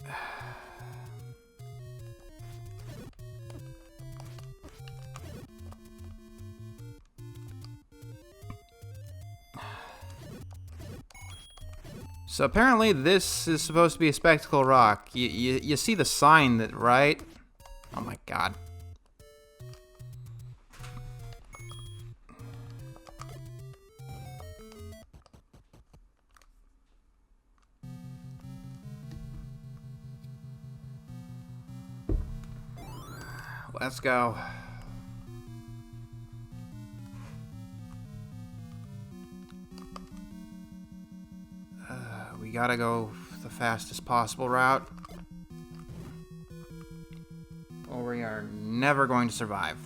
So apparently this is supposed to be a Spectacle Rock. You see the sign that, right? Oh my god. Let's go. We gotta go the fastest possible route, or we are never going to survive.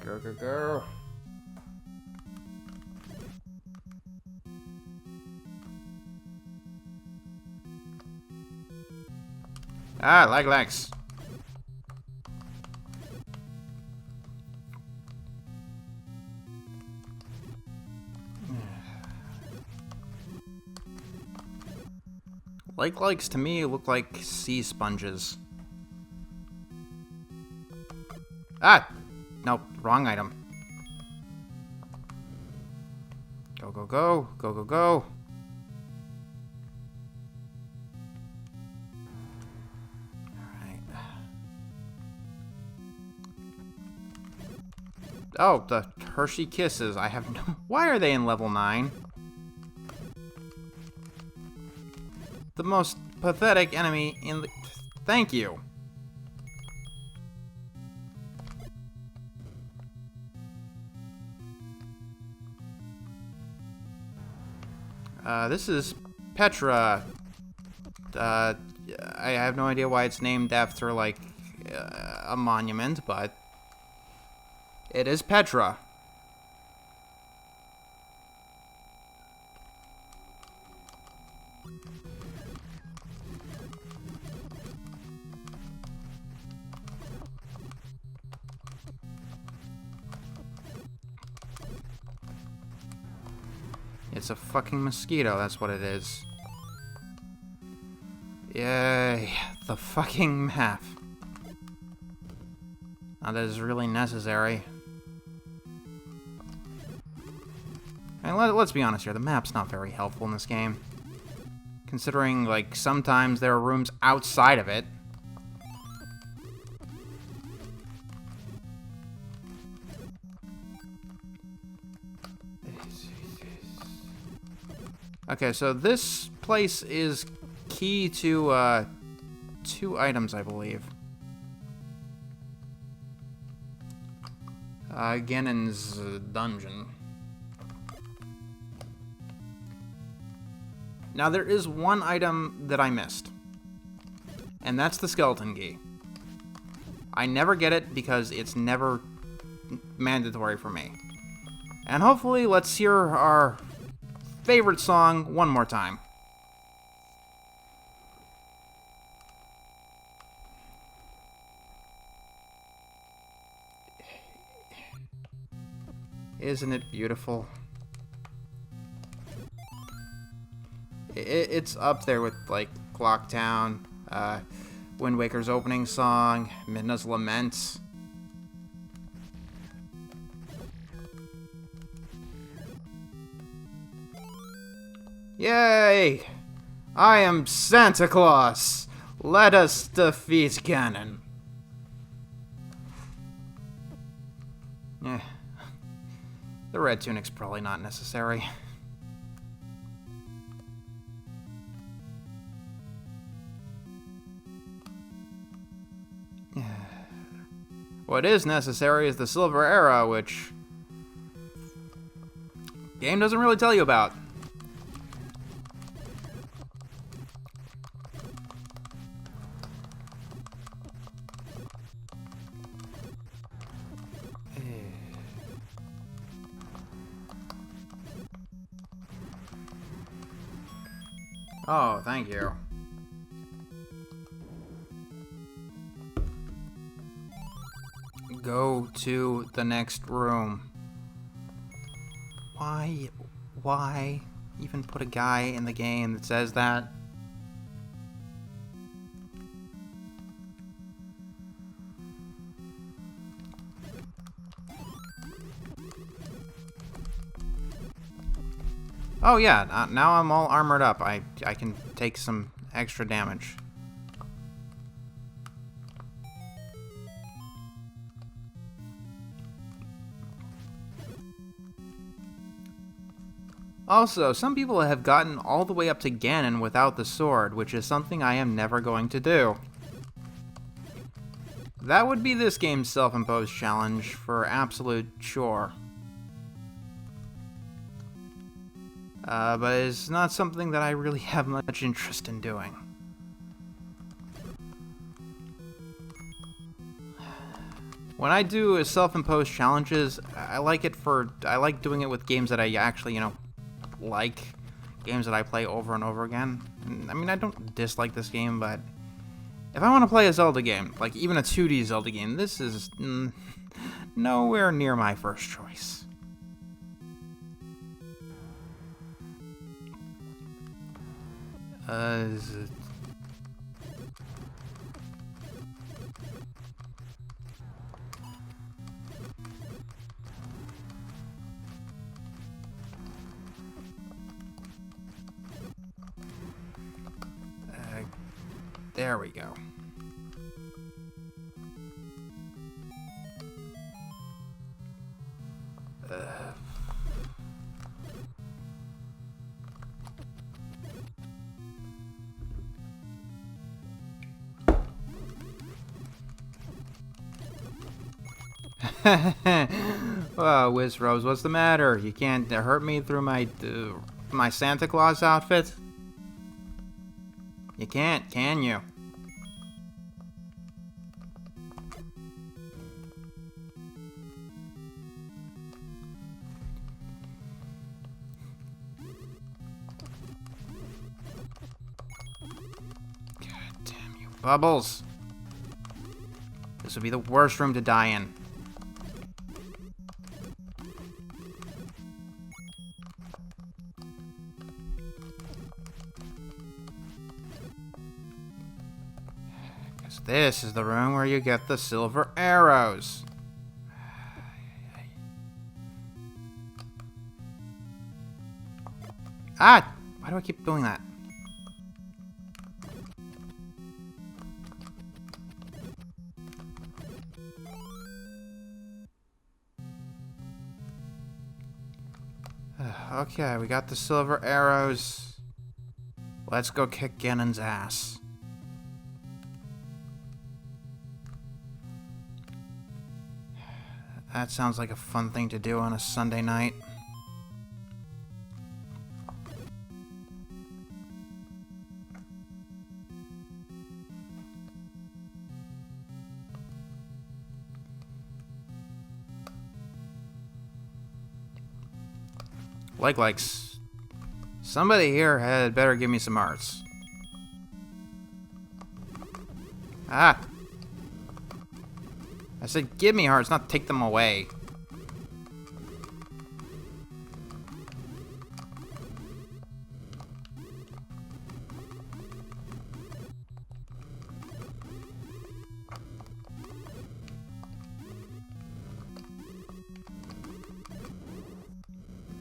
Go, go, go. Ah, legs. Legs to me look like sea sponges. Ah! Nope, wrong item. Go, go, go. Go, go, go. Alright. Oh, the Hershey Kisses. I have no... Why are they in level 9? the most pathetic enemy in the... Thank you. This is Petra. I have no idea why it's named after, like, a monument, but it is Petra. It's a fucking mosquito, that's what it is. Yay, the fucking map. Now that is really necessary. And let's be honest here, the map's not very helpful in this game. Considering, like, sometimes there are rooms outside of it. Okay, so this place is key to, 2 items, I believe. Ganon's dungeon. Now, there is one item that I missed. And that's the skeleton key. I never get it because it's never mandatory for me. And hopefully, let's hear our favorite song one more time. Isn't it beautiful? It's up there with, like, Clocktown, Wind Waker's opening song, Midna's Lament. Yay! I am Santa Claus! Let us defeat Ganon. Eh. The red tunic's probably not necessary. What is necessary is the Silver Era, which game doesn't really tell you about. Oh, thank you. Go to the next room. Why even put a guy in the game that says that? Oh yeah, now I'm all armored up. I can take some extra damage. Also, some people have gotten all the way up to Ganon without the sword, which is something I am never going to do. That would be this game's self-imposed challenge for absolute sure. But it's not something that I really have much interest in doing. When I do self-imposed challenges, I like doing it with games that I actually, like. Games that I play over and over again. I mean, I don't dislike this game, but if I want to play a Zelda game, like even a 2D Zelda game, this is nowhere near my first choice. There we go. Oh, Wiz Rose, what's the matter? You can't hurt me through my Santa Claus outfit? You can't, can you? God damn you, Bubbles. This would be the worst room to die in. Because this is the room where you get the silver arrows. Ah! Why do I keep doing that? Okay, we got the silver arrows. Let's go kick Ganon's ass. That sounds like a fun thing to do on a Sunday night. Likes. Somebody here had better give me some hearts. Ah! I said give me hearts, not take them away.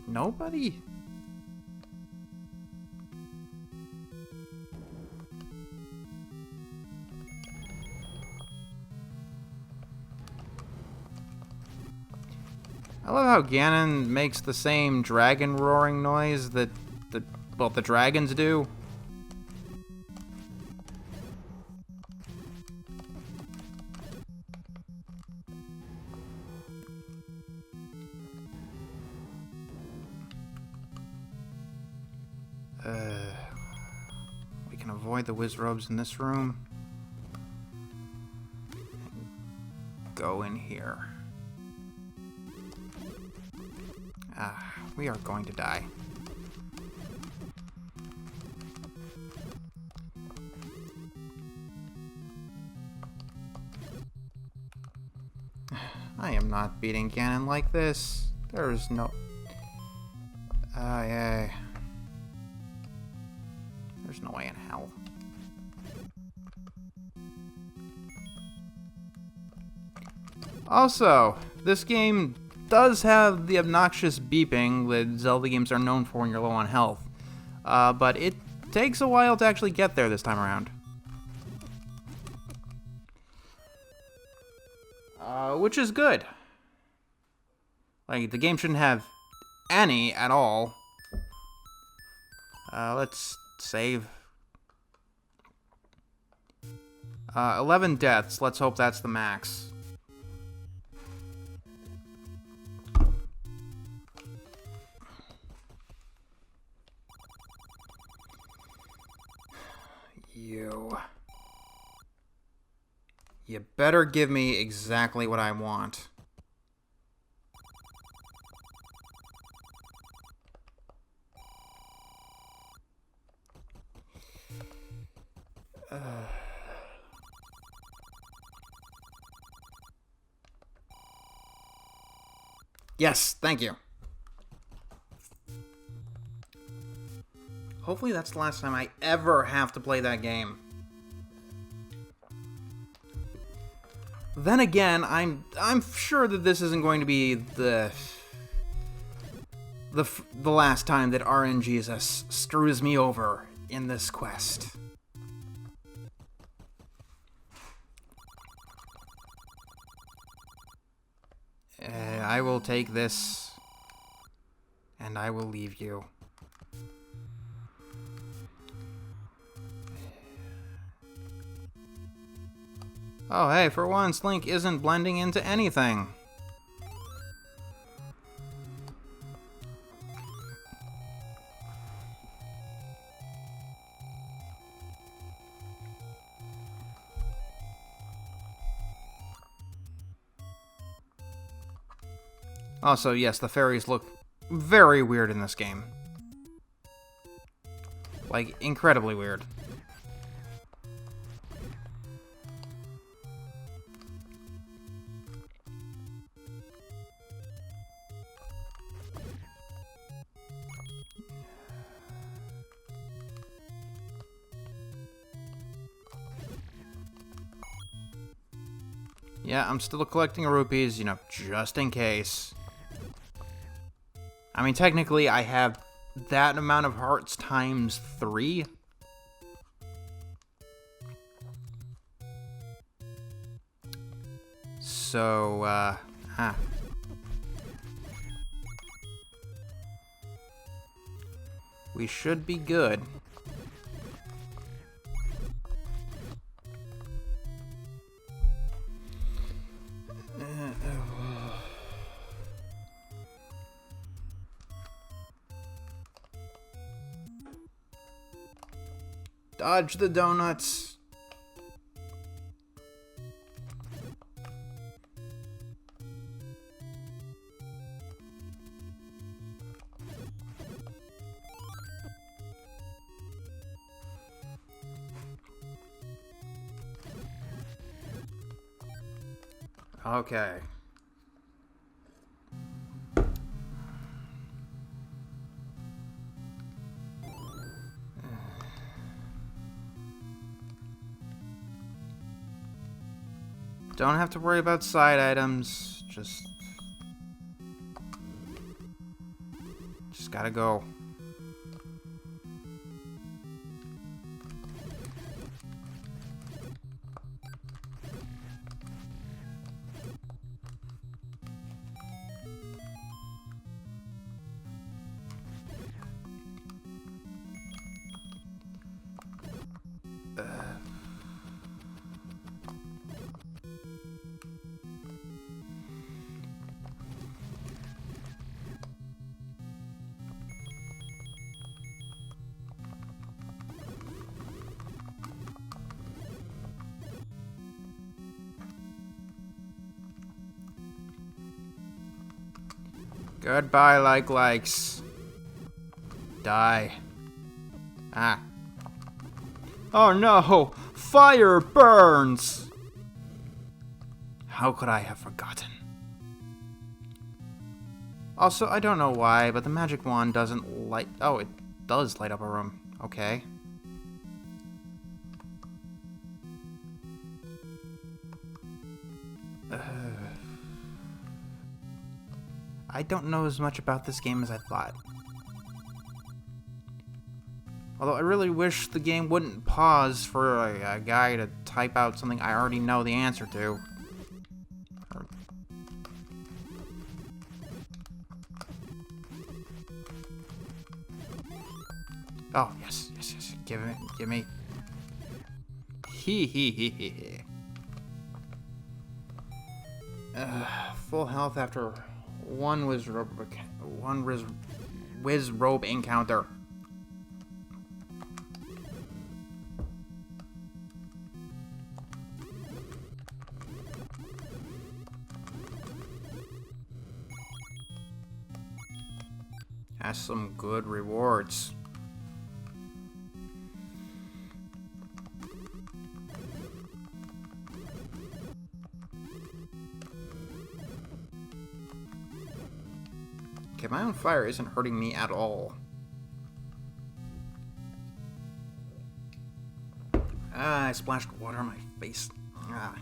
Nobody? I love how Ganon makes the same dragon roaring noise that the dragons do. We can avoid the Wizrobes in this room. Go in here. We are going to die. I am not beating Ganon like this. There is no... yeah. There's no way in hell. Also, this game does have the obnoxious beeping that Zelda games are known for when you're low on health. But it takes a while to actually get there this time around. Which is good. Like, the game shouldn't have any at all. Let's save. 11 deaths. Let's hope that's the max. You better give me exactly what I want. Yes, thank you. Hopefully that's the last time I ever have to play that game. Then again, I'm sure that this isn't going to be the last time that RNGesus screws me over in this quest. I will take this, and I will leave you. Oh, hey, for once, Link isn't blending into anything. Also, yes, the fairies look very weird in this game. Like, incredibly weird. Yeah, I'm still collecting rupees, you know, just in case. I mean, technically, I have that amount of hearts times 3. So, we should be good. Dodge the donuts. Okay. Don't have to worry about side items. Just gotta go. Goodbye, likes. Die. Ah. Oh no! Fire burns! How could I have forgotten? Also, I don't know why, but the magic wand doesn't light... Oh, it does light up a room. Okay. I don't know as much about this game as I thought. Although I really wish the game wouldn't pause for a guy to type out something I already know the answer to. Oh, yes. Give me. Hee. Full health after one whiz robe encounter. Has some good rewards. Okay, my own fire isn't hurting me at all. Ah, I splashed water on my face. Ah.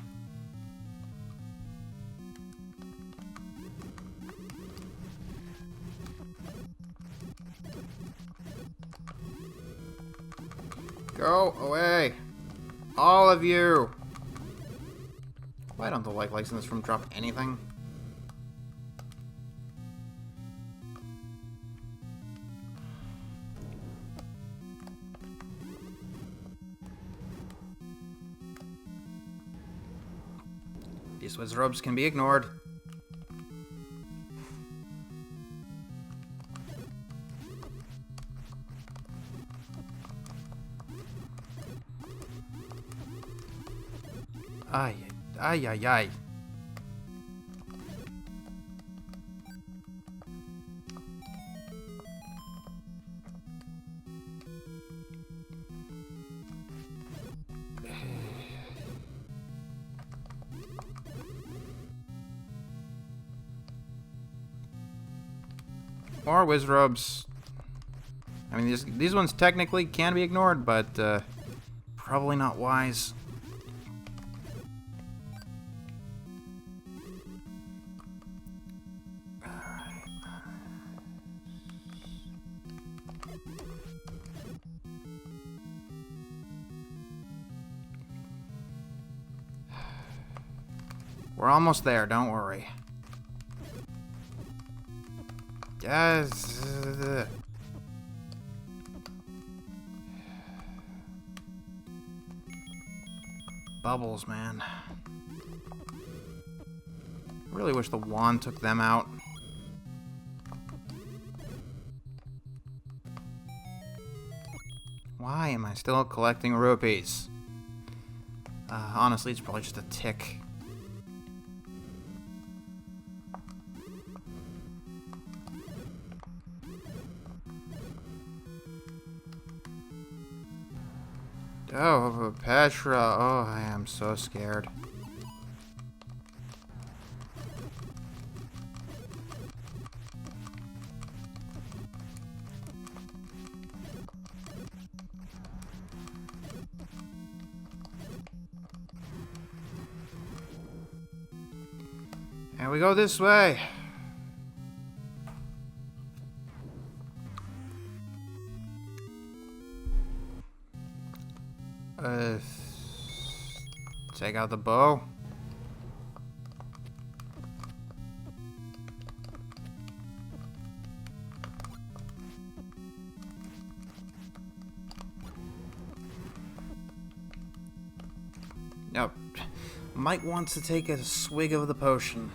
Go away! All of you! Why don't the likes in this room drop anything? These whiz robes can be ignored. Ay. More Wizrobes. I mean, these ones technically can be ignored, but probably not wise. We're almost there, don't worry. Yes. Bubbles, man. I really wish the wand took them out. Why am I still collecting rupees? Honestly, it's probably just a tick. Oh, Petra. Oh, I am so scared. And we go this way. Take out the bow. Nope. Mike wants to take a swig of the potion.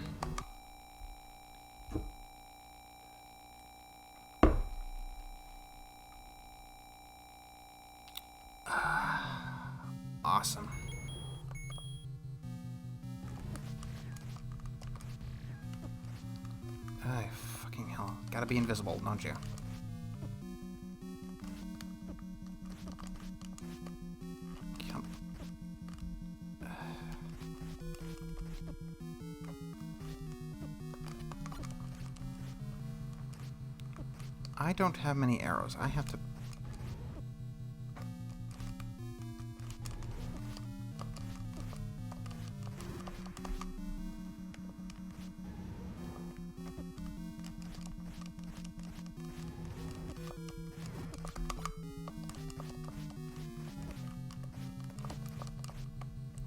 Awesome. Ay, fucking hell. Gotta be invisible, don't you? Come. I don't have many arrows. I have to...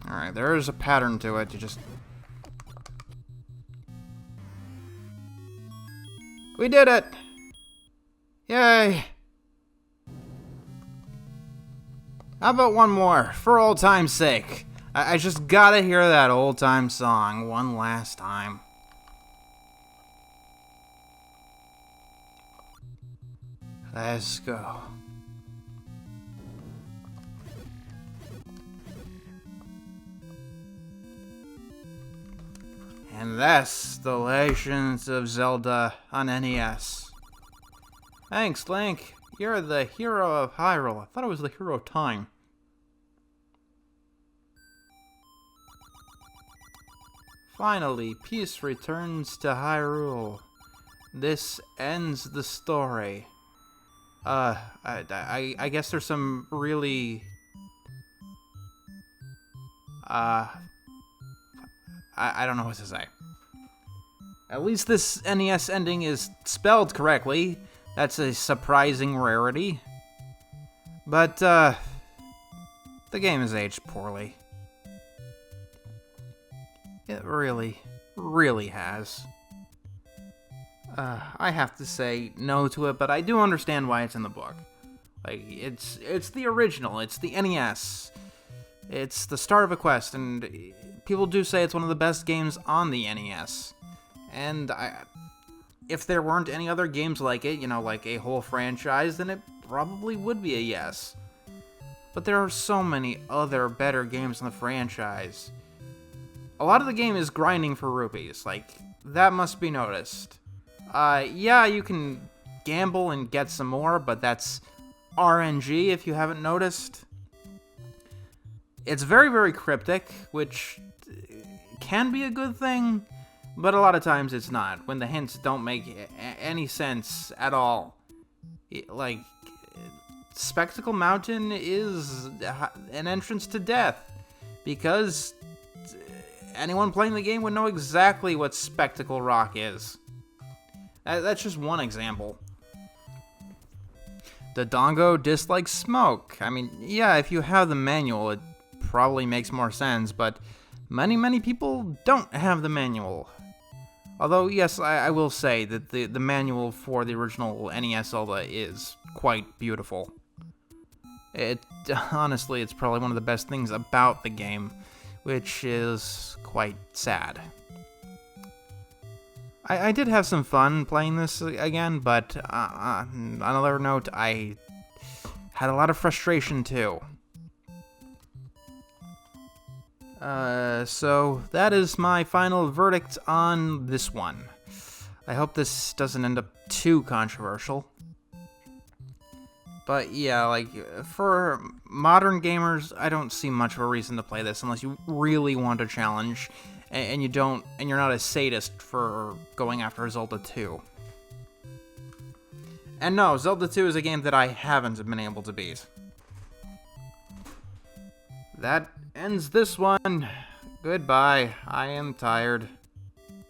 Alright, there is a pattern to it. You just... We did it! Yay! How about one more, for old time's sake? I just gotta hear that old time song one last time. Let's go. And that's The Legends of Zelda on NES. Thanks, Link. You're the hero of Hyrule. I thought I was the hero of time. Finally, peace returns to Hyrule. This ends the story. I guess there's some really... I don't know what to say. At least this NES ending is spelled correctly. That's a surprising rarity. But, the game has aged poorly. It really, really has. I have to say no to it, but I do understand why it's in the book. Like, it's the original, it's the NES. It's the start of a quest, and people do say it's one of the best games on the NES. And if there weren't any other games like it, you know, like a whole franchise, then it probably would be a yes. But there are so many other better games in the franchise. A lot of the game is grinding for rupees, like, that must be noticed. Yeah, you can gamble and get some more, but that's RNG if you haven't noticed. It's very, very cryptic, which can be a good thing, But a lot of times it's not, when the hints don't make any sense at all. Like, Spectacle Mountain is an entrance to death, because anyone playing the game would know exactly what Spectacle Rock is. That's just one example. The Dongo dislikes smoke. I mean, yeah, if you have the manual, it probably makes more sense, but many people don't have the manual. Although, yes, I will say that the manual for the original NES Zelda is quite beautiful. Honestly, it's probably one of the best things about the game, which is quite sad. I did have some fun playing this again, but on another note, I had a lot of frustration too. So that is my final verdict on this one. I hope this doesn't end up too controversial. But yeah, like, for modern gamers, I don't see much of a reason to play this unless you really want a challenge, and you're not a sadist for going after Zelda 2. And no, Zelda 2 is a game that I haven't been able to beat. That ends this one. Goodbye. I am tired.